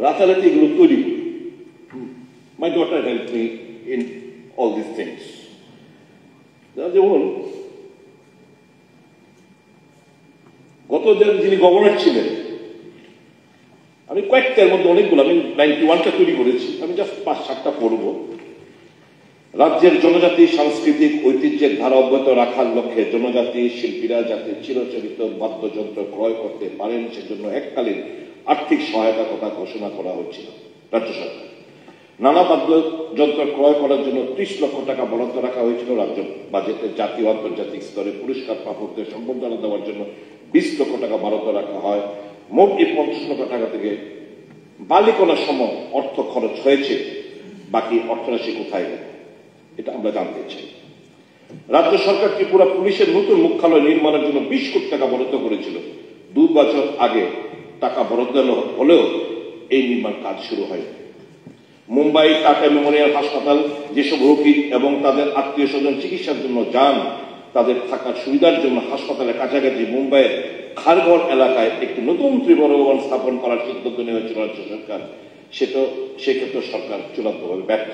রাতারাতি এগুলো তৈরি করি। My daughter help me in all this things. যেমন গত যিনি গভর্নর ছিলেন, আমি কয়েকটার মধ্যে অনেকগুলো, আমি 91টা তৈরি করেছি, আমি জাস্ট 5-7টা পড়ব। রাজ্যের জনজাতি সাংস্কৃতিক ঐতিহ্যের ধারা অব্যাহত রাখার লক্ষ্যে জনজাতি শিল্পীরা যাতে চিরচরিত বাদ্যযন্ত্র ক্রয় করতে পারেন সেজন্য এককালীন আর্থিক সহায়তা কথা ঘোষণা করা হচ্ছিল রাজ্য সরকার। নানা বাদ্যযন্ত্র ক্রয় করার জন্য 30 লক্ষ টাকা বরাদ্দ রাখা হয়েছিল রাজ্য বাজেটে। জাতীয় আন্তর্জাতিক স্তরে পুরস্কার প্রাপকদের সম্বর্ধনা দেওয়ার জন্য 20 লক্ষ টাকা বরাদ্দ রাখা হয়। মোট এই 50 লক্ষ টাকা থেকে বালিকণার সময় অর্থ খরচ হয়েছে, বাকি অর্থরাশি কোথায় গেল এটা আমরা জানতে চাই। রাজ্য সরকার ত্রিপুরা পুলিশের নতুন মুখ্যালয় নির্মাণের জন্য 20 কোটি টাকা বরাদ্দ করেছিল। 2 বছর আগে টাকা বরাদ্দ হলেও এই নির্মাণ কাজ শুরু হয়নি। মুম্বাই টাটা মেমোরিয়াল হাসপাতাল যেসব রোগী এবং তাদের আত্মীয় স্বজন চিকিৎসার জন্য যান, তাদের থাকার সুবিধার জন্য হাসপাতালের কাছাকাছি মুম্বাইয়ের খারঘর এলাকায় একটি নতুন ত্রিপুরা ভবন স্থাপন করার সিদ্ধান্ত নিয়েছিল রাজ্য সরকার। সেক্ষেত্রে সরকার চূড়ান্তভাবে ব্যর্থ।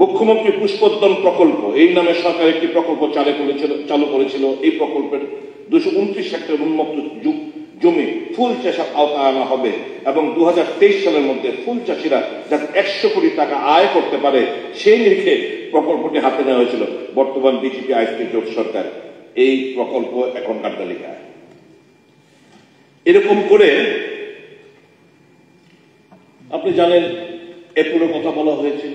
মুখ্যমন্ত্রী পুষ্পোদ্যম প্রকল্প এই নামে সরকার একটি প্রকল্প চালু করেছিল। এই প্রকল্পের 229 হেক্টর উন্মুক্ত জমি ফুল চাষের আওতায় আনা হবে এবং 2023 সালের মধ্যে ফুল চাষিরা যাতে 100 কোটি টাকা আয় করতে পারে সেই নিরিখে প্রকল্পটি হাতে নেওয়া হয়েছিল। বর্তমান বিজেপি আইএসপি জোট সরকার এই প্রকল্প এখন কার্যালিকায়। এরকম করে আপনি জানেন এপ্রিলের কথা বলা হয়েছিল,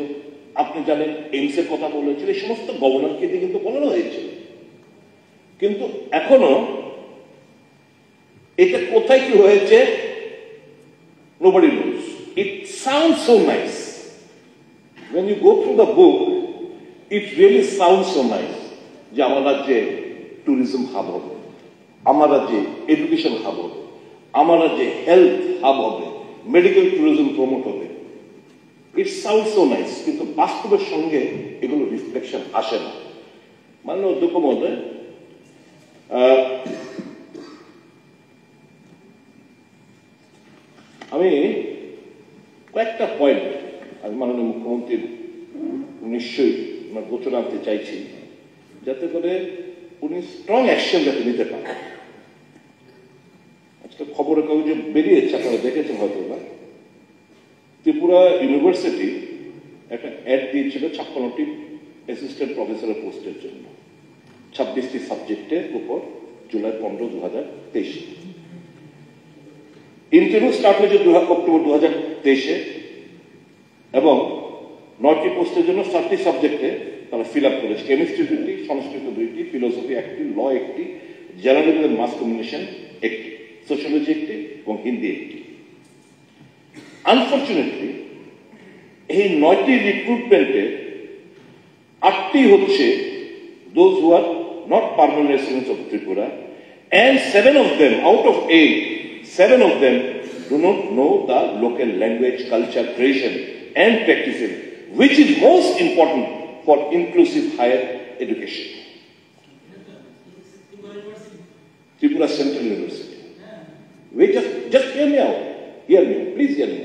আপনি জানেন এইমসের কথা বলা হয়েছিল, এই সমস্ত গভর্নরকে দিয়ে কিন্তু বলানো হয়েছিল। কিন্তু এখনো এটা কোথায় কি হয়েছে nobody knows. It sounds so nice. When you go through the book, it really sounds so nice. যে আমার রাজ্যে ট্যুরিজম হাব হবে, আমার রাজ্যে এডুকেশন হাব হবে, আমার রাজ্যে হেলথ হাব হবে, মেডিকেল ট্যুরিজম প্রমোট হবে। ইট সাউন্ড সো নাইস, কিন্তু বাস্তবের সঙ্গে এগুলো রিফ্লেকশন আসে না। মাননীয় অধ্যক্ষ মহোদয়, আমি কয়েকটা পয়েন্ট আমি মাননীয় মুখ্যমন্ত্রীর নিশ্চয়ই গোচরে আনতে চাইছি, যাতে করে উনি স্ট্রং অ্যাকশন যাতে নিতে পারেন। আজকে খবরের কাগজে বেরিয়েছে, আপনারা দেখেছেন হয়তো না, ত্রিপুরা ইউনিভার্সিটি একটা অ্যাড দিয়েছিল 56টি অ্যাসিস্ট্যান্ট প্রফেসরের পোস্টের জন্য 26টি সাবজেক্টের উপর জুলাই 15, 2023। ইন্টারভিউ স্টার্ট হয়েছে অক্টোবর 2023 এবং 9টি পোস্টের জন্য 7টি সাবজেক্টে তারা ফিল আপ করেছে। কেমিস্ট্রি 2টি, সংস্কৃত 2টি, ফিলোসফি 1টি, ল 1টি, জার্নালিজম এন্ড মাস কমিউনিকেশন 1টি, সোশ্যোলজি 1টি এবং হিন্দি 1টি। আনফর্চুনেটলি এই 9টি রিক্রুটমেন্টে 8টি হচ্ছে those who are not permanent residents of Tripura, and 7 of them out of 8, 7 of them do not know the local language, culture, tradition and practices, which is most important for inclusive higher education. Tripura Central University. Wait, just hear me out. Hear me, please hear me.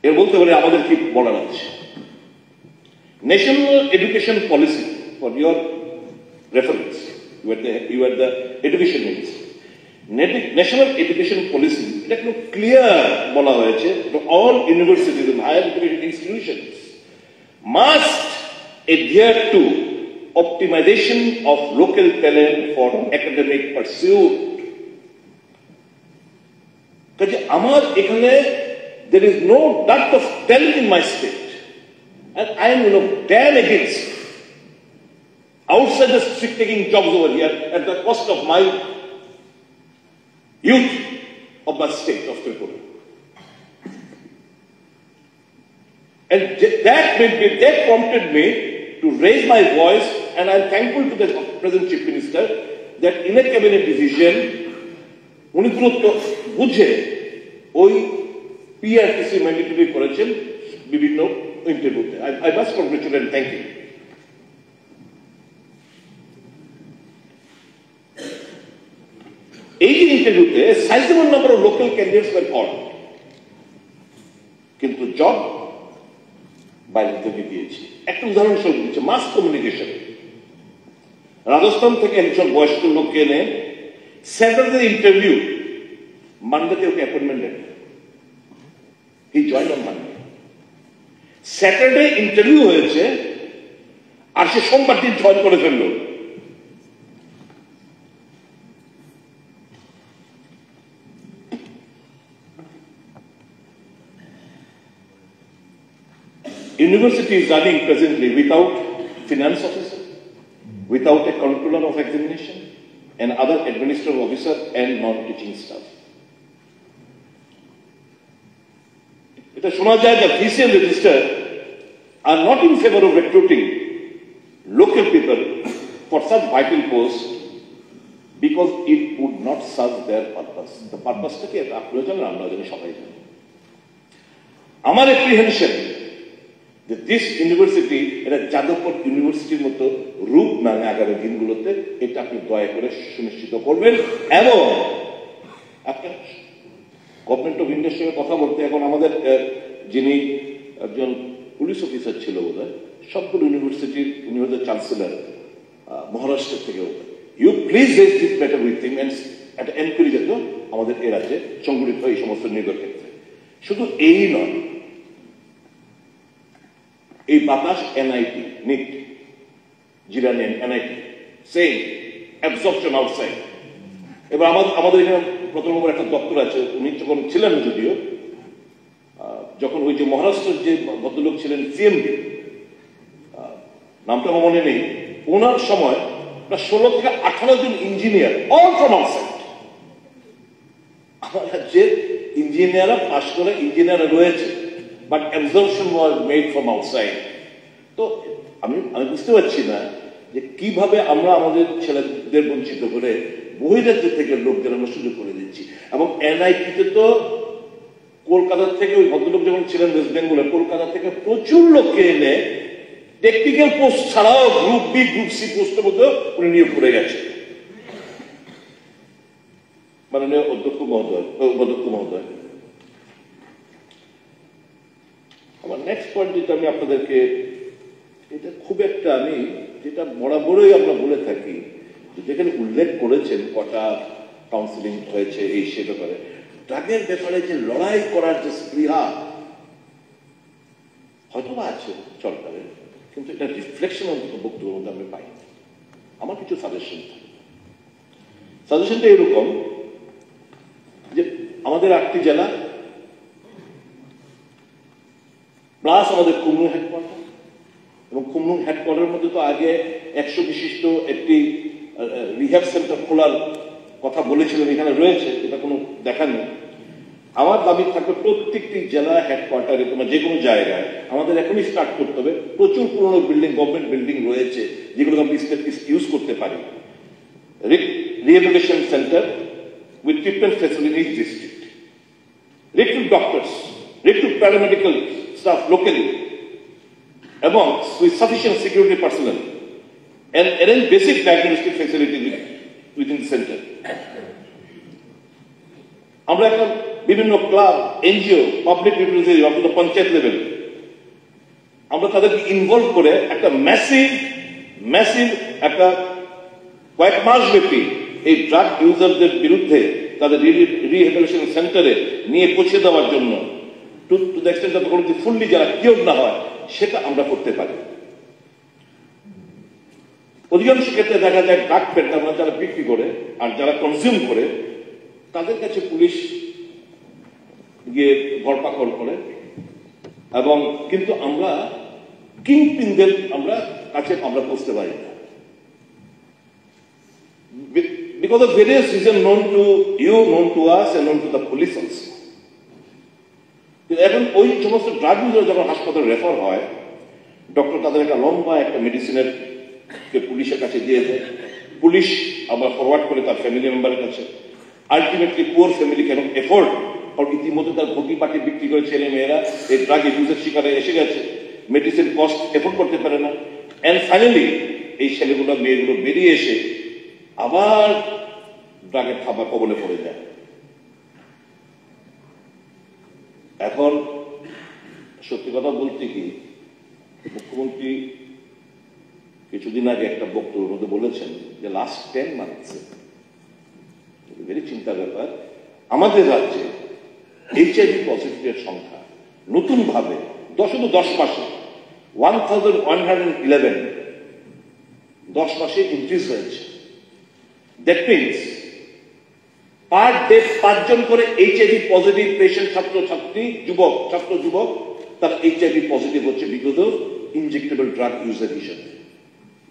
এর বলতে পারে আমাদের কি বলার আছে। National Education Policy, for your reference, you are the Education Minister. National Education Policy, এটা একটু clear বলা হয়েছে, all universities and higher education institutions must adhere to optimization of local talent for academic pursuit. কাজে আমার এখানে there is no dearth of talent in my state, and I am damn against outsiders taking jobs over here at the cost of my youth of my state of Tripura. And that prompted me to raise my voice, and I am thankful to the present Chief Minister that in a cabinet decision উনি গুরুত্ব বুঝে ওই PRTC mandatory করেছেন বিভিন্ন ইন্টারভিউতে। I must congratulate and thank you. এই ইন্টারভিউতে sizable number of local candidates were called, কিন্তু জব বাইরে থেকে দিয়েছি। একটা উদাহরণস্বরূপ দিচ্ছে, মাস কমিউনিকেশন। রাজস্থান থেকে একজন বয়স্ক লোককে এনে স্যাটারডে ইন্টারভিউ, মানডেতে ওকে অ্যাপয়েন্টমেন্ট দেন। He join on Monday. Saturday interview হয়েছে আর সে সোমবার দিন জয়েন করে ফেলল। University is running presently without finance officer, without a controller of examination, and other administrative officer and non-teaching staff. এটা শোনা যায় that VCM register are not in favor of recruiting local people for such vital posts because it would not serve their purpose. The purpose টা কি আপনারা জানেন, আমরা জানি, সবাই জানি। আমার apprehension that this university এটা যাদবপুর ইউনিভার্সিটির মতো রূপ না আগামী দিনগুলোতে, এটা আপনি দয়া করে সুনিশ্চিত করবেন। এবং আপনার গভর্নমেন্ট অফ ইন্ডিয়ার সঙ্গে কথা বলতে, এখন আমাদের যিনি একজন পুলিশ অফিসার ছিল বোধহয়, সবগুলো ইউনিভার্সিটির, উনি হচ্ছে চ্যান্সেলর মহারাষ্ট্র থেকে, you please raise this matter with him and একটা এনকোয়ারি যেত আমাদের এ রাজ্যে সংগঠিত এই সমস্ত নিয়োগের ক্ষেত্রে। শুধু এই নয়, এই বাতাস এনআইটি, নিট, জিরানিয়ান এনআইটি, সেম অ্যাবজর্পশন আউটসাইড। এবার আমাদের এখানে প্রথম নম্বর একটা দপ্তর আছে, উনি যখন ছিলেন, যদিও যখন ওই যে মহারাষ্ট্রের যে ভদ্রলোক ছিলেন সিএমডি, নামটা আমার মনে নেই, ওনার সময় প্রায় 16 থেকে 18 জন ইঞ্জিনিয়ার, অল ফ্রম আউটসাইড। আমার রাজ্যে ইঞ্জিনিয়াররা পাশ করে ইঞ্জিনিয়ার রয়েছে, but absorption was made from outside. তো আমি বুঝতে পারছি না যে কিভাবে আমরা আমাদের ছেলেদের বঞ্চিত করে বহিরাজ্য থেকে লোকদের আমরা সুযোগ করে দিচ্ছি। এবং এনআইটিতে তো কলকাতা থেকে, ওই ভদ্রলোক যখন ছিলেন ওয়েস্ট বেঙ্গলে, কলকাতা থেকে প্রচুর লোককে এনে টেকনিক্যাল পোস্ট ছাড়াও গ্রুপ বি, গ্রুপ সি পোস্টের মধ্যে উনি নিয়োগ করে গেছে। মাননীয় অধ্যক্ষ মহোদয়, আমার নেক্সট পয়েন্ট যেটা আমি আপনাদেরকে, এটা খুব একটা, আমি যেটা বরাবরই আমরা বলে থাকি, যেখানে উল্লেখ করেছেন কটা কাউন্সিলিং হয়েছে এই সে ব্যাপারে, ড্রাগের ব্যাপারে যে লড়াই করার যে স্পৃহা হয়তো আছে সরকারের, কিন্তু এটা রিফ্লেকশন অন্তত বক্তব্যের মধ্যে আমি পাই। আমার কিছু সাজেশনটা এরকম যে আমাদের 8টি জেলা প্লাস আমাদের কুমরু হেডকোয়ার্টার, এবং কুমরু হেডকোয়ার্টারের মধ্যে তো আগে 100 বিশিষ্ট একটি রিহ্যাব সেন্টার খোলার কথা বলেছিলেন, এখানে রয়েছে, এটা কোনো দেখা নেই। আমার দাবি থাকবে প্রত্যেকটি জেলা হেডকোয়ার্টারে তোমার যে কোনো জায়গায় আমাদের এখনই স্টার্ট করতে হবে। প্রচুর পুরনো বিল্ডিং, গভর্নমেন্ট বিল্ডিং রয়েছে যেগুলো আমরা ইউজ করতে পারি। Rehabilitation centre with treatment facility in each district, recruit doctors, recruit paramedical staff locally, among with sufficient security personnel, and arrange basic diagnostic facility within the center. আমরা এখন বিভিন্ন club, NGO, public representative অথবা panchayat level আমরা তাদেরকে involve করে একটা massive একটা কয়েক মাস ব্যাপী এই ড্রাগ ইউজারদের বিরুদ্ধে তাদের রিহ্যাবিলিটেশন সেন্টারে নিয়ে পৌঁছে দেওয়ার জন্য টু দ্য এক্সটেন্ট যতক্ষণ ফুললি যারা কিওর না হয় সেটা আমরা করতে পারি। অধিকাংশ ক্ষেত্রে দেখা যায় ড্রাগ পেডলাররা যারা বিক্রি করে আর যারা কনজিউম করে তাদের কাছে পুলিশ গিয়ে ধরপাকড় করে, এবং কিন্তু আমরা কিংপিনদের কাছে আমরা পৌঁছতে পারি না, because of various reasons known to you, known to us, and known to the police also. এখন ওই সমস্ত ড্রাগ ইউজার যখন হাসপাতালে রেফার হয়, ডক্টর তাদের একটা লম্বা একটা মেডিসিনের পুলিশের কাছে দিয়ে দেয়, পুলিশ আবার ফরওয়ার্ড করে তার ফ্যামিলি মেম্বারের কাছে। আলটিমেটলি পুয়ার ফ্যামিলি কেন এফোর্ড, কারণ ইতিমধ্যে তার ঘটি পাটি বিক্রি করে ছেলে মেয়েরা এই ড্রাগ ইউজের শিকারে এসে গেছে, মেডিসিন কস্ট এফোর্ড করতে পারে না, অ্যান্ড ফাইনালি এই ছেলেগুলো মেয়েগুলো বেরিয়ে এসে আবার ড্রাগের খাবার কবলে পড়ে যায়। এখন সত্যি কথা বলতে কি, মুখ্যমন্ত্রী কিছুদিন আগে একটা বক্তব্যের মধ্যে বলেছেন যে লাস্ট 10 months ভেরি চিন্তার ব্যাপার, আমাদের রাজ্যে এইচআইভি পজিটিভের সংখ্যা নতুন ভাবে 10 মাসে 1111 10 মাসে ইনক্রিজ হয়েছে। দ্যাট মিনস পার ডে 5 জন করে এইচআইভি পজিটিভ পেশেন্ট ছাত্র যুবক তার এইচআইভি পজিটিভ হচ্ছে because of injectable drug user হিসেবে।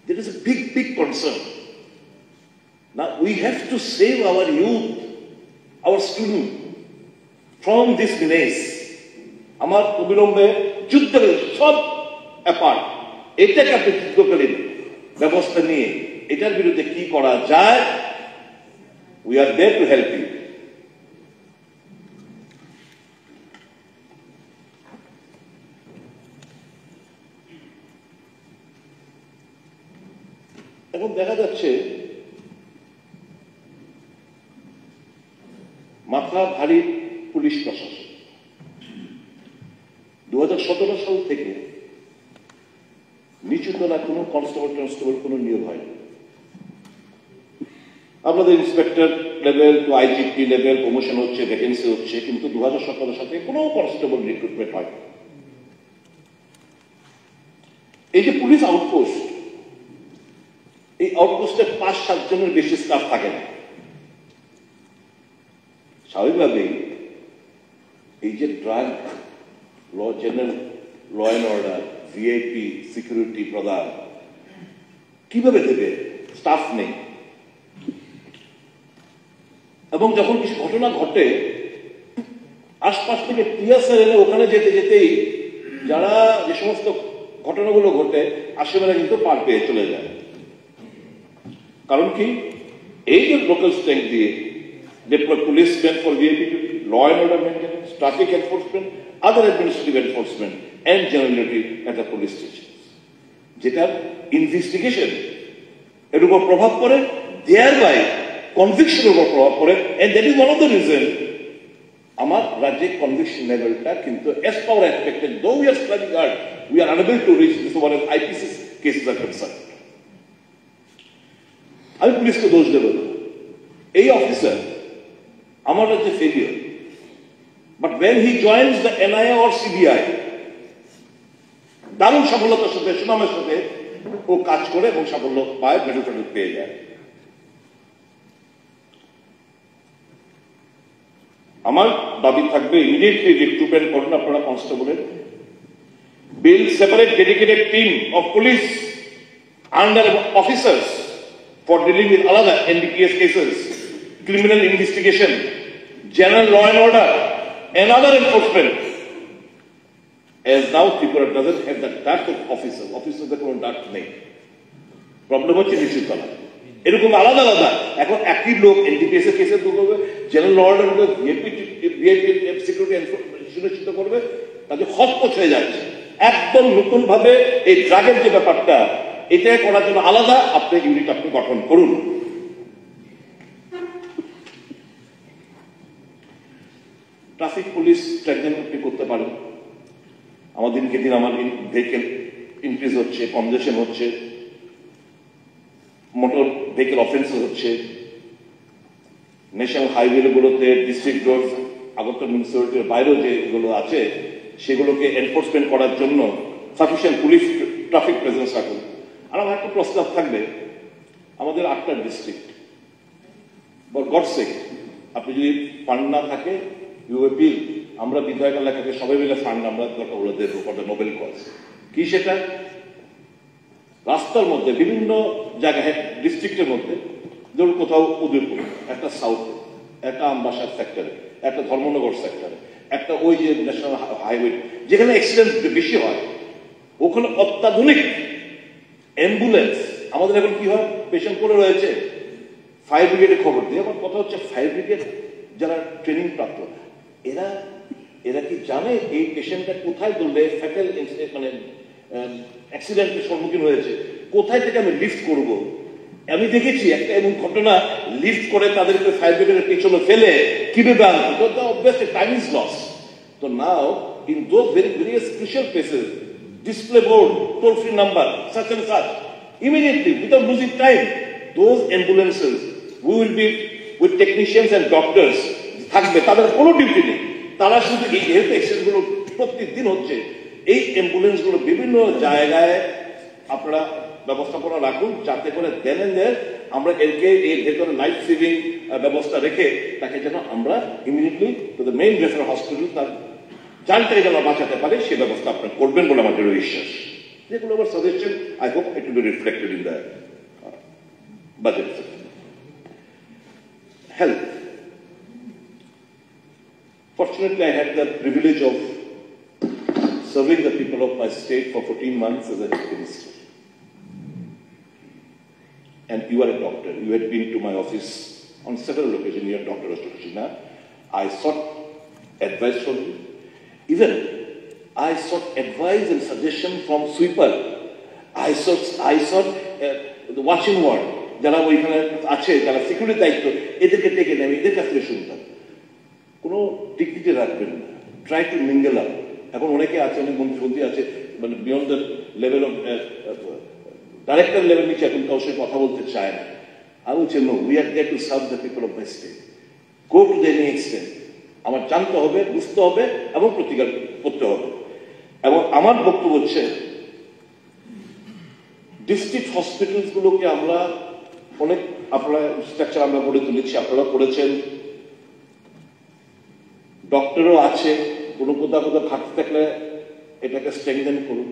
There is a big concern. Now we have to save our youth, our students from this menace. আমার অবিলম্বে যুদ্ধের সব অ্যাপার্ট এটাকে আপনি যুদ্ধকালীন ব্যবস্থা নিয়ে এটার বিরুদ্ধে কি করা যায়, we are there to help you. এখন দেখা যাচ্ছে মাথা ভারী পুলিশ প্রশাসন। 2017 সাল থেকে নিচুতলা কোনো কনস্টেবল কোনো নিয়োগ হয়নি। আপনাদের inspector level to IGP level promotion হচ্ছে, ভ্যাকেন্সি হচ্ছে, কিন্তু 2017 সালে কোনো কনস্টেবল রিক্রুটমেন্ট হয়। এই যে পুলিশ আউটপোস্ট, এই আউটপোস্টে 5-7 জনের বেশি স্টাফ থাকে না। স্বাভাবিকভাবেই এই যে drug law, general law and order, VIP security প্রদান কিভাবে দেবে, স্টাফ নেই। এবং যখন কিছু ঘটনা ঘটে আশপাশ থেকে টিয়ারশেল এনে ওখানে যেতেই যারা যে সমস্ত ঘটনাগুলো ঘটে আশেপাশে কিন্তু পার পেয়ে চলে যায়। কারণ কি, এই যে লোকাল স্ট্রেংথ দিয়ে deploy policemen for VIP duty, law and order maintenance, traffic enforcement, other administrative enforcement, and generality at the police stations. যেটার ইনভেস্টিগেশন এর উপর প্রভাব পড়ে, thereby conviction উপর প্রভাব পড়ে, and that is one of the reason আমার রাজ্যে conviction লেভেলটা কিন্তু as per expected, though we are striving hard, we are unable to reach this one as IPC cases are concerned. আমি পুলিশকে দোষ দেব না, এই অফিসার আমার রাজ্যে failure, but when he joins the NIA or CBI দারুণ সফলতার সাথে, সুনামের সাথে ও কাজ করে এবং সাফল্য পায়, মেডেল পেয়ে যায়। আমার দাবি থাকবে ইমিডিয়েটলি রিক্রুটমেন্ট করুন আপনারা কনস্টেবলের, build separate dedicated team of police under officers for dealing with other NDPS cases, criminal investigation, general law and order, and other enforcement. As now Tripura doesn't have that type of officer. Officers that don't that name. Problem হচ্ছে নিচুতলা। এরকম আলাদা আলাদা। এখন একই লোক NDPS এর কেসে করবে, জেনারেল অর্ডার ভিআইপি সিকিউরিটি সুনিশ্চিত করবে, তাদের হতপথ হয়ে যাচ্ছে। একদম নতুন ভাবে এই ড্রাগের যে ব্যাপারটা, এটা করার জন্য আলাদা আপনি ইউনিট আপনি গঠন করুন। ট্রাফিক পুলিশ ট্র্যাকজন আপনি করতে পারেন। আমার দিনকে দিন আমার ভেহিকেল ইনক্রিজ হচ্ছে, কনজেশন হচ্ছে, মোটর ভেহিকেল অফেন্স হচ্ছে। ন্যাশনাল হাইওয়ে গুলোতে ডিস্ট্রিক্ট রোড, আগরতলা মিউনিসিপ্যালিটির বাইরেও যেগুলো আছে সেগুলোকে এনফোর্সমেন্ট করার জন্য সাফিসিয়েন্ট পুলিশ ট্রাফিক প্রেজেন্স রাখুন। আর আমার একটা প্রস্তাব থাকবে, আমাদের 8টা ডিস্ট্রিক্ট, গডসে আপনি যদি ফান্ড না থাকে ইউএপি, আমরা বিধায়ক এলাকাকে সবাই মিলে ফান্ড আমরা দরকার হলে দেবো ফর দ্য নোবেল কজ। কি সেটা? রাস্তার মধ্যে বিভিন্ন জায়গায় ডিস্ট্রিক্টের মধ্যে, ধরুন কোথাও উদয়পুর, একটা সাউথে, একটা আমবাসার সেক্টরে, একটা ধর্মনগর সেক্টরে, একটা ওই যে ন্যাশনাল হাইওয়ে যেখানে অ্যাক্সিডেন্ট বেশি হয়, ওখানে অত্যাধুনিক অ্যাম্বুলেন্স। আমাদের এখন কি হয়, পেশেন্ট পড়ে রয়েছে, ফায়ার ব্রিগেডে খবর দিয়ে। আমার কথা হচ্ছে ফায়ার ব্রিগেড যারা ট্রেনিং প্রাপ্ত, এরা কি জানে এই পেশেন্টটা কোথায় ধরলে ফ্যাটাল মানে অ্যাক্সিডেন্টের সম্মুখীন হয়েছে, কোথায় থেকে আমি লিফট করব? আমি দেখেছি একটা এমন ঘটনা, লিফট করে তাদেরকে ফায়ার ব্রিগেডের পেছনে ফেলে কিভাবে আনতো, তো অবভিয়াসলি টাইম ইজ লস। তো now in those various crucial places, display board, toll-free number, such and such. Immediately, without losing time, those ambulances, we will be with technicians and doctors, থাকবে, তাদের কোনো ডিউটি নেই, তারা শুধু এই health accident গুলো প্রত্যেকদিন হচ্ছে, এই অ্যাম্বুলেন্স গুলো বিভিন্ন জায়গায় আপনারা ব্যবস্থাপনা রাখুন, যাতে করে দেন আমরা এরকে এর ভেতরে লাইফ সেভিং ব্যবস্থা রেখে তাকে যেন আমরা immediately to the main referral hospital তার জানটাই যেন বাঁচাতে পারে, সে ব্যবস্থা আপনারা করবেন বলে আমার দৃঢ় বিশ্বাস। যেগুলো আমার suggestion, I hope it will be reflected in the budget. Health, fortunately I had the privilege of serving the people of my state for 14 months as a health minister. And you are a doctor, you had been to my office on several occasions, you are Dr. Ashokshina. I sought advice from you. Even I sought advice and suggestion from sweeper. I sought the watching ward, যারা ওইখানে আছে, যারা security দায়িত্ব, এদেরকে ডেকে নেবে, এদের কাছ থেকে শুনতাম। কোনো টিকটিকে রাখবেন না, ট্রাই টু মিঙ্গেল আপ। এখন অনেকে আছে, অনেক মন্ত্রী আছে, মানে beyond the level of director level নিচে এখন কারোর সাথে কথা বলতে চায় না। I would say no, we are there to serve the people of my state. Go to the any extent. আমার জানতে হবে, বুঝতে হবে এবং প্রতিকার করতে হবে। এবং আমার বক্তব্য হচ্ছে ডিস্ট্রিক্ট হসপিটালস গুলোকে আমরা অনেক আপনারা স্ট্রাকচার আমরা গড়ে তুলেছি, আপনারা করেছেন, ডক্টরও আছে, কোনো কোথাও কোথাও ঘাটতি থাকলে এটাকে স্ট্রেংথেন করুন।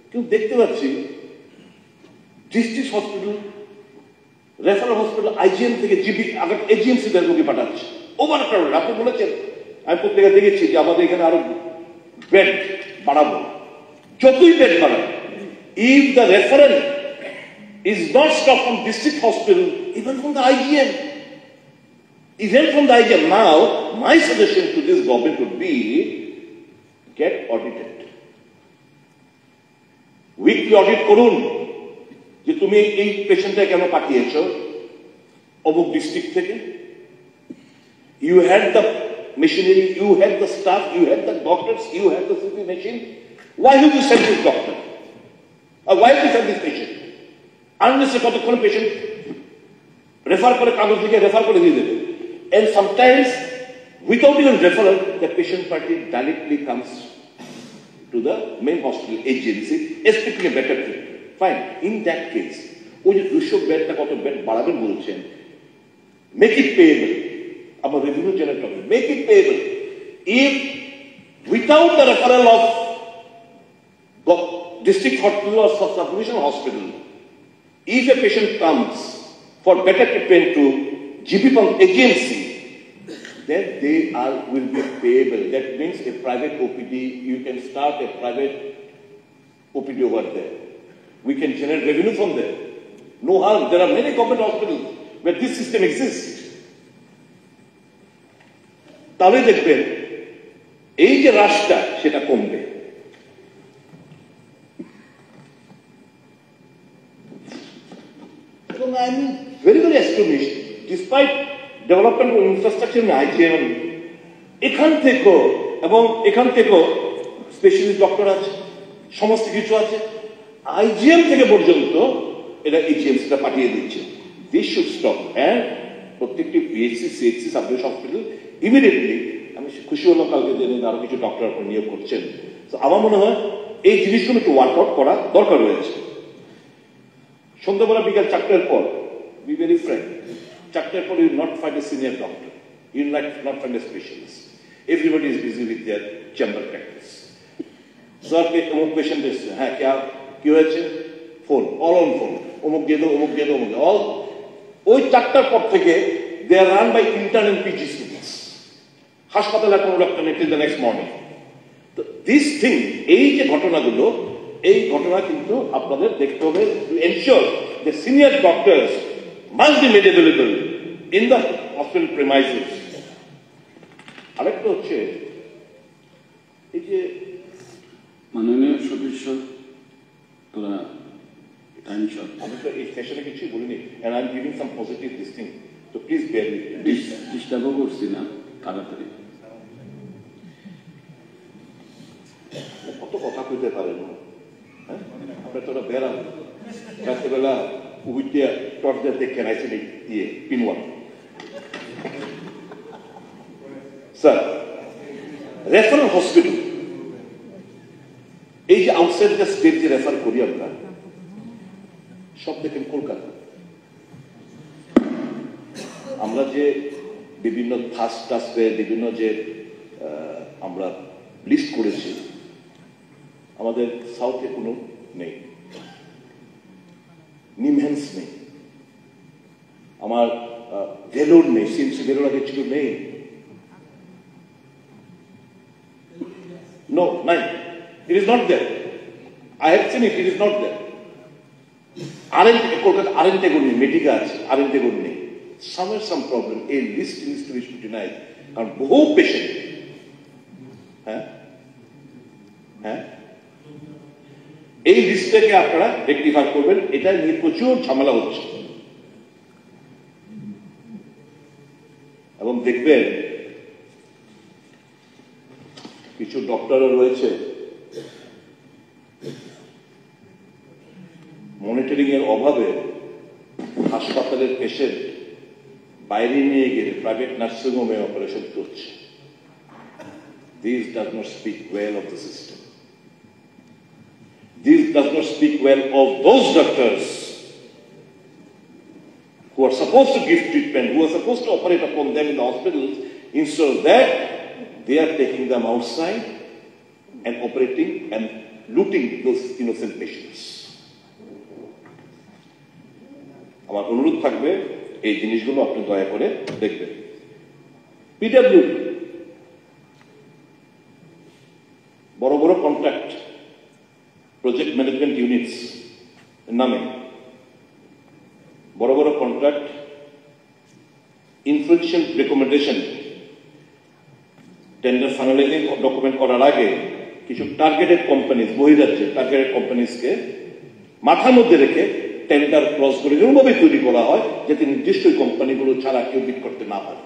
কিন্তু দেখতে পাচ্ছি district hospital, referral hospital, IgM থেকে জিবি আগে এজিএমসি দের রোগী পাঠাচ্ছে, ওভার ক্রাউডেড। আপনি বলেছেন, আমি পত্রিকা দেখেছি যে আমাদের এখানে আরো বেড বাড়াবো, যতই বেড বাড়াবো, if the referral is not stopped from district hospital, even from the IGM, now my suggestion to this government would be get audited, weekly audit করুন যে তুমি এই পেশেন্টটা কেন পাঠিয়েছো অমুক ডিস্ট্রিক্ট থেকে, you had the machinery, you had the staff, you had the doctors, you had the CT machine, why have you sent this doctor, or why have you sent this patient? Unless কতক্ষণ patient refer করে, কাগজ লিখে refer করে দিয়ে দেবে, and sometimes without even referral the patient party directly comes to the main hospital agency expecting a better treatment. Fine, in that case ওই যে 200 বেডটা কত বেড বাড়াবেন বলছেন, make it payable, our revenue generator, make it payable. If without the referral of district hospital or sub-division hospital, if a patient comes for better treatment to GP from agency, then they will be payable. That means a private OPD, you can start a private OPD over there. We can generate revenue from there. No harm. There are many government hospitals where this system exists. তাহলে দেখবেন এই যে হ্রাসটা সেটা কমবে। এবং I am very very astonished, despite development of infrastructure in IgM, এখান থেকেও specialist doctor আছে, সমস্ত কিছু আছে, আইজিএম থেকে পর্যন্ত এরা এইচএমসিটা পাঠিয়ে দিচ্ছে। This should stop. অ্যান্ড প্রত্যেকটি PHC, CHC, sub hospital immediately, আমি খুশি হলাম কালকে জেনে আরো কিছু ডক্টর আপনি নিয়োগ করছেন। তো আমার মনে হয় এই জিনিসগুলো একটু ওয়ার্কআউট করা দরকার রয়েছে। সন্ধ্যাবেলা বিকাল 4টার পর, বি ভেরি ফ্র্যাঙ্ক, 4টার পর you not find a senior doctor, you not find a specialist. Everybody is busy with their chamber practice. Sir অমুক পেশেন্ট এসছে, হ্যাঁ কি হয়েছে, ফোন, অল অন ফোন, অমুক দিয়ে দাও, অমুক দিয়ে দাও, অমুক, অল। ওই 4টার পর থেকে they are run by intern and PG students. হাসপাতালে কোনো ডক্টর নেই টিল দ্য নেক্সট মর্নিং। তো দিস থিং, এই যে ঘটনাগুলো, এই ঘটনা কিন্তু আপনাদের দেখতে হবে to ensure the senior doctors must be made available in the hospital premises. আরেকটা হচ্ছে এই যে মাননীয় সদস্য, তোরা টাইম শর্ট, আমি তো এই সেশনে কিছুই বলিনি, and I'm giving some positive this thing, so please bear with me. ডিস্টার্বও করছি না, তাড়াতাড়ি। কত কথা কইতে পারেন, হ্যাঁ? আপনার তোরা বেড়ান রাত্রেবেলা উইটিয়া টর্চদের দেখে আইছেন ইয়ে পিনওয়ান। স্যার, রেফারেল হসপিটাল, এই যে আউটসাইড দ্য স্টেট যে রেফার করি আমরা, সব দেখেন কলকাতা। আমরা যে বিভিন্ন ট্রাস্টে বিভিন্ন যে আমরা লিস্ট করেছি, আমাদের সাউথে কোনো নেই, নিমহ্যান্স নেই, আমার ভেলোর নেই, সিএমসি ভেলোর আগে ছিল নেই, নো নাই, it is not there, I have seen it, it is not there. Kolkata আরেন্টেগন নেই, মেডিকা আছে, আরেন্টেগন নেই, somewhere some problem, a list needs to be scrutinized, কারণ বহু পেশেন্ট, হ্যাঁ হ্যাঁ, এই লিস্টটাকে আপনারা রেকটিফাই করবেন, এটা নিয়ে প্রচুর ঝামেলা হচ্ছে। এবং দেখবেন কিছু ডক্টরও রয়েছে মনিটরিং এর অভাবে হাসপাতালের পেশেন্ট বাইরে নিয়ে গেলে প্রাইভেট নার্সিং হোমে অপারেশন করছে। This does not speak well of the system. This does not speak well of those doctors who are supposed to give treatment, who are supposed to operate upon them in the hospitals. Instead of that, they are taking them outside and operating and looting those innocent patients. আমার অনুরোধ থাকবে এই জিনিসগুলো আপনি দয়া করে দেখবেন। PWD বড় বড় কন্ট্রাক্ট, প্রজেক্ট ম্যানেজমেন্ট ইউনিটস নামে বড় বড় contract, influential recommendation, tender finalising document করার আগে কিছু টার্গেটেড কোম্পানিজ, বহিরাজ্যের টার্গেটেড কোম্পানিজকে মাথার মধ্যে রেখে টেন্ডার ক্লজ করে এরকমভাবে তৈরি করা হয় যাতে নির্দিষ্ট কোম্পানিগুলো ছাড়া কেউ বিড করতে না পারে।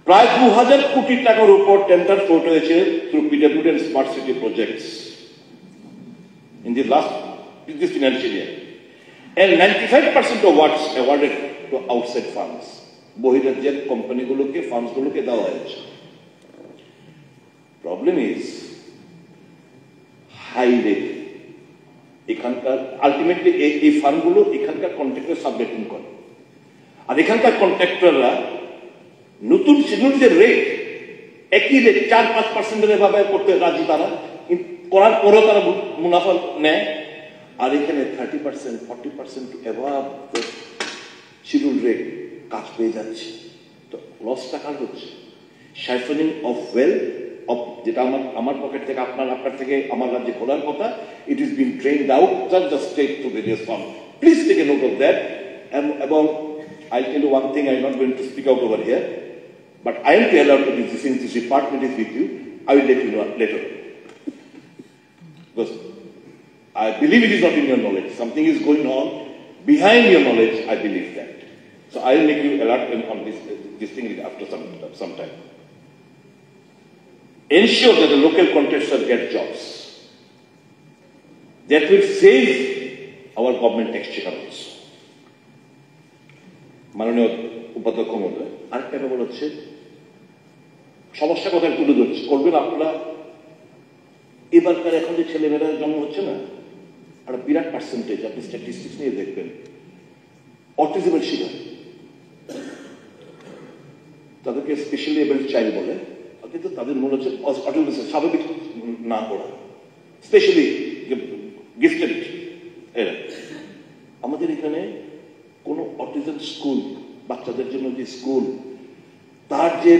প্রায় 2000 কোটি টাকার উপর টেন্ডার ফ্লোট হয়েছে through PWD and smart city projects in the last this financial year, and 95% of what's awarded to outside funds, বহিরাজ্যের কোম্পানিগুলোকে, ফার্মসগুলোকে দেওয়া হয়েছে। Problem is high rate. এখানকার আলটিমেটলি এই ফার্মগুলো এখানকার কন্ট্রাক্টর সাবলেটিং করে, আর এখানকার কন্ট্রাক্টররা নতুন যে রেট, একই রেট 4-5% এভাবে করতে রাজি, তারা করার পরেও তারা মুনাফা নেয়। আর এখানে 30%, 40% অ্যাভাব শিডিউল রেট কাজ পেয়ে যাচ্ছে। তো লসটা কার হচ্ছে? সাইফনিং অফ ওয়েলথ যেটা আমার পকেট থেকে আপনার থেকে আমার রাজ্যে খোলার কথা, it is been drained out the state to various firm. Please take a note of that. এবং I'll tell you one thing, I'm not going to speak out over here, but I am allowed to do this since this department is with you. I will let you know later. Because I believe it is not in your knowledge. Something is going on behind your knowledge, I believe that. So I will make you alert on this thing after some time. Ensure that the local contractors get jobs. That will save our government exchequer also. মাননীয় উপাধ্যক্ষ মহোদয়, আরেকটা ব্যাপার হচ্ছে সমস্যা কথা তুলে ধরছি, করবেন আপনারা। এবারকার এখন যে ছেলেমেয়েরা জন্ম হচ্ছে না, একটা বিরাট পার্সেন্টেজ, আপনি স্ট্যাটিস্টিক্স নিয়ে দেখবেন, অটিজমের শিকার। তাদেরকে স্পেশালি এবেল চাইল্ড বলে, কিন্তু তাদের মনে হচ্ছে অটিজম স্বাভাবিক না করা, স্পেশালি গিফটেড এরা। আমাদের এখানে কোনো অটিজম স্কুল, বাচ্চাদের জন্য যে স্কুল, তার যে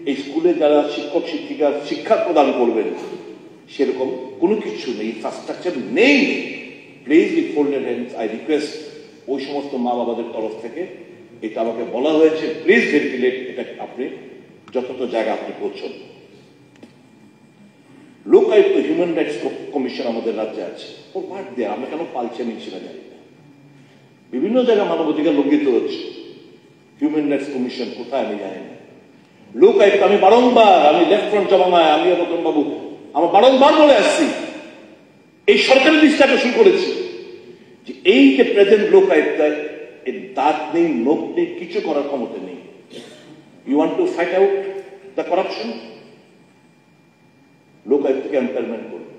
এই স্কুলে যারা শিক্ষক শিক্ষিকা শিক্ষা প্রদান করবেন সেরকম কোনো কিছু নেই, ইনফ্রাস্ট্রাকচার নেই। Please with folded hands I request ওই সমস্ত মা বাবাদের তরফ থেকে, এটা আমাকে বলা হয়েছে, প্লিজ ভেন্টিলেট এটা, আপনি যতটা জায়গা আপনি পৌঁছন। লোকায়ুক্ত হিউম্যান রাইটস কমিশন আমাদের রাজ্যে আছে, ওর পাঠ দেয়, আমরা কেন পালছি আমি সেটা জানি না। বিভিন্ন জায়গায় মানবাধিকার লঙ্ঘিত হচ্ছে, হিউম্যান রাইটস কমিশন কোথায় আমি জানি না। লোকায়ুক্ত আমি বারংবার, আমি লেফট ফ্রন্ট জমানায়, আমি রতন বাবু আমার বারংবার বলে আসছি, এই সরকারের দৃষ্টি আকর্ষণ করেছি যে এই যে প্রেজেন্ট লোকায়ুক্ত, এর দাঁত নেই, নোখ নেই, কিছু করার ক্ষমতা নেই। You want to fight out the corruption, লোকায়ুক্তকে এম্পাওয়ারমেন্ট করুন।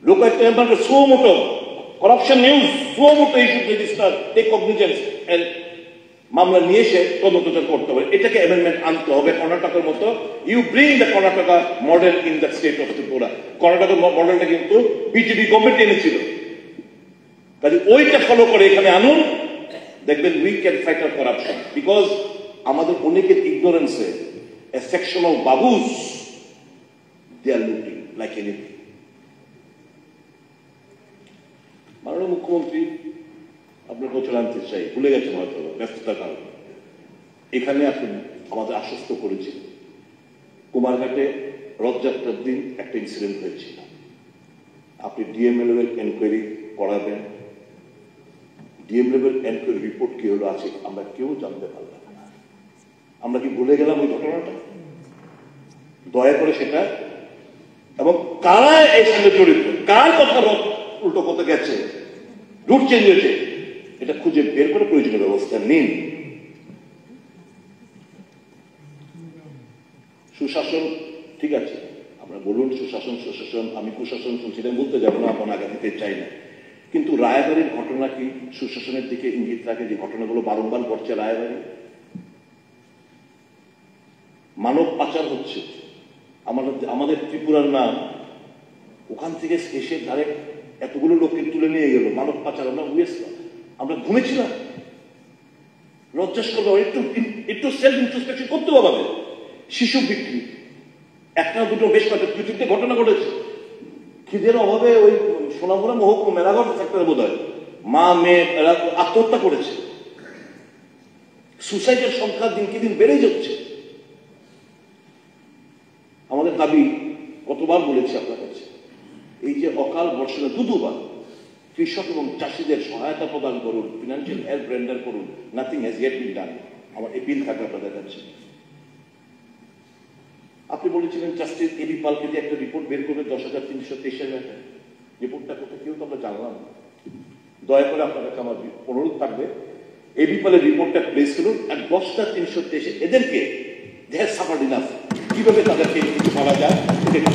Lokayukta empowerment suo motu corruption news, so much you should register, take cognizance and মামলা নিয়ে এসে তদন্ত করতে হবে। এটাকে অ্যামেন্ডমেন্ট আনতে হবে কর্ণাটকের মতো। You bring the Karnataka model in the state of Tripura. কর্ণাটকের মডেলটা কিন্তু বিজেপি গভর্নমেন্ট এনেছিল, কাজে ওইটা ফলো করে এখানে আনুন, দেখবেন we can fight out corruption. Because আমাদের অনেকের ইগনোরেন্সে a section of babus they are looting like anything. মাননীয় মুখ্যমন্ত্রী আপনার কাছে জানতে চাই, ভুলে গেছেন হয়তো ব্যস্ততার কারণে, এখানে আপনি আমাদের আশ্বস্ত করেছেন কুমারঘাটে রথযাত্রার দিন একটা ইনসিডেন্ট হয়েছিল, আপনি ডিএম লেভেল এনকোয়ারি করাবেন। ডিএম লেভেল এনকোয়ারি রিপোর্ট কি হলো আছে আমরা কেউ জানতে পারলাম না। আমরা কি ভুলে গেলাম ওই ঘটনাটা? দয়া করে সেটা, এবং কারা এই সঙ্গে জড়িত, কার কথা উল্টো পথে গেছে, রুট চেঞ্জ হয়েছে, এটা খুঁজে বের করে প্রয়োজনীয় ব্যবস্থা নিন। সুশাসন ঠিক আছে, আমরা বলুন সুশাসন সুশাসন, আমি কুশাসন শুনছি বলতে যাবো না, আপনার আগে দিতে চাই না, কিন্তু রায়বাড়ির ঘটনা কি সুশাসনের দিকে ইঙ্গিত রাখে? যে ঘটনাগুলো বারংবার ঘটছে রায়বাড়ি, মানব পাচার হচ্ছে, আমাদের ত্রিপুরার নাম ওখান থেকে এসে ডাইরেক্ট এতগুলো লোককে তুলে নিয়ে গেল, মানব পাচার। আমরা ঘুমেছিলাম, লজ্জাস করবো, একটু সেলফ ইন্ট্রোস্পেকশন করতে হবে। শিশু বিক্রি একটা দুটো বেশ কয়েকটা দু তিনটে ঘটনা ঘটেছে, খিদের অভাবে ওই সোনামুড়া মহকুমা মেলাঘর সেক্টরে বোধ হয় মা মেয়ে এরা আত্মহত্যা করেছে। সুসাইডের সংখ্যা দিনকে দিন বেড়ে যাচ্ছে। আমাদের দাবি কতবার বলেছি আপনার কাছে, এই যে অকাল বর্ষণে দুবার কৃষক এবং চাষিদের সহায়তা প্রদান করুন, ফিনান্সিয়াল হেল্প রেন্ডার করুন। নাথিং হ্যাজ ইয়েট বিন ডান। আমার এপিল থাকবে আপনাদের কাছে। আপনি বলেছিলেন জাস্টিস এবি পালকে দিয়ে একটা রিপোর্ট বের করবে 10,323 ম্যাটার, রিপোর্টটা কোথায় কেউ তো আমরা জানলাম। দয়া করে আপনার কাছে আমার অনুরোধ থাকবে, এবি পালের রিপোর্টটা প্লেস করুন, আর 10,323 এদেরকে দে হ্যাভ সাফার্ড ইনাফ, কিভাবে তাদেরকে কিছু বলা যায় দেখুন।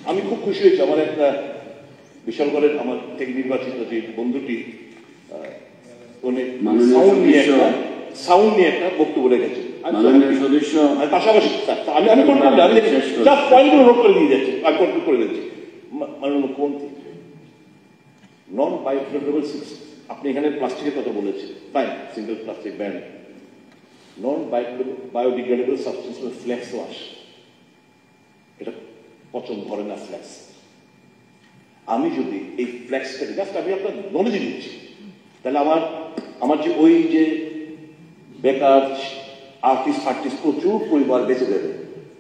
আমি খুব খুশি হয়েছি, আমার একটা বিশালগড়ের আমার থেকে নির্বাচিত যে বন্ধুটি সাউন্ড নিয়ে একটা বক্তব্য রেখেছে, পাশাপাশি আমি পয়েন্টগুলো নোট করে দিয়ে যাচ্ছি, আমি কন্ট্রোল করে দিচ্ছি। মাননীয় মুখ্যমন্ত্রী, নন বায়োডিগ্রেডেবল, আপনি এখানে প্লাস্টিকের কথা বলেছেন, fine, single plastic ban, non biodegradable substance flex wash, এটা পছন্দ করে না ফ্লেক্স। আমি যদি এই ফ্লেক্সটাকে জাস্ট আমি আপনার নলেজে দিচ্ছি, তাহলে আমার যে ওই যে বেকার আর্টিস্ট প্রচুর পরিবার বেঁচে দেবে।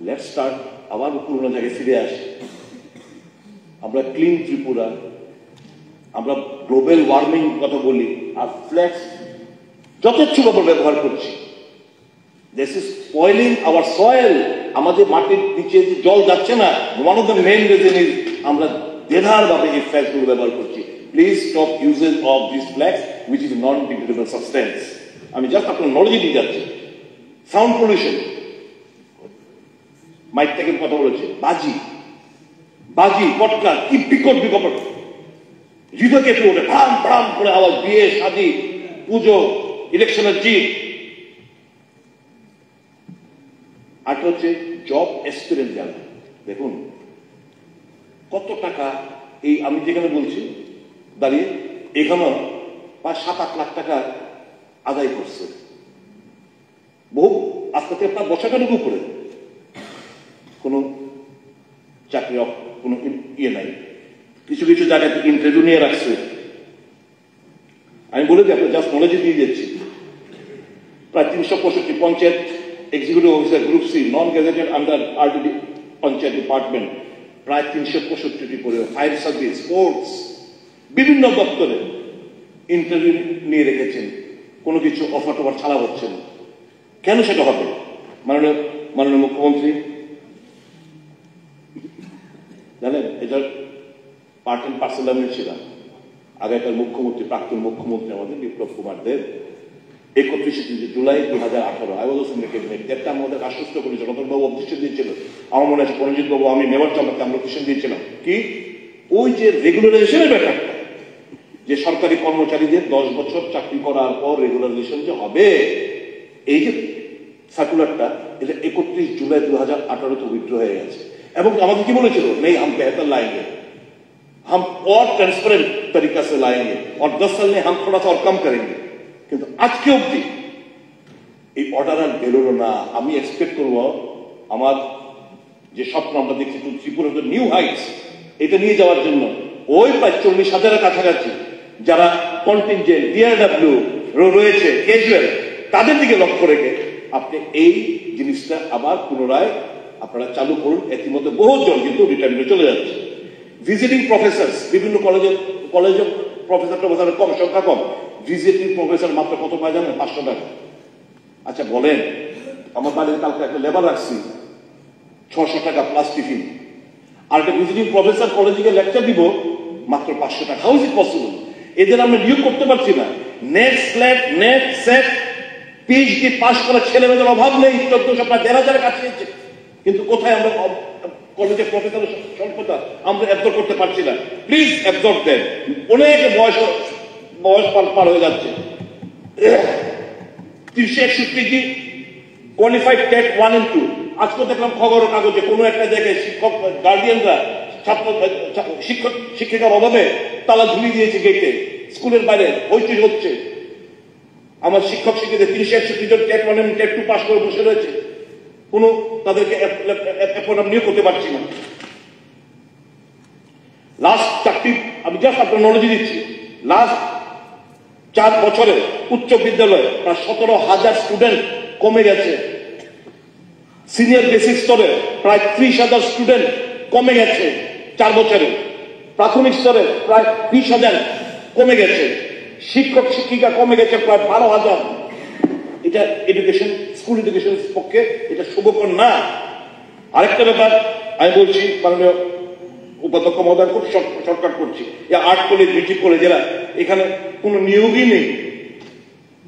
লেটস স্টার্ট, আবার পুরোনো জায়গায় ফিরে আসি। আমরা ক্লিন ত্রিপুরা, আমরা গ্লোবাল ওয়ার্মিং কথা বলি, আর ফ্লেক্স যথেচ্ছভাবে ব্যবহার করছি। This is spoiling our soil. আমাদের মাটির নিচে যে জল যাচ্ছে না, one of the main reason is আমরা দেধার ভাবে এই ফ্লেক্স গুলো ব্যবহার করছি। Please stop uses of this flex which is non degradable substance. আমি জাস্ট আপনার নলেজে দিয়ে যাচ্ছি। সাউন্ড পলিউশন, মাইক থেকে কথা বলেছে, বাজি পটকা, কি বিকট হৃদয় কেঁপে ওঠে, ভ্রাম ভ্রাম করে আওয়াজ, বিয়ে শাদী পুজো ইলেকশনের জিত। আর হচ্ছে জব এক্সপিরিয়েন্স জানা। দেখুন কত টাকা এই আমি যেখানে বলছি দাঁড়িয়ে, এখানেও 5-7-8 লাখ টাকা আদায় করছে বহু আজকে থেকে আপনার বছরখানেক উপরে। কোনো চাকরি কোনো ইয়ে নাই, কিছু কিছু জায়গায় ইন্টারভিউ নিয়ে রাখছে। আমি বলে দিই, আপনার জাস্ট নলেজে দিয়ে যাচ্ছি। প্রায় 365 panchayat executive officer group C non gazetted under RTD panchayat department, প্রায় 365টি করে ফায়ার সার্ভিস, স্পোর্টস, বিভিন্ন দপ্তরে ইন্টারভিউ নিয়ে রেখেছেন। কোনো কিছু অফার টফার ছাড়া হচ্ছে না। কেন সেটা হবে? মাননীয় মুখ্যমন্ত্রী জানেন, এটার পার্ট এন্ড পার্সেল আমি ছিলাম। আগেকার মুখ্যমন্ত্রী, প্রাক্তন মুখ্যমন্ত্রী আমাদের Biplab Kumar Deb 31 July 2018 I was in the cabinet. দেবটা আমাদের আশ্বস্ত করেছিল, রতনবাবু অবজেকশন দিয়েছিল, আমার মনে আছে পরমজিৎ বাবু, আমি মেয়র চামড়াতে আমরা কোশ্চেন দিয়েছিলাম কি ওই যে রেগুলারাইজেশনের ব্যাপারটা, যে সরকারি কর্মচারীদের 10 বছর চাকরি করার পর রেগুলারাইজেশন যে হবে, এই যে সার্কুলারটা, এটা 31 জুলাই 2018 উইথড্র হয়ে গেছে। এবং আমাদের কি বলেছিল, নেই हम बेहतर लाएंगे, हम और ट्रांसपेरेंट तरीका से लाएंगे और 10 साल में हम थोड़ा सा और कम करेंगे। কিন্তু আজকে অবধি এই অর্ডার আর গেল না। আমি এক্সপেক্ট করবো আমার যে স্বপ্ন আমরা দেখছি ত্রিপুরা নিউ হাইটস, এটা নিয়ে যাওয়ার জন্য ওই প্রায় 40,000-এর কাছাকাছি যারা কন্টিনজেন্ট ডিআরডব্লিউ রয়েছে, ক্যাজুয়াল, তাদের দিকে লক্ষ্য রেখে আপনি এই জিনিসটা আবার পুনরায় আপনারা চালু করুন। ইতিমধ্যে বহুজন কিন্তু রিটায়ারমেন্টে চলে যাচ্ছে। ভিজিটিং প্রফেসর, বিভিন্ন কলেজে প্রফেসর কম, সংখ্যা কম। ভিজিটিং প্রফেসর মাত্র কত পায় জানেন? 500 টাকা। আচ্ছা বলেন, আমার বাড়িতে কালকে একটা লেবার রাখছি, 600 টাকা প্লাস টিফিন। আর একটা ভিজিটিং প্রফেসর কলেজে গিয়ে লেকচার দিব, মাত্র 500 টাকা। How is it possible? এদের আমরা নিয়োগ করতে পারছি না। NET SLET, NET SET, PhD pass করা ছেলে মেয়েদের অভাব নেই। 14,000-15,000 কাছে, কিন্তু কোথায় আমরা কলেজে প্রফেসরের স্বল্পতা আমরা অ্যাবজর্ব করতে পারছি না। প্লিজ অ্যাবজর্ব দেন। অনেক বয়স পার হয়ে যাচ্ছে। 361 কোয়ালিফাইড টেট 1 and 2। আজকে দেখলাম খবর কাগজে কোনো একটা জায়গায় শিক্ষক গার্ডিয়ানরা শিক্ষিকার অভাবে তালা ঝুলিয়ে দিয়েছে গেটে, স্কুলের বাইরে হইচই হচ্ছে। আমার শিক্ষক শিক্ষিকা 361 জন টেট 1 and টেট 2 পাস করে বসে রয়েছে, কোনো তাদেরকে নিয়োগ করতে পারছি না। লাস্ট 4টি আমি জাস্ট আপনার নলেজে দিচ্ছি, লাস্ট 4 বছরে উচ্চ বিদ্যালয়ে প্রায় 17,000 স্টুডেন্ট কমে গেছে। সিনিয়র বেসিক স্তরে প্রায় 30,000 স্টুডেন্ট কমে গেছে 4 বছরে। প্রাথমিক স্তরে প্রায় 20,000 কমে গেছে। শিক্ষক শিক্ষিকা কমে গেছে প্রায় 12,000। এটা এডুকেশন, স্কুল এডুকেশনের পক্ষে এটা শুভকর না। আরেকটা ব্যাপার আমি বলছি, মাননীয় উপাধ্যক্ষ মহোদয়, খুব শর্টকাট করছি। আর্ট কলেজ, মিউজিক কলেজ, এরা এখানে কোনো নিয়োগই নেই,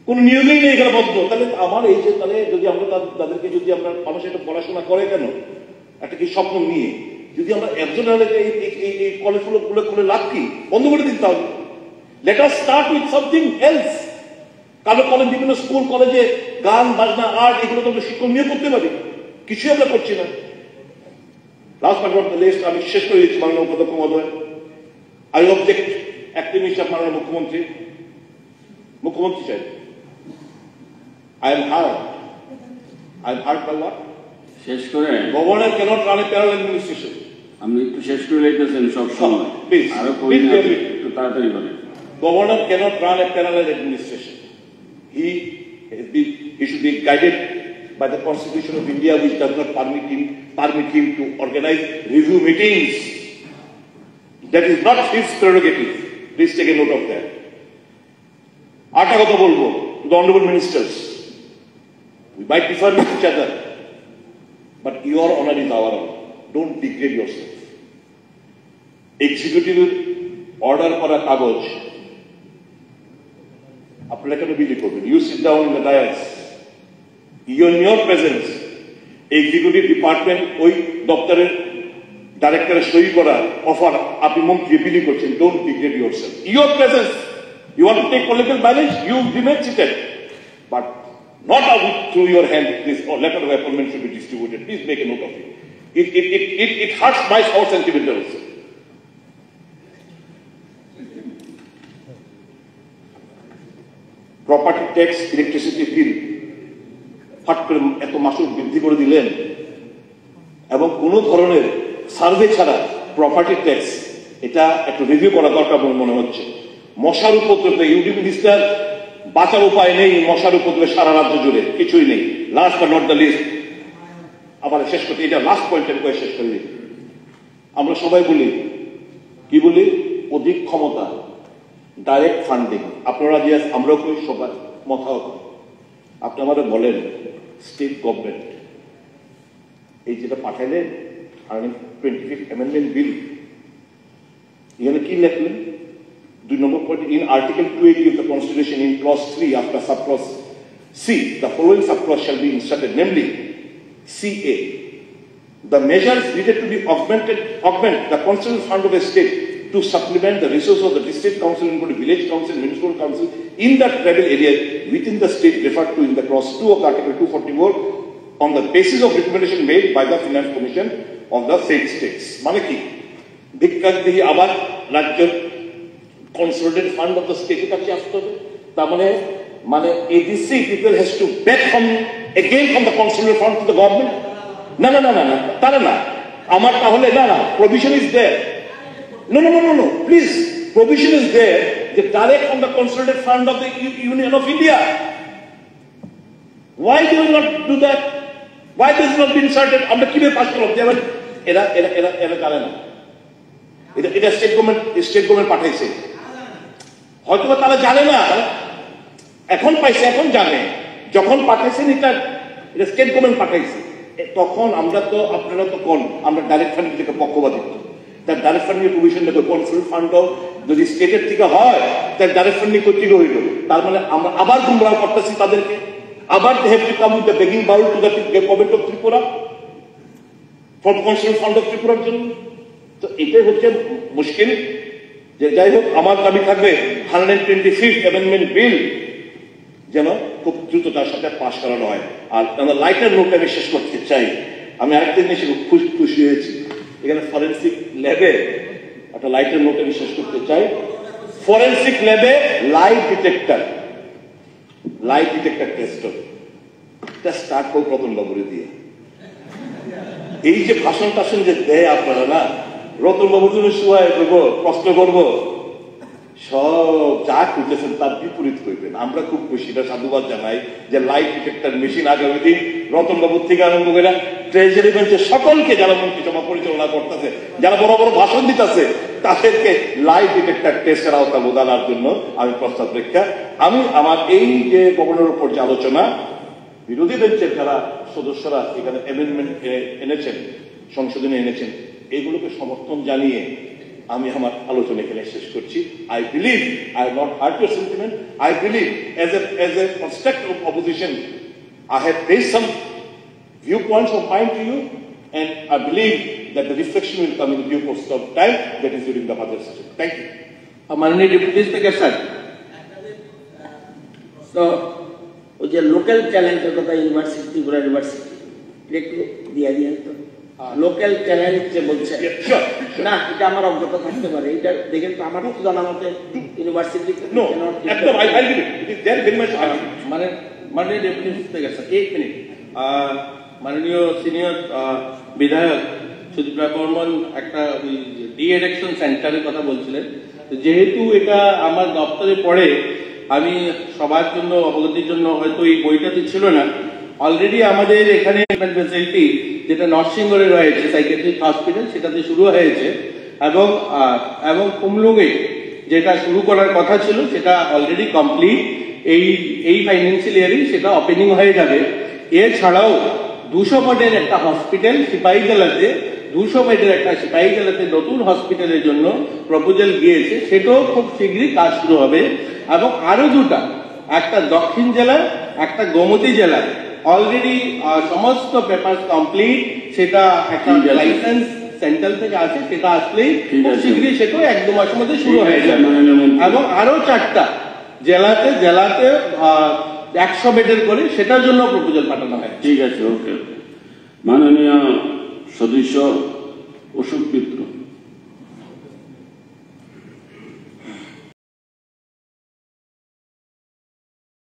কোনো নিয়োগই নেই এখানে বদ্ধ। তাহলে আমার এই যে, তাহলে যদি আমরা তাদেরকে যদি আমরা মানুষ এটা পড়াশোনা করে কেন একটা কি স্বপ্ন নিয়ে, যদি আমরা একজন এই কলেজগুলো খুলে লাভ কি? বন্ধ করে দিতে হবে। Let us start with something else. কারণ কলেজ, বিভিন্ন স্কুল কলেজে গান বাজনা আর্ট এগুলো তো আমরা শিক্ষক নিয়োগ করতে পারি, কিছুই আমরা করছি না। Last but not the least, আমি শেষ করে দিচ্ছি মাননীয় উপাধ্যক্ষ মহোদয়। আই অবজেক্ট অ্যাক্টিং হিসাব মাননীয় মুখ্যমন্ত্রী চাই, I am hard I'm hurt by what? শেষ করে Governor cannot run a parallel administration. আপনি একটু শেষ করে লাইতেছেন সব সময়, Please, আরো please bear with me. একটু তাড়াতাড়ি বলেন। Governor cannot run a parallel administration. He should be guided by the Constitution of India, which does not permit him to organize review meetings. That is not his prerogative. Please take a note of that. Arta kotha bolbo to the honorable ministers. We might differ with each other, but your honor is our honor. Don't degrade yourself. Executive order kora kagoj আপনারা কেন বিলি করবেন? You sit down in the dais, in your presence executive department ওই দপ্তরের ডাইরেক্টরের সই করা offer আপনি মন্ত্রী বিলি করছেন। Don't degrade yourself. Your presence, you want to take political balance, you remain seated, but not through your hand. This letter of appointment should be distributed. Please make a note of it. It hurts my soul sentiment also. Property tax, electricity bill ফাট করে এত মাসুল বৃদ্ধি করে দিলেন এবং কোন ধরনের সার্ভে ছাড়া প্রপার্টি ট্যাক্স এটা একটু রিভিউ করা দরকার বলে মনে হচ্ছে। মশার উপদ্রবে ইউডি মিনিস্টার বাঁচার উপায় নেই, মশার উপদ্রবে সারা রাজ্য জুড়ে কিছুই নেই। Last but not the least, আবার শেষ করতে এটা লাস্ট পয়েন্টের করে শেষ করে দিই। আমরা সবাই বলি কি বলি, অধিক ক্ষমতা, ডাইরেক্ট ফান্ডিং। আপনারা যে আমরাও কই, সবাই মাথাও কই। আপনি আমাদের বলেন স্টেট গভর্নমেন্ট এই যেটা পাঠাইলেন 25th অ্যামেন্ডমেন্ট বিল, এখানে কি লিখলেন? 2 number point, in article 280 of the Constitution, in clause 3 after subclause C, the following subclause shall be inserted, namely CA. The measures needed to be augment the constitutional fund of a state to supplement the resources of the district council, including village council, municipal council in the tribal area within the state referred to in the clause 2 of the article 244 on the basis of recommendation made by the Finance Commission of the said states. মানে কি, ভিক্ষা দিয়ে আবার রাজ্যের consolidated fund of the state কাছে আসতে হবে। তার মানে ADC people has to beg from again from the consolidated fund to the government. না না না না না, তারা না আমার তাহলে না provision is there. No, please, provision is there, the direct from the consolidated fund of the Union of India. Why do you not do that? Why does it not be inserted? আমরা কিভাবে pass করলাম? এরা জানে না, এটা state government পাঠাইছে, হয়তো তারা জানে না, এখন পাইছে, এখন জানে। যখন পাঠাইছেন এটা স্টেট গভর্নমেন্ট পাঠাইছে, তখন আমরা তো আপনারা তো কোন আমরা ডাইরেক্ট ফান্ড থেকে পক্ষপাতী। তার ডাইরেক্ট ফান্ডিং প্রভিশন দেখো, কনসোল ফান্ডও যদি স্টেটের থেকে হয় তার ডাইরেক্ট ফান্ডিং করতে হইল। তার মানে আমরা আবার গুমরাহ করতেছি তাদেরকে, আবার they have to come with the begging bowl to the government of Tripura for consol fund of ত্রিপুরার জন্য। তো এটাই হচ্ছে মুশকিল। যে যাই হোক, আমার দাবি থাকবে 125th অ্যামেন্ডমেন্ট বিল যেন খুব দ্রুততার সাথে পাশ করানো হয়। আর লাইটার নোট আমি শেষ করতে চাই, আমি আরেকটা জিনিস খুশি হয়েছি, এখানে ফরেন্সিক ল্যাবে একটা লাইটার নোট আমি শেষ করতে চাই। ফরেন্সিক ল্যাবে লাইট ডিটেক্টর টেস্ট এটা স্টার্ট হোক রতনবাবুরে দিয়ে। এই যে ভাষণ টাষণ যে দেয় আপনারা না, রতনবাবুর জন্য শুয়ায় করবো, প্রশ্ন করবো, সব যা খুঁজেছেন তার বিপরীত করবেন। আমরা খুব খুশি, এটা সাধুবাদ জানাই যে লাইট ডিটেক্টর মেশিন আগামী দিন রতনবাবুর থেকে আরম্ভ করে ট্রেজারি বেঞ্চে সকলকে যারা মন্ত্রিসভা পরিচালনা করতেছে, যারা বড় বড় ভাষণ দিতেছে, তাদেরকে লাইট ডিটেক্টর টেস্টের আওতা বোঝানোর জন্য আমি প্রস্তাব রেখা। আমি আমার এই যে গভর্নরের উপর যে আলোচনা, বিরোধী বেঞ্চের যারা সদস্যরা এখানে অ্যামেন্ডমেন্ট এনেছেন, সংশোধনে এনেছেন, এগুলোকে সমর্থন জানিয়ে আমি আমার আলোচনা এখানে শেষ করছি। I believe I have not hurt your sentiment. I believe as a constructive opposition, I have raised some viewpoints of mine to you, and I believe that the reflection will come in due course of time, that is during the budget session. Thank you. মাননীয় deputy speaker sir, তো ওই যে local ট্যালেন্টের কথা university, Tripura university, এটা একটু দিয়ে দিন তো। লোকাল ট্যালেন্ট যে বলছে না, এটা আমার অজ্ঞতা থাকতে পারে, এটা দেখেন তো আমার তো জানা মতে ইউনিভার্সিটি মানে ডেপুটি স্পিকার স্যার, 1 মিনিট, মাননীয় সিনিয়র বিধায়ক সুদীপ রায় বর্মন একটা ডি এডিকশন সেন্টারের কথা বলছিলেন। যেহেতু এটা আমার দপ্তরে পড়ে, আমি সবার জন্য অবগতির জন্য হয়তো এই বইটাতে ছিল না, অলরেডি আমাদের এখানে ফ্যাসিলিটি যেটা নরসিংগড়ে রয়েছে সাইকিয়াট্রিক হসপিটাল, সেটাতে শুরু হয়েছে এবং কুমলুঙে যেটা শুরু করার কথা ছিল সেটা অলরেডি কমপ্লিট। এই ফাইন্যান্সিয়াল ইয়ারে সেটা ওপেনিং হয়ে যাবে। এছাড়াও 200 বেডের একটা হসপিটাল সিপাহীজলাতে, 200 বেডের একটা সিপাহীজলাতে নতুন হসপিটালের জন্য প্রপোজাল গিয়েছে, সেটাও খুব শীঘ্রই কাজ শুরু হবে। এবং আরো দুটা, একটা দক্ষিণ জেলা, একটা গোমতী জেলা, অলরেডি সমস্ত পেপার কমপ্লিট। সেটা একটা লাইসেন্স সেন্ট্রাল থেকে আছে, সেটা আসলেই খুব শীঘ্রই সেটাও 1-2 মাসের মধ্যে শুরু হয়ে যাবে। এবং আরো 4টা জেলাতে 100 বেডের করে সেটার জন্য প্রপোজাল পাঠানো হয়। ঠিক আছে, ওকে। মাননীয় সদস্য অশোক